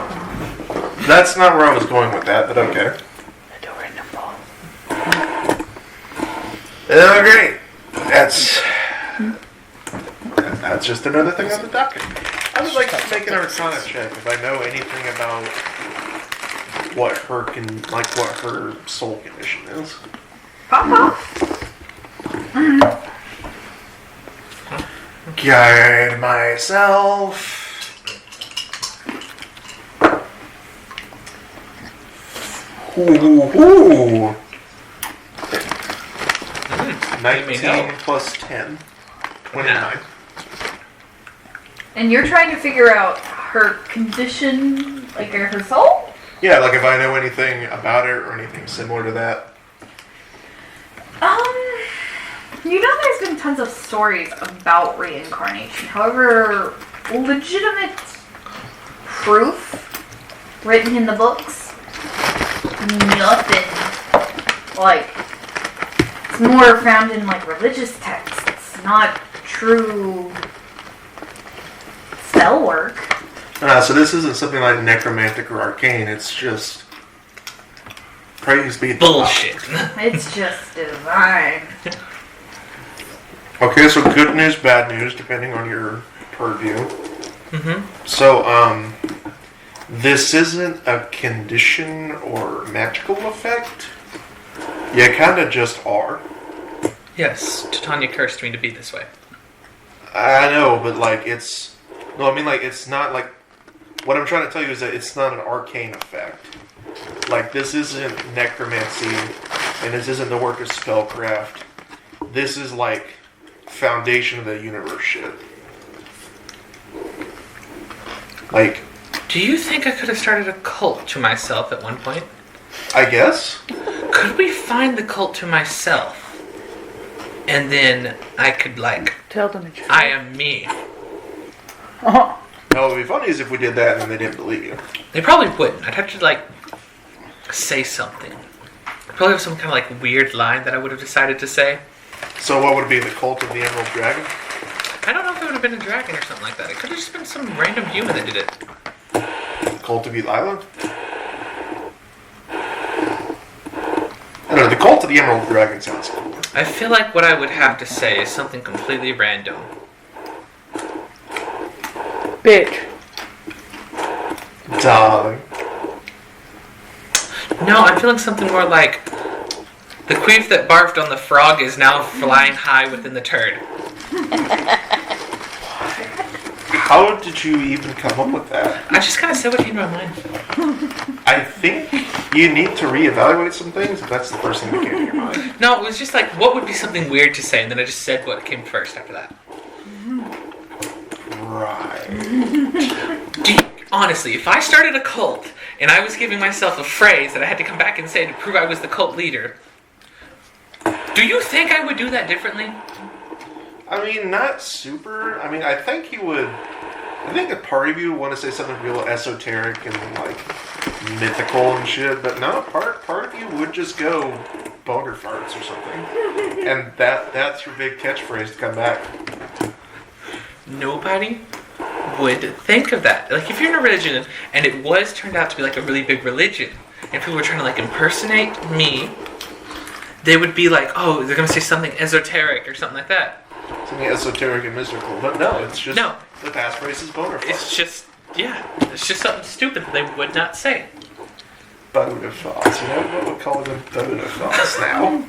That's not where I was going with that, but okay. Okay. That's just another thing on the docket. I would like to make an Arcana check if I know anything about what her soul condition is. Papa. Guide myself. Ooh. 19 plus 10. 29. And you're trying to figure out her condition, like her soul? Yeah, like if I know anything about it or anything similar to that. You know there's been tons of stories about reincarnation. However, legitimate proof written in the books, nothing. Like, it's more found in like religious texts, not true spell work. So this isn't something like necromantic or arcane, it's just praise be to Bullshit. It's just divine. Okay, so good news, bad news, depending on your purview. Mm-hmm. So, this isn't a condition or magical effect. You kind of just are. Yes, Titania cursed me to be this way. I know, but like it's... No, I mean like it's not like... What I'm trying to tell you is that it's not an arcane effect. Like this isn't necromancy, and this isn't the work of spellcraft. This is like foundation of the universe shit. Like... Do you think I could have started a cult to myself at one point? I guess? Could we find the cult to myself? And then I could, like, Tell them it's I am me. Oh, No, what would be funny is if we did that and then they didn't believe you. They probably wouldn't. I'd have to, like, say something. I'd probably have some kind of, like, weird line that I would have decided to say. So what would it be, the Cult of the Emerald Dragon? I don't know if it would have been a dragon or something like that. It could have just been some random human that did it. Cult of Elila? I don't know, the Cult of the Emerald Dragon sounds cool. I feel like what I would have to say is something completely random. bitch. Darling. No, I'm feeling something more like the queef that barfed on the frog is now flying high within the turd. How did you even come up with that? I just kind of said what came to my mind. I think you need to reevaluate some things if that's the first thing that came to your mind. No, it was just like, what would be something weird to say, and then I just said what came first after that. Right. Honestly, if I started a cult and I was giving myself a phrase that I had to come back and say to prove I was the cult leader, do you think I would do that differently? I mean, not super. I mean, I think you would. I think a part of you would want to say something real esoteric and like mythical and shit, but no, part of you would just go boner farts or something, and that's your big catchphrase to come back. Nobody would think of that. Like, if you're in a religion and it was turned out to be like a really big religion, and people were trying to like impersonate me, they would be like, oh, they're gonna say something esoteric or something like that. Something esoteric and mystical, but no, it's just No. the passphrase is boner farts. It's just, yeah, it's just something stupid that they would not say. Boner farts. You know what we're calling them boner farts now?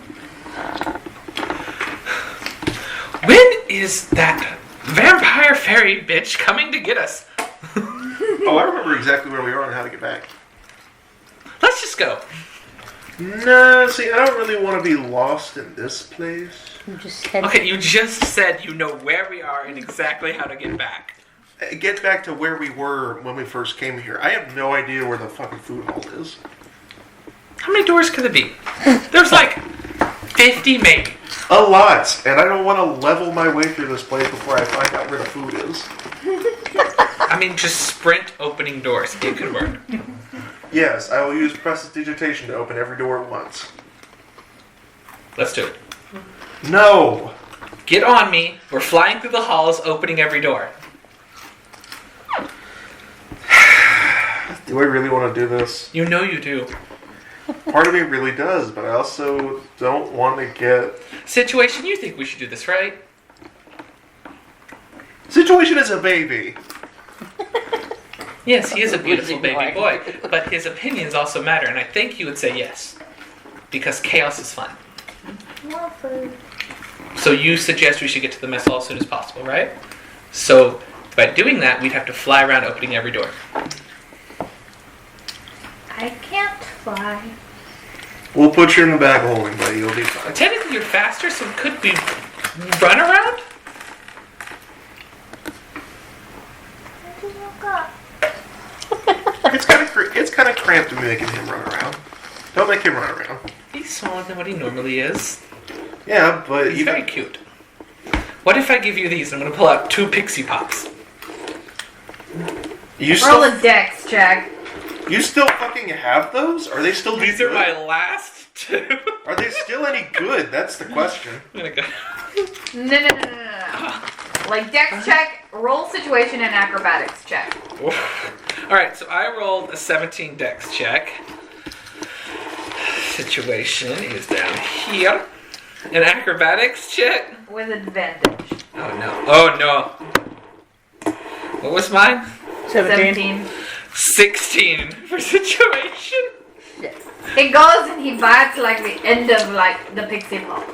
When is that vampire fairy bitch coming to get us? Oh, I remember exactly where we are and how to get back. Let's just go. No, see, I don't really want to be lost in this place. You just said Okay, you just said you know where we are and exactly how to get back. Get back to where we were when we first came here. I have no idea where the fucking food hall is. How many doors could there be? There's like 50 maybe. A lot, and I don't want to level my way through this place before I find out where the food is. I mean, just sprint opening doors. It could work. Yes, I will use prestidigitation to open every door at once. Let's do it. No! Get on me. We're flying through the halls, opening every door. Do I really want to do this? You know you do. Part of me really does, but I also don't want to get... Situation, you think we should do this, right? Situation is a baby. Yes, he is a beautiful Losing baby boy. boy, but his opinions also matter, and I think he would say yes. Because chaos is fun. So you suggest we should get to the mess hall as soon as possible, right? So by doing that, we'd have to fly around opening every door. I can't fly. We'll put you in the bag of holding, buddy. You'll be fine. Technically, you're faster, so could we run around? I just woke up. It's kind of cramped to be making him run around. Don't make him run around. He's smaller than what he normally is. Yeah, but He's very cute. What if I give you these? I'm going to pull out 2 pixie pops. You Roll still a dex check. you still fucking have those? Are they still These are good? my last 2. Are they still any good? That's the question. I'm going to go. No. Like dex check, roll situation, and acrobatics check. Alright, so I rolled a 17 dex check. Situation is down here. An acrobatics check? With advantage. Oh no. What was mine? 17. 16 for situation. It goes and he bites like the end of like the pixie pop.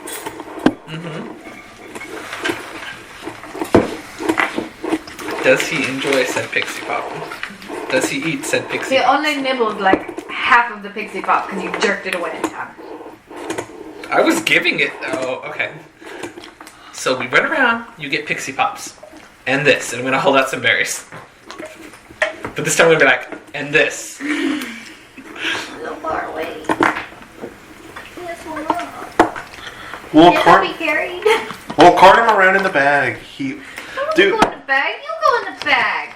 Does he enjoy said pixie pop? Does he eat said pixie He pop? only nibbled like half of the pixie pop because you jerked it away in time. I was giving it. Oh, okay. So we run around, you get pixie pops. And this. And I'm going to hold out some berries. But this time I'm going to be like, and this. So far away. Yes, We'll Can I cart be carried? we'll cart him around in the bag. I Dude. don't go in the bag. You go in the bag.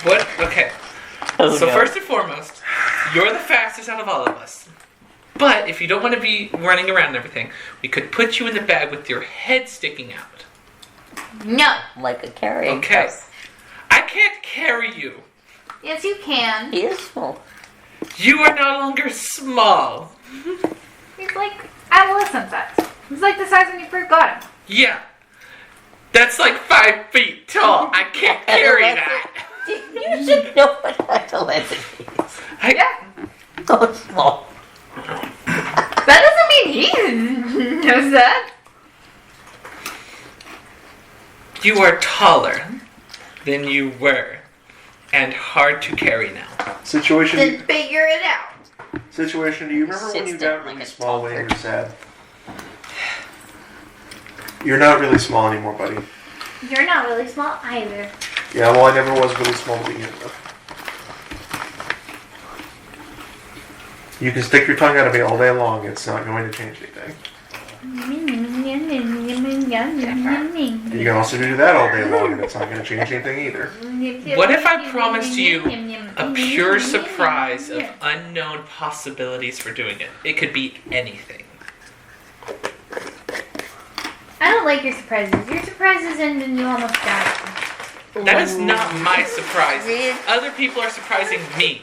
What? Okay. How's it So going? first and foremost, you're the fastest out of all of us. But if you don't want to be running around and everything, we could put you in the bag with your head sticking out. No. like a carrying Okay. case. I can't carry you. Yes, you can. He is small. You are no longer small. He's like adolescent size. He's like the size when you first got him. Yeah. That's like 5 feet tall. I can't carry that. You should know what adolescent is. Yeah. Oh, small. That doesn't mean he knows that. You are taller than you were and hard to carry now. Situation Then figure it out. Situation, do you remember when you Sits got down really like a small when you toddler. were sad? You're not really small anymore, buddy. You're not really small either. Yeah, well, I never was really small to begin with. You can stick your tongue out of me all day long. It's not going to change anything. You can also do that all day long, and it's not going to change anything either. What if I promised you a pure surprise of unknown possibilities for doing it? It could be anything. I don't like your surprises. Your surprises end and you almost die. That is not my surprise. Other people are surprising me.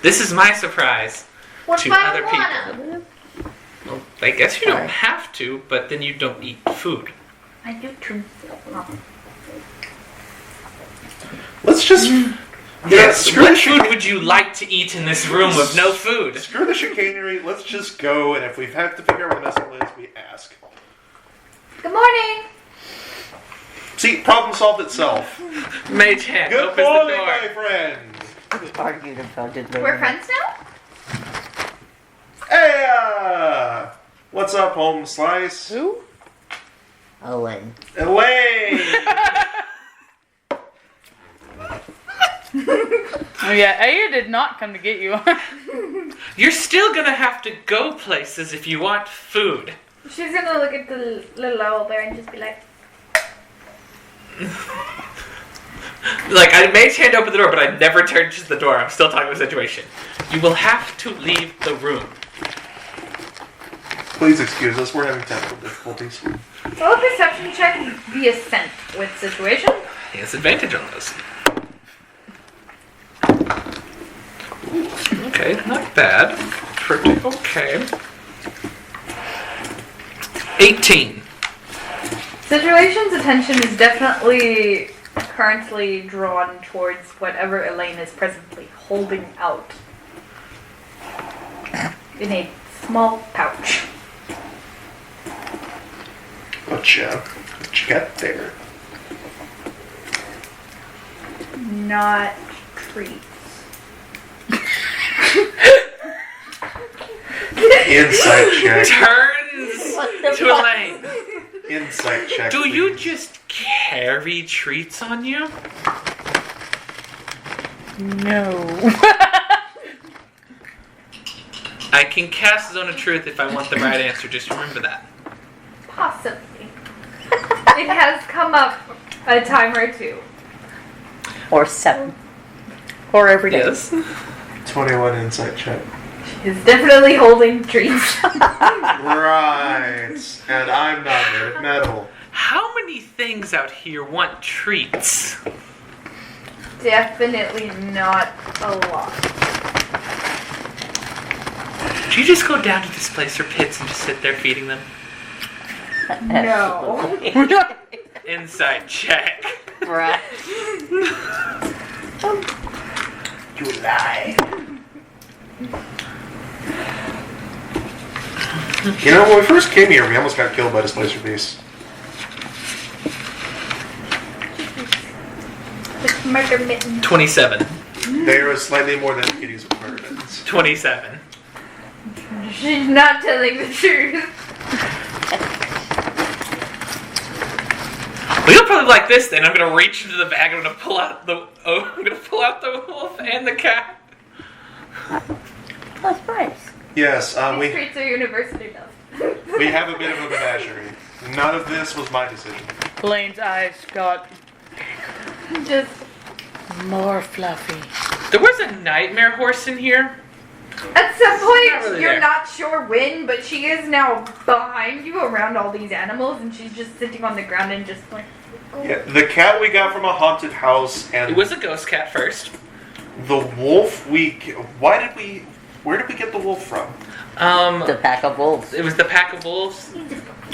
This is my surprise to other people. Well, I guess you don't have to, but then you don't eat food. I do too. Let's just... Yes, what food would you like to eat in this room with no food? Screw the chicanery, let's just go, and if we have to figure out where the mess hall is, we ask. Good morning. See, problem solved itself. Mage hand Good opens morning, the door. my friends! We argued about it later. We're friends now? Hey, what's up, home slice? Who? Elaine. Elaine! Oh yeah, Aya did not come to get you. You're still gonna have to go places if you want food. She's gonna look at the little owl bear and just be like, Like, I made hand open the door, but I never turned to the door. I'm still talking about the situation. You will have to leave the room. Please excuse us, we're having technical difficulties. will a perception check be a scent with situation? He has advantage on those. Okay, not bad. Pretty okay. 18. Situation's attention is definitely currently drawn towards whatever Elaine is presently holding out in a small pouch. What you got there? Not treats. Insight check. Turns to Elaine. Insight check. Do you please. just carry treats on you? No. I can cast Zone of Truth if I want the right answer. Just remember that. Possibly. It has come up a time or two. Or 7. Or every day. Yes. 21 insight check. She's definitely holding treats. Right. And I'm not good at metal. How many things out here want treats? Definitely not a lot. Do you just go down to this place or pits and just sit there feeding them? No. Insight check. Right. You lie. You know, when we first came here, we almost got killed by displacer beasts. With murder mittens. 27. They are slightly more than kitties with murder mittens. 27. She's not telling the truth. Well, you'll probably like this then. I'm gonna reach into the bag. I'm gonna pull out the wolf and the cat. That's nice. Yes, These we treats are university enough. have a bit of a menagerie. None of this was my decision. Elaine's eyes got Just more fluffy. There was a nightmare horse in here. at some point, Not really you're there. not sure when, but she is now behind you around all these animals, and she's just sitting on the ground and just like. Yeah, the cat we got from a haunted house, and It was a ghost cat first. the wolf where did we get the wolf from? The pack of wolves. It was the pack of wolves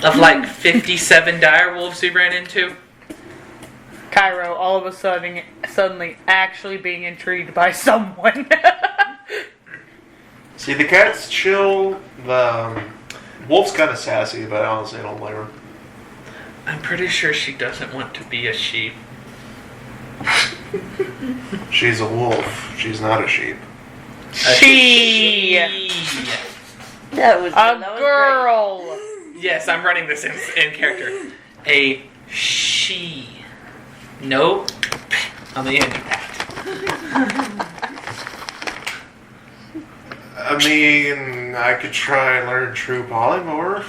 of like 57 dire wolves we ran into. Cairo all of a suddenly actually being intrigued by someone. See, the cat's chill, the wolf's kind of sassy, but honestly I don't blame her. I'm pretty sure she doesn't want to be a sheep. She's a wolf, she's not a sheep. She. That was A great. girl. Yes, I'm running this in character. A she. No on the end of that. I mean, I could try and learn true polymorph.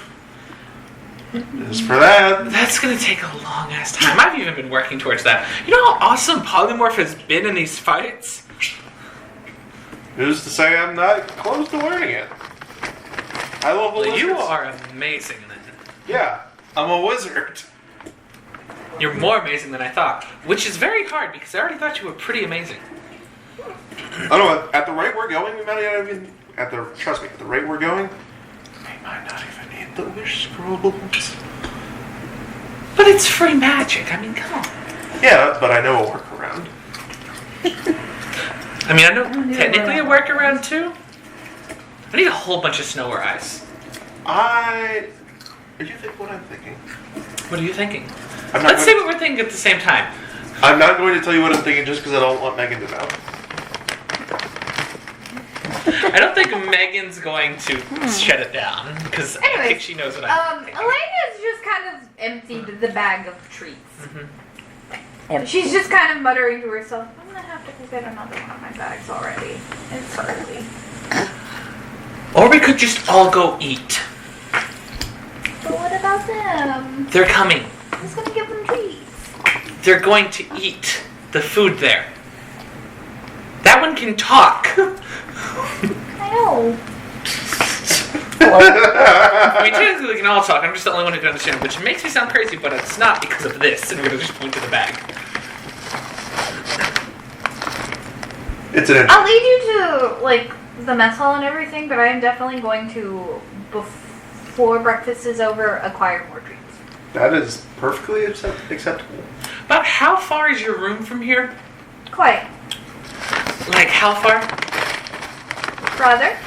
Just for that. That's gonna take a long ass time. I've even been working towards that. You know how awesome polymorph has been in these fights? Who's to say I'm not close to learning it? I love Well, you wizards. are amazing then. Yeah, I'm a wizard. You're more amazing than I thought, which is very hard because I already thought you were pretty amazing. I don't know, at the rate we're going, we might not even, trust me, at the rate we're going, we might not even need the wish scrolls. But it's free magic. I mean, come on. Yeah, but I know a workaround. I mean, I know technically a workaround too. I need a whole bunch of snow or ice. You think what I'm thinking? What are you thinking? I'm not Let's say what we're thinking at the same time. I'm not going to tell you what I'm thinking just because I don't want Megan to know. I don't think Megan's going to shut it down because I think she knows what I'm thinking. Elena's just kind of emptied the bag of treats. Yep. She's just kind of muttering to herself, I'm gonna have to go get another one of my bags already. It's early. Or we could just all go eat. But what about them? They're coming. Who's gonna give them treats? They're going to eat the food there. That one can talk. I know. I mean, technically we can all talk. I'm just the only one who can understand, which makes me sound crazy, but it's not because of this. And we're going to just point to the bag. It's an I'll lead you to, like, the mess hall and everything, but I am definitely going to, before breakfast is over, acquire more treats. That is perfectly acceptable. About how far is your room from here? Quite. Like, how far? Brother?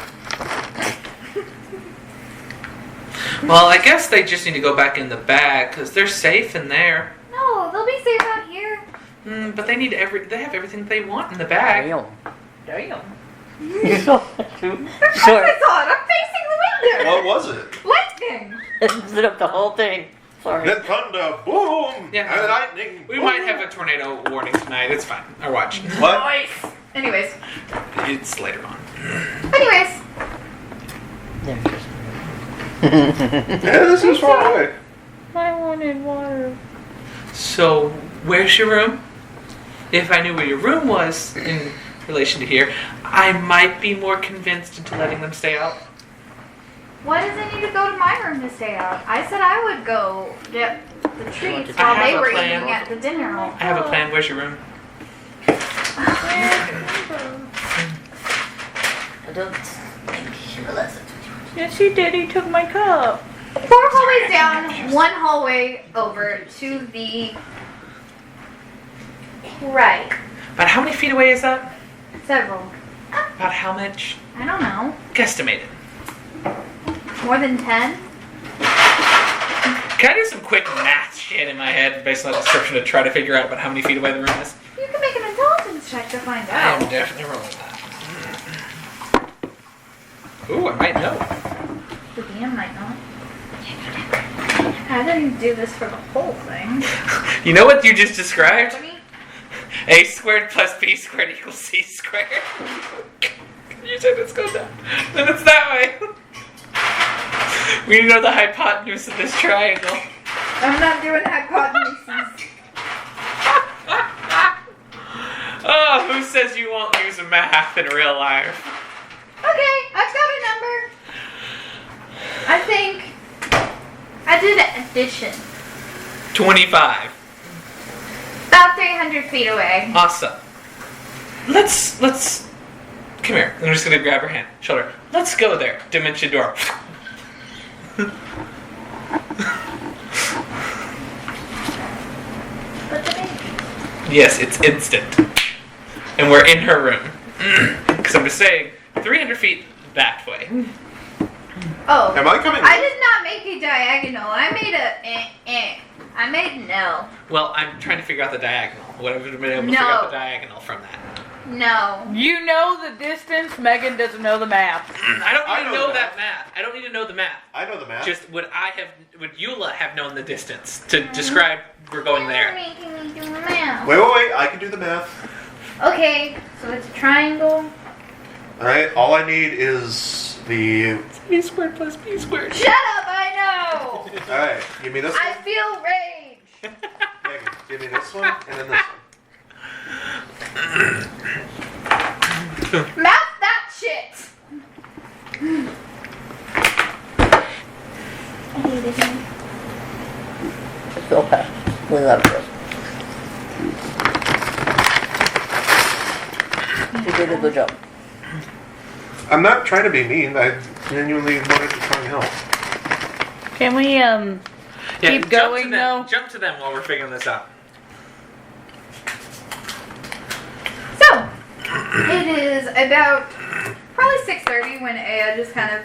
Well, I guess they just need to go back in the bag, because they're safe in there. No, they'll be safe out here. But they need they have everything they want in the bag. Damn. There's Sorry. carpets on. I'm facing the window. What was it? Lightning. Zip up the whole thing. Sorry. Then thunder, boom, Yeah. and lightning. We boom. might have a tornado warning tonight. It's fine. Or watch. What? Nice. Anyways. It's later on. Anyways. Yeah, this is far away. I wanted water. So, where's your room? If I knew where your room was in relation to here, I might be more convinced into letting them stay out. Why does it need to go to my room to stay out? I said I would go get the treats I while have they a were plan. eating at the dinner hall. I have a plan. Where's your room? I don't think she realizes it. Yes, he did. He took my cup. 4 hallways down, 1 hallway over to the right. About how many feet away is that? Several. About how much? I don't know. Guesstimate it. More than 10? Can I do some quick math shit in my head based on the description to try to figure out about how many feet away the room is? You can make an intelligence check to find I am out. definitely rolling that. Ooh, I might know. The DM might not. I didn't do this for the whole thing. You know what you just described? I mean, A squared plus B squared equals C squared. You said it's go down. Then it's that way. We need to know the hypotenuse of this triangle. I'm not doing hypotenuses. Oh, who says you won't use math in real life? Okay, I've got a number. I think I did addition. 25. About 300 feet away. Awesome. Let's come here. I'm just gonna grab her hand, shoulder. Let's go there. Dimension door. But the baby. Yes, it's instant. And we're in her room. Because I'm just saying, 300 feet that way. Oh. Am I coming? I did not make a diagonal. I made a I made an L. Well, I'm trying to figure out the diagonal. Would I have been able to figure out the diagonal from that? No. You know the distance. Megan doesn't know the math. I don't I need to know know the that math. I don't need to know the math. I know the math. Just would Eula have known the distance to describe we're going You're there? making me do the math. Wait. I can do the math. Okay, so it's a triangle. Alright, all I need is the... B squared plus B squared. Shut up, I know! Alright, give me this I one. feel rage! Megan, give me this one, and then this one. Mouth that shit! I hated him. Phil Pat. We love you. You did a good job. I'm not trying to be mean. I genuinely wanted to try and help. Can we keep going though? Jump to them while we're figuring this out. So, it is about probably 6:30 when Aya just kind of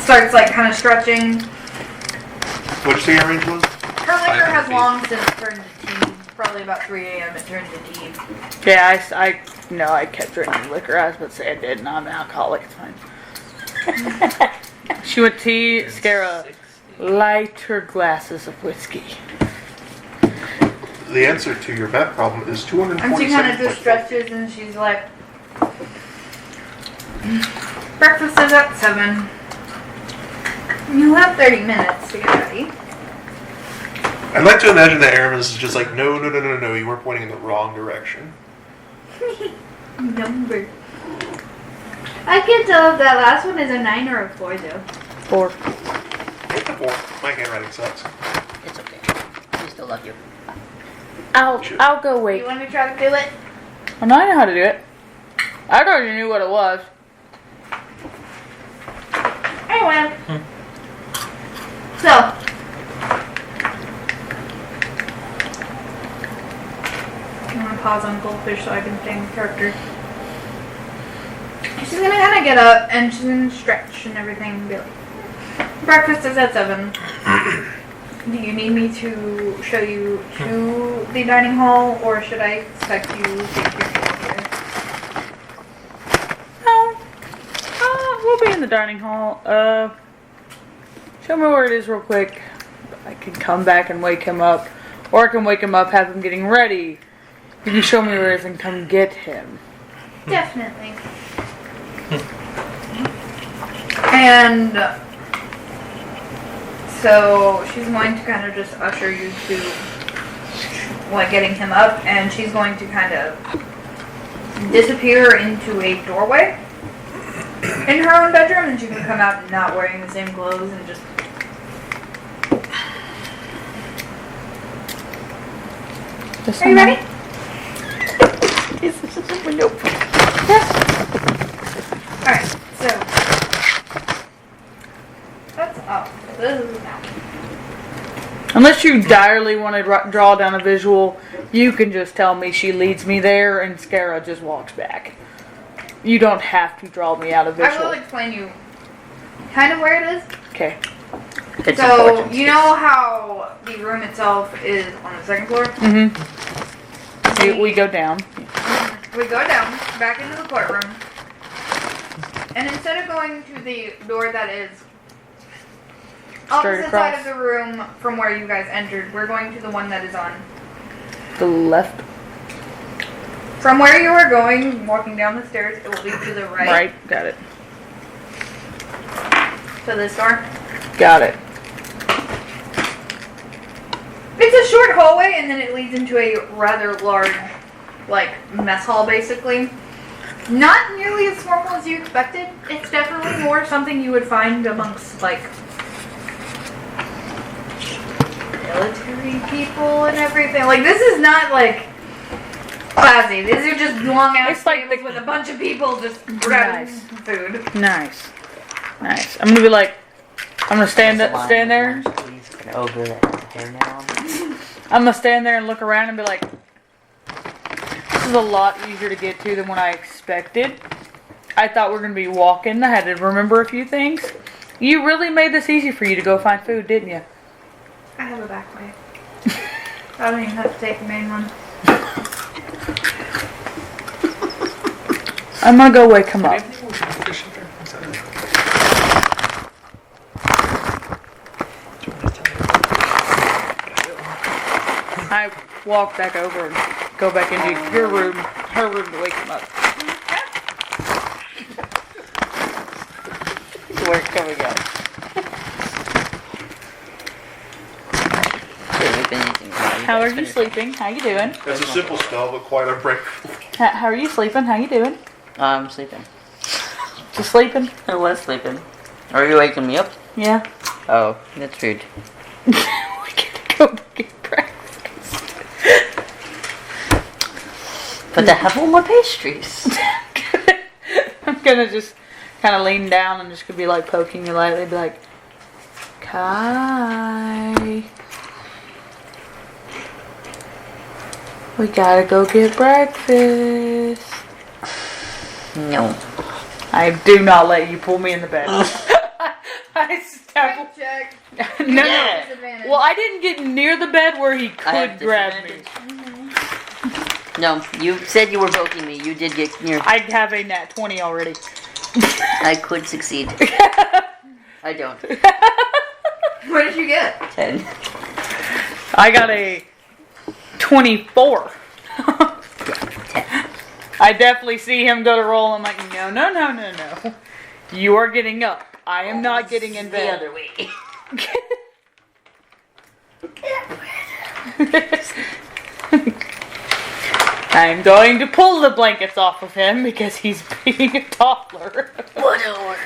starts like kind of stretching. What'd you say your range was? Her liquor has long since turned to tea. Probably about 3 a.m. it turned to tea. Yeah, I know I kept drinking liquor. I was about to say I did, and I'm an alcoholic. It's fine. She went tea, Scara, lighter glasses of whiskey. The answer to your back problem is 247. And she kind of just stretches and she's like, breakfast is at 7. You have 30 minutes to get ready. I'd like to imagine that Aramis is just like, no, you were pointing in the wrong direction. Number. I can tell if that last one is a 9 or a 4 though. 4. Hit the 4. My handwriting sucks. It's okay. We still love you. I'll go wait. You want me to try to do it? I know how to do it. I already knew what it was. Anyway. So. I'm gonna pause on Goldfish so I can stay in character. She's gonna kind of get up and she's gonna stretch and everything and be like, breakfast is at 7. Do you need me to show you to the dining hall or should I expect you to take your meal here? No. We'll be in the dining hall. Show me where it is real quick. I can come back and wake him up. Or I can wake him up, have him getting ready. You can show me where it is and come get him. Definitely. And so she's going to kind of just usher you to like getting him up and she's going to kind of disappear into a doorway in her own bedroom and she can come out not wearing the same clothes and just Are you ready? Yes, this is a window. Yes. Alright, so that's up. This is now. Unless you direly want to draw down a visual, you can just tell me she leads me there and Scara just walks back. You don't have to draw me out a I visual. will explain you kind of where it is. Okay. It's So, important. you know how the room itself is on the second floor? Mm-hmm. We go down. We go down, back into the courtroom, and instead of going to the door that is opposite side of the room from where you guys entered, we're going to the one that is on The left. from where you were going, walking down the stairs, it will lead to the right. Right. Got it. To this door. Got it. It's a short hallway, and then it leads into a rather large, like, mess hall, basically. Not nearly as formal as you expected. It's definitely more something you would find amongst, like, military people and everything. Like, this is not, like, classy. These are just long-ass It's like tables with a bunch of people just grabbing Nice. food. Nice. Nice. I'm gonna be like, I'm gonna stand there. Over that hair now. I'm gonna stand there and look around and be like, this is a lot easier to get to than what I expected. I thought we were gonna be walking. I had to remember a few things. You really made this easy for you to go find food, didn't you? I have a back way. I don't even have to take the main one. I'm gonna go wake him up. I walk back over and go back into your room, her room to wake him up. Work coming up. How are you sleeping? How you doing? That's a simple spell, but quite unbreakable. How are you sleeping? How you doing? I'm sleeping. Just sleeping? I was sleeping. Are you waking me up? Yeah. Oh, that's rude. We gotta go get breakfast. But I have all my pastries. I'm gonna just kind of lean down and just gonna be like poking you lightly, be like, Kai, we gotta go get breakfast. No. I do not let you pull me in the bed. I step. Check. No, Yeah. Disadvantage. Well, I didn't get near the bed where he I could have grab me. No, you said you were poking me. You did get near. I have a nat 20 already. I could succeed. I don't. What did you get? 10. I got a 24. 10. I definitely see him go to roll. I'm like, no, no, no, no, no. You are getting up. I am not getting in The bed. other way. I'm going to pull the blankets off of him because he's being a toddler. Whatever.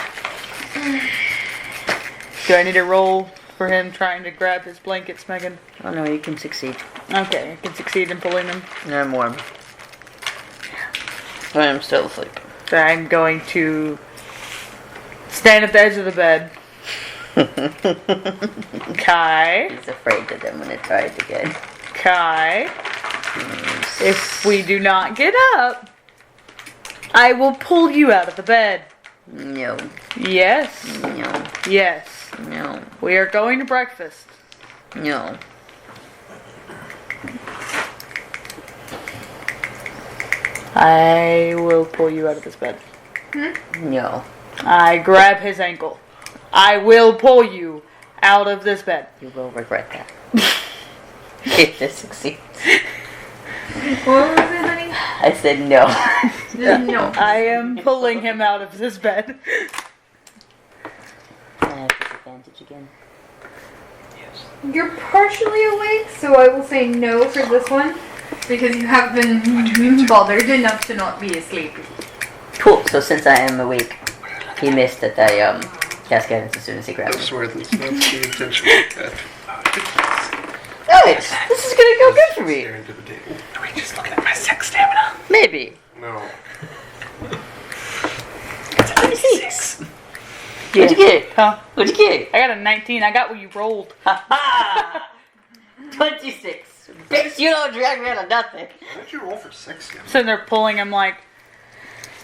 Do I need to roll for him trying to grab his blankets, Megan? Oh no, you can succeed. Okay, I can succeed in pulling them. I'm warm. But I'm still asleep. So I'm going to stand at the edge of the bed. Kai. He's afraid that I'm gonna try it again. Kai. If we do not get up, I will pull you out of the bed. No. Yes. No. Yes. No. We are going to breakfast. No. I will pull you out of this bed. No. I grab his ankle. I will pull you out of this bed. You will regret that. If this succeeds. What was it, honey? I said no. No. I am pulling him out of this bed. I have disadvantage again. You're partially awake, so I will say no for this one. Because you have been bothered enough to not be asleep. Cool. So since I am awake, he missed that I cast guidance as soon as he grabbed I me. swear that's not the intention of that. Nice. This is gonna go good for me. Stare into the table. Are we just looking at my sex stamina? Maybe. No. Let me see. Yeah. What'd you get? Huh? What'd you get? I got a 19. I got what you rolled. Ha ha! 26. Bitch, you don't drag me out of nothing. Why did you roll for 6 again? Sitting there pulling him like,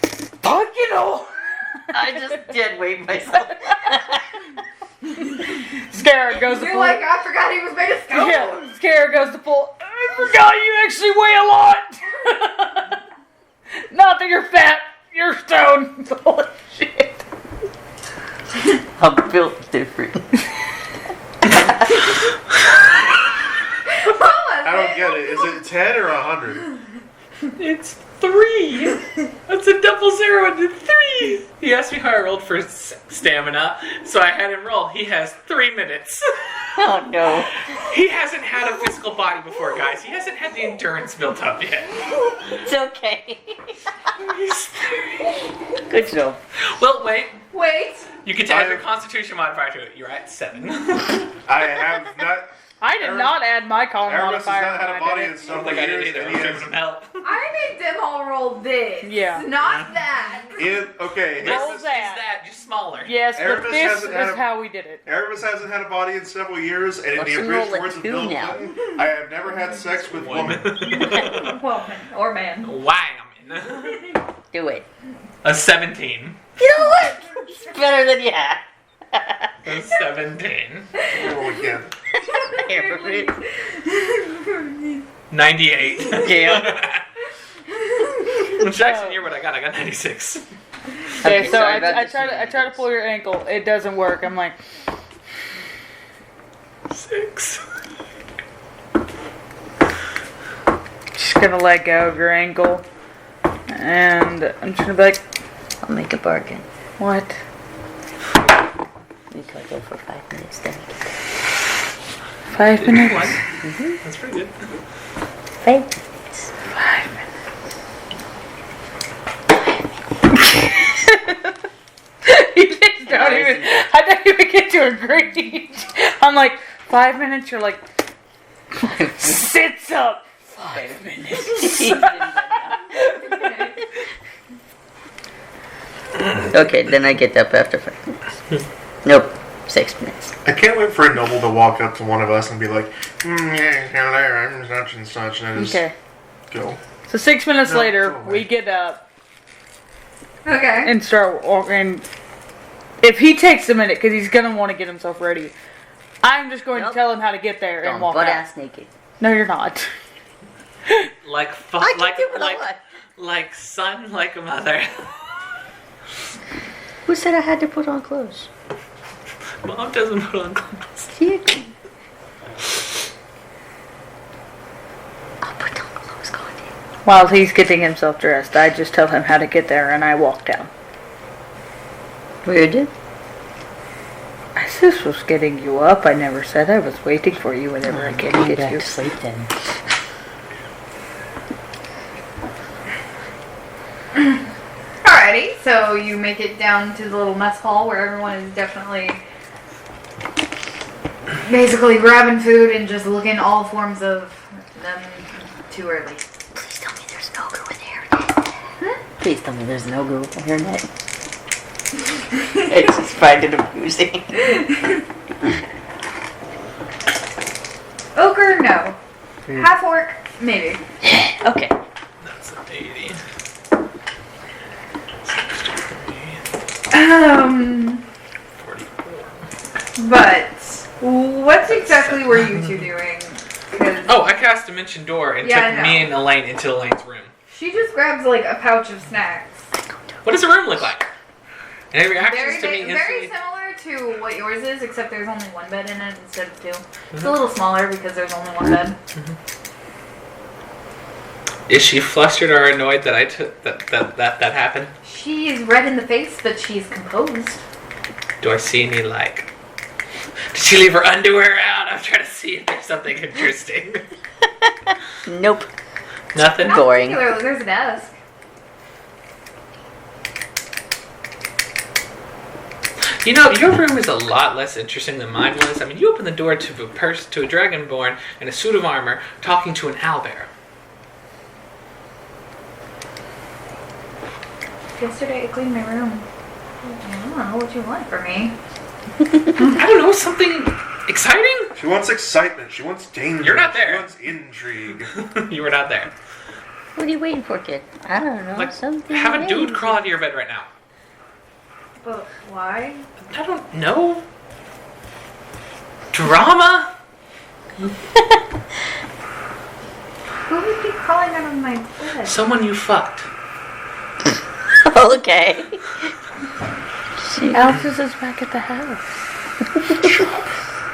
Fuck you know. I just did wait myself. Scarab goes to You're pull. like, I forgot he was made of stone. Yeah, Scarab goes to pull. I forgot you actually weigh a lot. Not that you're fat, you're stone. Holy shit. I'm built different. I don't get it. Is it 10 or 100? It's 3. That's a double 0 and a 3. He asked me how I rolled for stamina, so I had him roll. He has 3 minutes. Oh no. He hasn't had a physical body before, guys. He hasn't had the endurance built up yet. It's okay. He's 3. Good job. Well, wait. Wait. You can add your Constitution modifier to it. You're at 7. I have not. I did not add my con Aramis has modifier. not had a when I body did in it. I don't several think I did years, either. and I'm he giving has some help. I made them all roll this. Yeah. Not that. Okay, This Roll is that. that, just smaller. Yes, but Aramis this hasn't had is a- how we did it. Aramis hasn't had a body in several years, and in Let's the enroll abridged at words of 2 Bill now. Clinton, I have never had sex with woman. Woman or man. Wham! Do it. A 17. You know what? It's better than you had. A 17. Roll again. 98. Yeah. Which actually near what I got. I got 96. Okay, so sorry about I this. try to pull your ankle. It doesn't work. I'm like, 6. gonna let go of your ankle. And I'm just gonna be like, I'll make a bargain. what? We gotta go for 5 minutes, then we get there. 5 minutes? What? That's pretty good. 5 minutes. 5 minutes. You just don't even, I don't even get to agree. I'm like, 5 minutes, you're like, sits up. 5 minutes. Okay, then I get up after 5 minutes. Nope, 6 minutes. I can't wait for a noble to walk up to one of us and be like, yeah, hello, I'm such and such, and I just Okay. go. So 6 minutes No, later, go away. we get up Okay. and start walking. If he takes a minute, because he's going to want to get himself ready, I'm just going Nope. to tell him how to get there and Going walk butt out. ass naked. No, you're not. Like I can like do what I like want. like son, like a mother. Who said I had to put on clothes? Mom doesn't put on clothes. See it? I'll put on clothes, Condi. While he's getting himself dressed, I just tell him how to get there and I walk down. Weird. I just was getting you up. I never said I was waiting for you whenever I came to Going get back you. to sleep then. Alrighty, so you make it down to the little mess hall where everyone is definitely basically grabbing food and just looking all forms of them too early. Please tell me there's no girl in hairnet. Please tell me there's no girl in hairnet. I just find it amusing. Ochre, no. Half orc, maybe. Okay. That's a 80. Um, 44. but what exactly were you two doing? 'Cause Oh, I cast Dimension Door and Yeah, I took know. me and Elaine into Elaine's room. she just grabs like a pouch of snacks. What does the room look like? Any reactions Very, to me very instantly? similar to what yours is, except there's only one bed in it instead of two. It's a little smaller because there's only one bed. Is she flustered or annoyed that I took that happened? She is red in the face, but she's composed. Do I see any like? Did she leave her underwear out? I'm trying to see if there's something interesting. Nope. Nothing. Not Boring. particularly. There's a desk. You know, your room is a lot less interesting than mine was. I mean, you open the door to a dragonborn in a suit of armor talking to an owlbear. Yesterday I cleaned my room. I don't know what you want from me. I don't know, something exciting? She wants excitement. She wants danger. You're not there. She wants intrigue. You were not there. What are you waiting for, kid? I don't know. Like, Something. have a dude amazing. crawl into your bed right now. But why? I don't know. Drama? Who would be crawling out of my bed? Someone you fucked. Okay. Alexis is back at the house.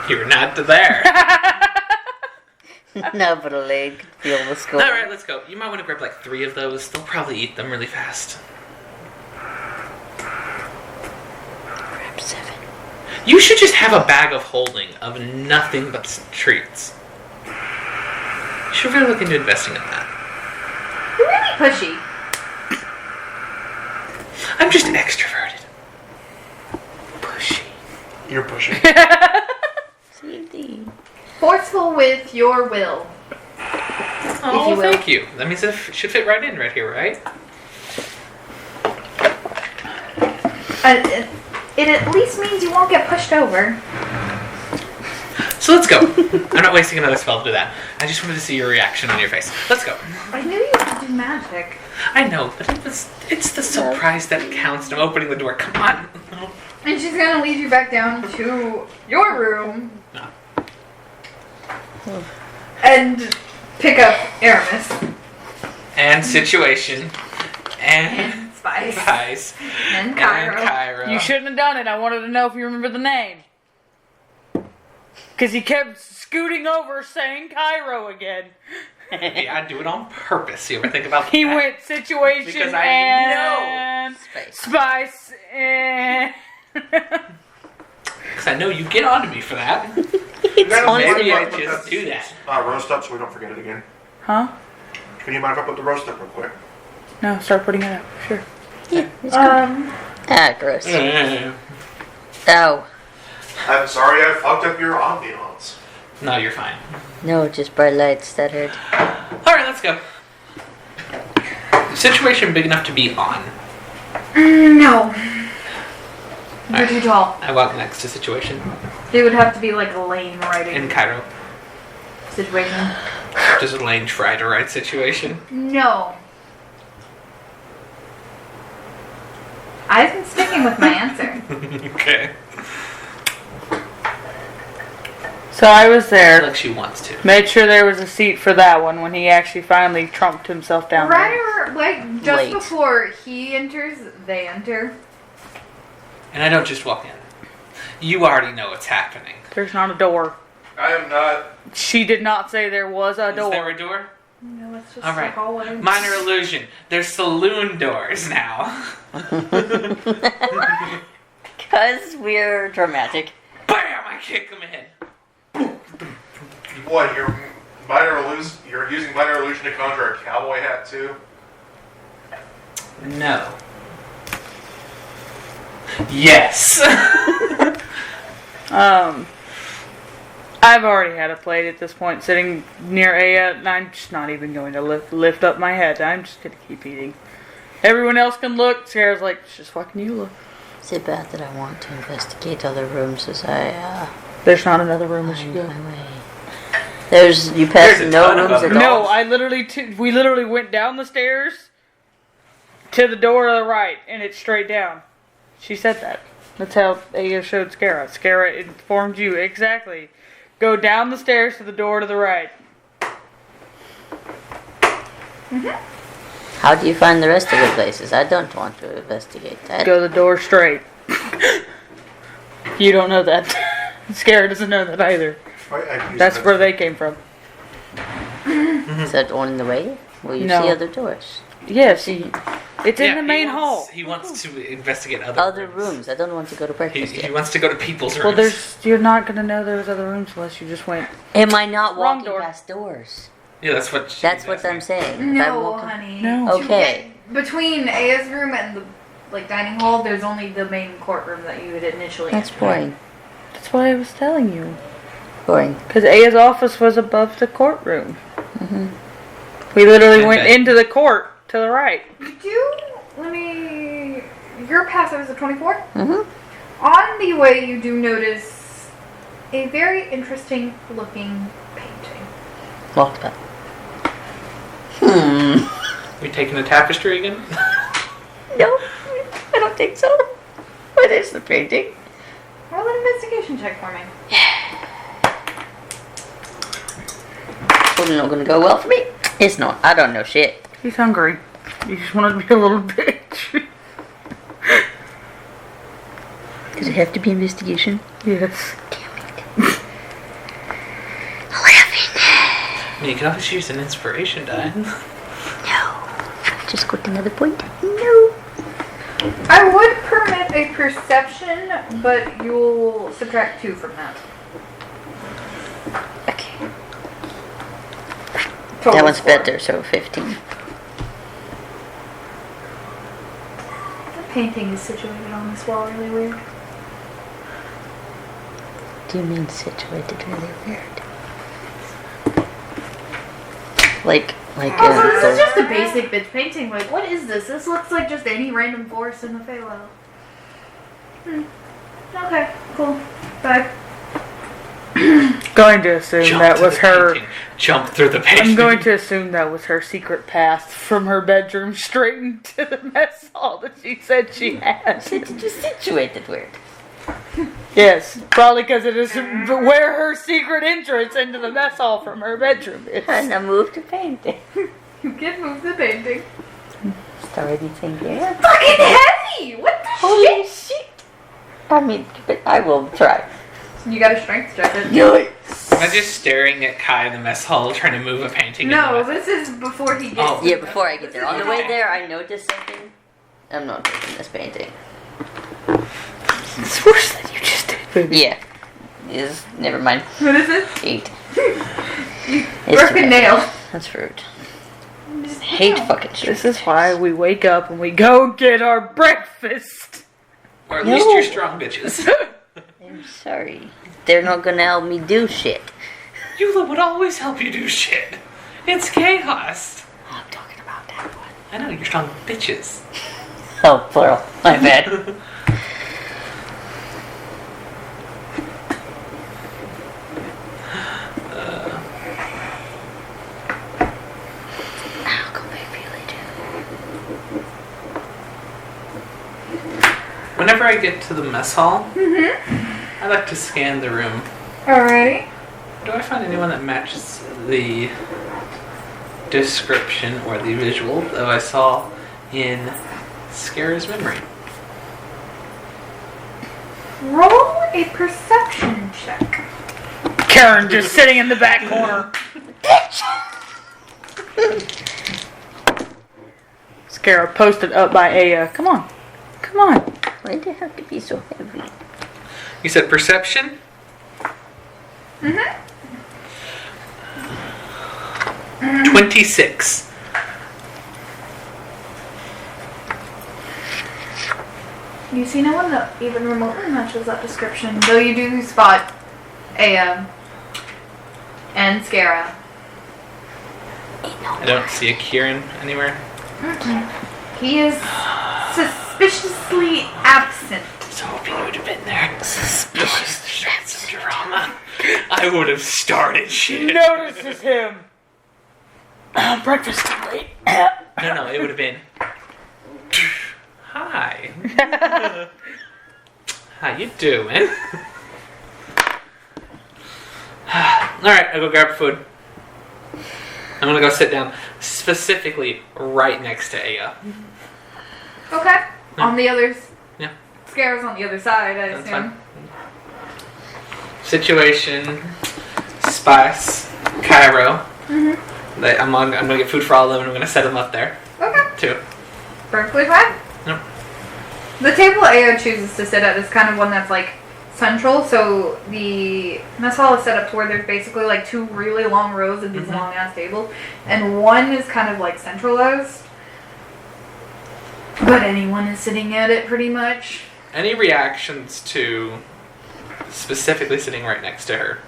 You're not there. No, but a leg could feel the skull. Alright, let's go. You might want to grab like 3 of those. They'll probably eat them really fast. Grab 7. You should just have a bag of holding of nothing but treats. You should really look into investing in that. You're really pushy. I'm just extroverted. Pushy. You're pushing. CD. Forceful with your will. Oh, you will. thank you. That means it should fit right in right here, right? It at least means you won't get pushed over. So let's go. I'm not wasting another spell to do that. I just wanted to see your reaction on your face. Let's go. I knew you could do magic. I know, but it's the surprise that counts. I'm opening the door. Come on. And she's gonna lead you back down to your room. No. And pick up Aramis. And situation. And Spice. Spice. And Cairo. And Cairo. You shouldn't have done it. I wanted to know if you remember the name. Because he kept scooting over saying Cairo again. Yeah, I do it on purpose. You ever think about He that? went situation Because I and spice and. Because I know you get onto me for that. You guys Maybe mind I if put just that, do that. roast up so we don't forget it again. Huh? Can you mind if I put the roast up real quick? No, start putting it up. Sure. Yeah, it's good. Ah, gross. Ow. I'm sorry I fucked up your ambiance. No, you're fine. No, just bright lights. That hurt. Alright, let's go. Situation big enough to be on. No. You're Alright. too tall. I walk next to situation. They would have to be like a lane riding In Cairo. situation. Just a lane try to ride situation. No. I've been sticking with my answer. Okay. So I was there. Like she wants to. Made sure there was a seat for that one when he actually finally trumped himself down there. Right or like just Late. before he enters, they enter. And I don't just walk in. You already know what's happening. There's not a door. I am not. She did not say there was a door. Is there a door? No, it's just All right. a hallway. Minor illusion. There's saloon doors now. Because we're dramatic. Bam! I kick him in. What? You're using minor illusion to conjure a cowboy hat too? No. Yes. I've already had a plate at this point sitting near Aya, and I'm just not even going to lift up my head. I'm just going to keep eating. Everyone else can look. Sarah's like, it's just fucking you look. Is it bad that I want to investigate other rooms as I There's not another room as you find go. my way? You pass There's a no ton of rooms other at all? No, we literally went down the stairs to the door to the right, and it's straight down. She said that. That's how Aya showed Skara. Skara informed you exactly. Go down the stairs to the door to the right. How do you find the rest of the places? I don't want to investigate that. Go the door straight. You don't know that. Skara doesn't know that either. That's where they came from. Is that on the way? Will you No. see other doors? Yes, it's in the main he hall. wants, He wants to investigate Other rooms. I don't want to go to breakfast He yet. wants to go to people's rooms. Well, you're not gonna know there's other rooms unless you just went. Am I not Wrong walking door. past doors? Yeah, that's what. That's what I'm saying. If I'm No, walking- honey. No. Okay. Between Aya's room and the dining hall, there's only the main courtroom that you had initially That's entered. boring. That's what I was telling you. Boring. Because Aya's office was above the courtroom. We literally went Okay. into the court to the right. Your pass was a 24? Mm-hmm. On the way, you do notice a very interesting looking painting. Walked back. We taking a tapestry again? No, I don't think so. What is the painting? Roll an investigation check for me. Probably not going to go well for me. It's not. I don't know shit. He's hungry. He just wanted to be a little bitch. Does it have to be investigation? Yes. I mean, you can always use an inspiration die. No. Just click another point. No. I would permit a perception, but you'll subtract 2 from that. Okay. Total That one's score. better, so 15. The painting is situated on this wall really weird. Do you mean situated really weird? Like Also, this is just a basic bitch painting. Like, what is this? This looks like just any random forest in the Feywild. Okay, cool. Bye. Going to assume that was her. Jump through the painting. I'm going to assume that was her secret path from her bedroom straight into the mess hall that she said she had. just situated weird. Yes, probably because it is where her secret entrance into the mess hall from her bedroom is. And I moved to painting. You can move the painting. Started thinking, yeah. Fucking heavy! What the Holy shit? shit! I mean, but I will try. You got a strength check it. Nice. Am I just staring at Kai in the mess hall trying to move a painting? No, this is before he gets. Oh. Yeah, before I get there. On the way Okay. there, I noticed something. I'm not taking this painting. It's worse than you just did, baby. Yeah. Never mind. What is it? 8. You It's broke a too nail. bad. That's fruit. Hate fucking shit. This is why we wake up and we go get our breakfast. Or at No. least you're strong bitches. I'm sorry. They're not gonna help me do shit. Eula would always help you do shit. It's chaos. I'm talking about that one. I know, you're strong bitches. Oh, plural. My bad. How come I really do? Whenever I get to the mess hall, I like to scan the room. Alrighty. Do I find anyone that matches the description or the visual that I saw in Scara's memory? Roll a perception check. Karen just sitting in the back corner. Scara posted up by Aya. Come on. Come on. Why do they have to be so heavy? You said perception? 26. You see no one that even remotely matches that description, though you do spot Aya and Scara. I don't see a Kieran anywhere. He is suspiciously absent. So hoping you would have been there. Suspicious. Some drama. I would have started shit. Notices him. Breakfast too late. No, it would have been. Hi. How you doing? Alright, I'll go grab food. I'm gonna go sit down specifically right next to Aya. Okay. On the others. Yeah. Scara's on the other side, I That's assume. fine. Situation, Spice, Cairo. I'm gonna get food for all of them and I'm gonna set them up there Okay. too. Perfectly fine. Yep. The table Aya chooses to sit at is kind of one that's like central, so the mess hall is set up to where there's basically like 2 really long rows of these long ass tables, and one is kind of like centralized. But anyone is sitting at it pretty much. Any reactions to specifically sitting right next to her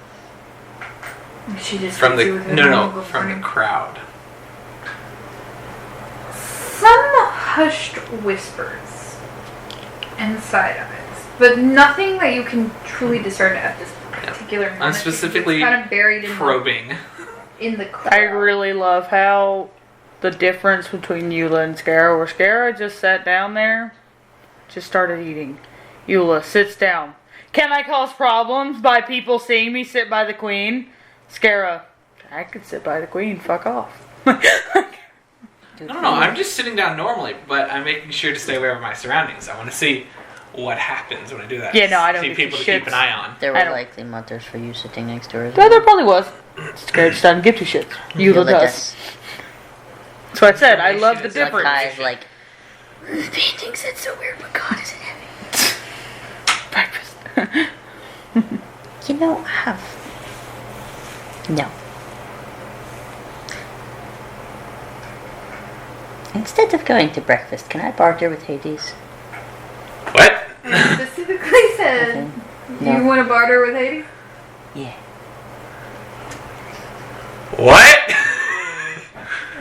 She just from the hits you with her normal good from the morning. crowd? Some hushed whispers inside of it, but nothing that you can truly discern at this particular moment. I'm because specifically it's kind of buried in probing. in the crowd. I really love how the difference between Eula and Scara, where Scara just sat down there, just started eating. Eula sits down. Can I cause problems by people seeing me sit by the queen? Scara, I could sit by the queen. Fuck off. No, I'm just sitting down normally, but I'm making sure to stay aware of my surroundings. I want to see what happens when I do that. Yeah, no, I don't see give people two to keep shits. an eye on. There I were don't- likely mothers for you sitting next to her. as Yeah, well. there probably was. Scara just doesn't give two shits. Eula does. That's what I said. I love the It's like difference. Kai's like, the painting said so weird, but God, is it heavy? Breakfast. You know, I have. No. Instead of going to breakfast, can I barter with Hades? What? It specifically said, Okay. do you No. want to barter with Hades? Yeah. What?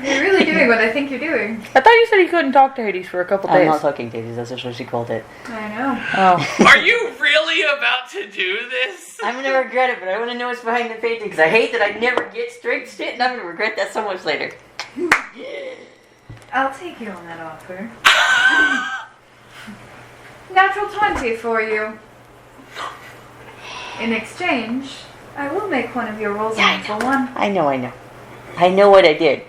You're really doing what I think you're doing. I thought you said you couldn't talk to Hades for a couple I'm days. not talking to Hades, that's what she called it. I know. Oh. Are you really about to do this? I'm gonna regret it, but I wanna know what's behind the painting, because I hate that I never get straight shit, and I'm gonna regret that so much later. I'll take you on that offer. Natural 20 for you. In exchange, I will make one of your rolls Yeah, I a natural one. I know. I know what I did.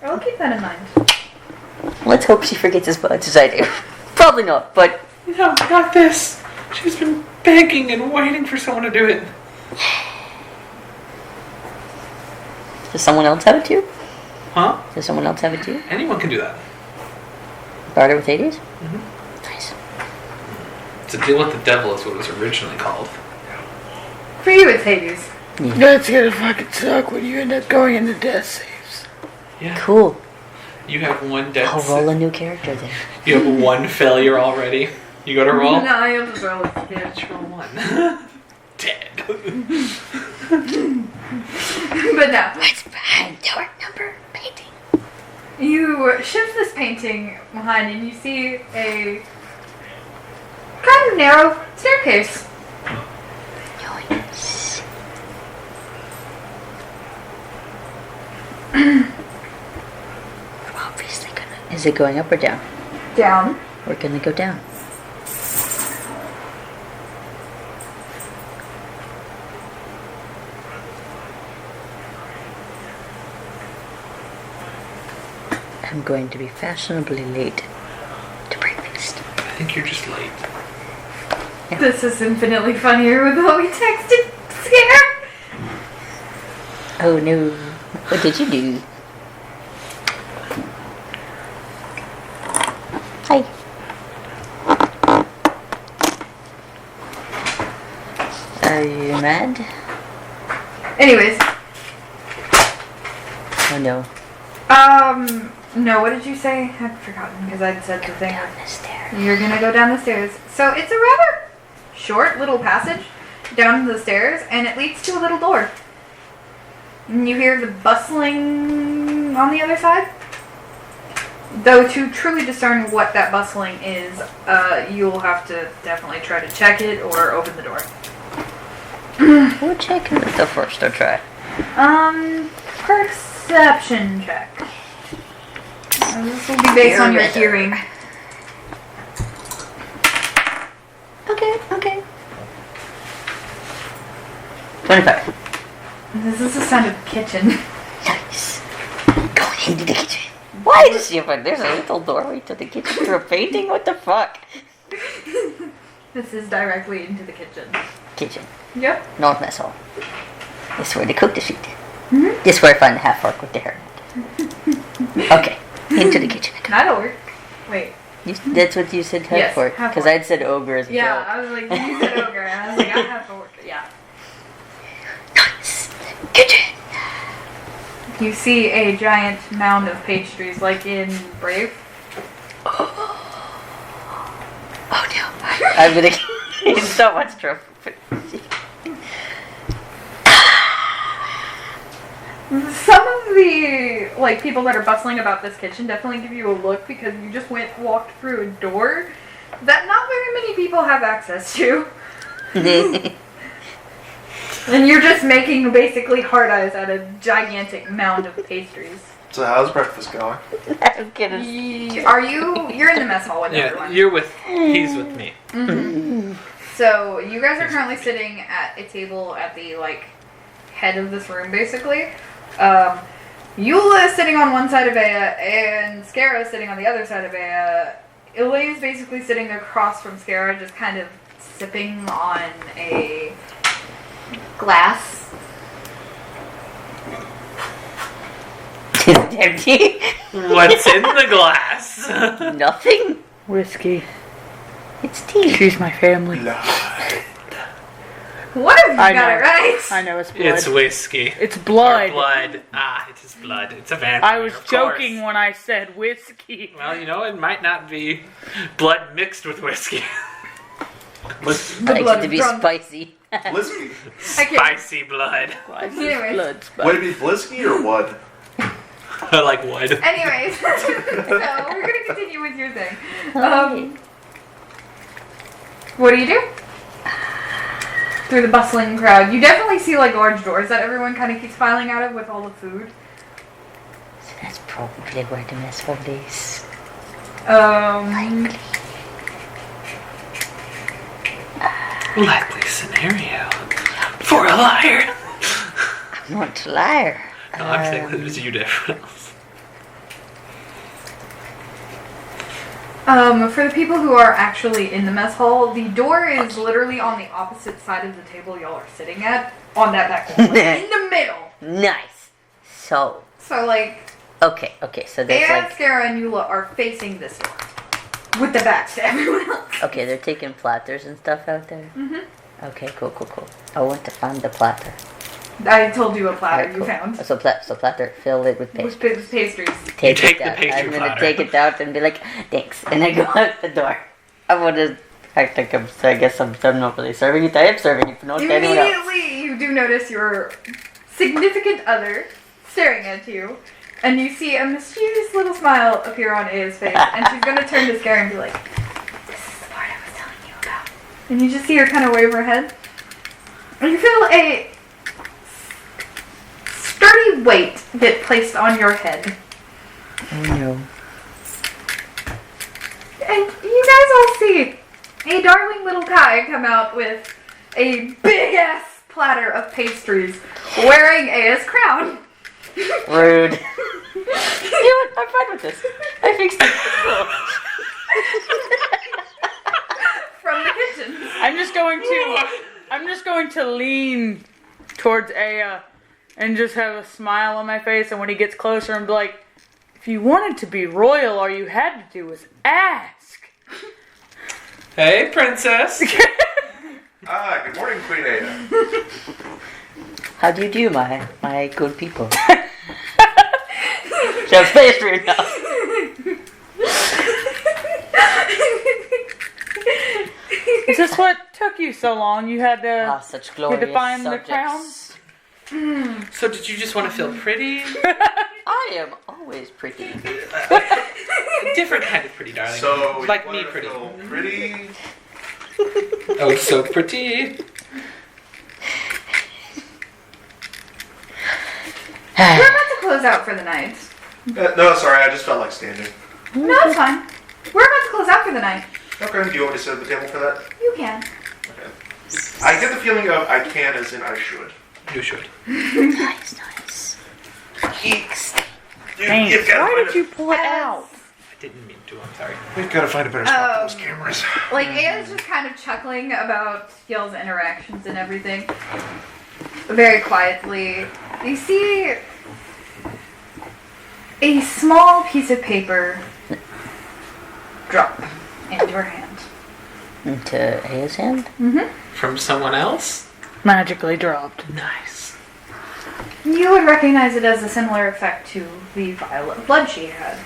I'll keep that in mind. Let's hope she forgets as much as I do. Probably not, but No, not this. She's been begging and waiting for someone to do it. Does someone else have it too? Huh? Does someone else have it too? Anyone can do that. Barter with Hades? Mm-hmm. Nice. To deal with the devil is what it was originally called. For you, it's Hades. Yeah. That's gonna fucking suck when you end up going into death saves. Yeah. Cool. You have one death. I'll roll a new character then. You have one failure already. You go to roll. No, I have to roll it. Let's roll one. Dead. But no. What's behind door number painting? You shift this painting behind and you see a kind of narrow staircase. Yoinks. We're obviously gonna. Is it going up or down? Down. We're gonna go down. I'm going to be fashionably late to breakfast. I think you're just late. This is infinitely funnier with what we texted Scare. Oh no. What did you do? Hi. Are you mad? Anyways, Oh no. no, what did you say? I've forgotten because I'd said the thing. Down the stairs. You're gonna go down the stairs. So it's a rather short little passage down the stairs, and it leads to a little door. And you hear the bustling on the other side. Though to truly discern what that bustling is, you'll have to definitely try to check it or open the door. We'll check it the first or try. Perception check. This will be based on your hearing. Okay. 25. This is the sound of the kitchen. Nice. Going into the kitchen. Why does you find there's a little doorway to the kitchen for a painting? What the fuck? This is directly into the kitchen. Kitchen. Yep. North mess hall. This is where they cook the shit. Mm-hmm. This is where I find the half fork with the hair. Okay. Into the kitchen. That'll work. Wait. That's what you said half Yes, fork. half Because fork. I'd said ogre as a Yeah, joke. I was like, you said ogre, and I was like, I have to work. Yeah. Nice. Kitchen. You see a giant mound of pastries, like in Brave. Oh no. I'm gonna get in so much trouble. Some of the people that are bustling about this kitchen definitely give you a look because you just walked through a door that not very many people have access to. And you're just making basically hard eyes at a gigantic mound of pastries. So how's breakfast going? I'm kidding. You're in the mess hall with Yeah, everyone. he's with me. Mm-hmm. So you guys are currently sitting at a table at the head of this room, basically. Eula is sitting on one side of Ea, and Scara is sitting on the other side of Ea. Elaine is basically sitting across from Scara, just kind of sipping on a glass. It's empty. What's in the glass? Nothing. Whiskey. It's tea. She's my family. What if you I got know. it right? I know it's blood. It's whiskey. It's blood. Or blood. Ah, it is blood. It's a vampire. I was of joking course. when I said whiskey. Well, it might not be blood mixed with whiskey. I The like blood it to be drunk. spicy. Whiskey. Spicy blood. Anyways. Blood Would spice. it be Blisky or what? I like wood. Anyways, so we're gonna continue with your thing. What do? Through the bustling crowd, you definitely see large doors that everyone kind of keeps filing out of with all the food. So that's probably where the mess hall is. Likely scenario. For a liar. I'm not a liar. No, I'm saying that there's you difference. For the people who are actually in the mess hall, the door is literally on the opposite side of the table y'all are sitting at, on that back wall, in the middle. Nice. So, like, okay, so there's Aya, like, Scara, and Eula are facing this door. With the backs to everyone else. okay, they're taking platters and stuff out there. Okay, cool. I want to find the platter. I told you a platter Alright, you cool. found. So platter, fill it with With pastry. pastries. take it the out. pastry I'm gonna platter. take it out and be like, thanks, and I go out the door. I want to act like I guess I'm not really serving it. I am serving it, but not to anyone else. Immediately, you do notice your significant other staring at you, and you see a mischievous little smile appear on Aya's face, and she's gonna turn to Scara and be like, "This is the part I was telling you about." And you just see her kind of wave her head, and you feel a sturdy weight get placed on your head, Oh no. and you guys all see a darling little Kai come out with a big ass platter of pastries, wearing Aya's crown. Rude. You know what? I'm fine with this. I fixed it. From the kitchen. I'm just going to lean towards Aya and just have a smile on my face, and when he gets closer and be like, if you wanted to be royal, all you had to do was ask. Hey, princess. Good morning, Queen Ada. How do you do, my good people? Just pastry now. Is this what took you so long? You had to, Ah, such glorious find the subjects. So did you just want to feel pretty? I am always pretty. A different kind of pretty, darling. So, like you me wanna pretty. feel pretty? Oh, so pretty. We're about to close out for the night. No, sorry, I just felt like standing. No, it's fine. We're about to close out for the night. Okay, do you want me to sit at the table for that? You can. Okay. I get the feeling of I can as in I should. You should. Nice. Thanks. thanks. Why did you pull it out? I didn't mean to, I'm sorry. We've got to find a better spot for those cameras. Like, Aya's just kind of chuckling about y'all's interactions and everything. Very quietly. You see a small piece of paper drop into her hand. Into Aya's hand? From someone else? Magically dropped. Nice. You would recognize it as a similar effect to the vial of blood she had.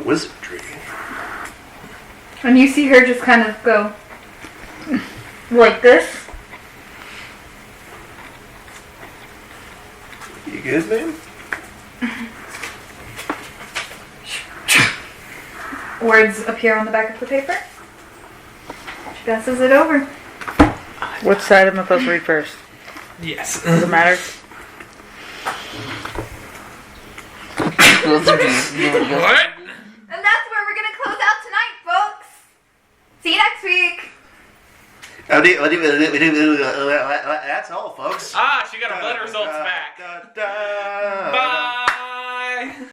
Wizardry. And you see her just kind of go like this. You good, man? Words appear on the back of the paper. She passes it over. What side am I supposed to read first? Yes. Does it matter? What? And that's where we're gonna close out tonight, folks. See you next week. That's all, folks. Ah, she got her blood results back. Bye.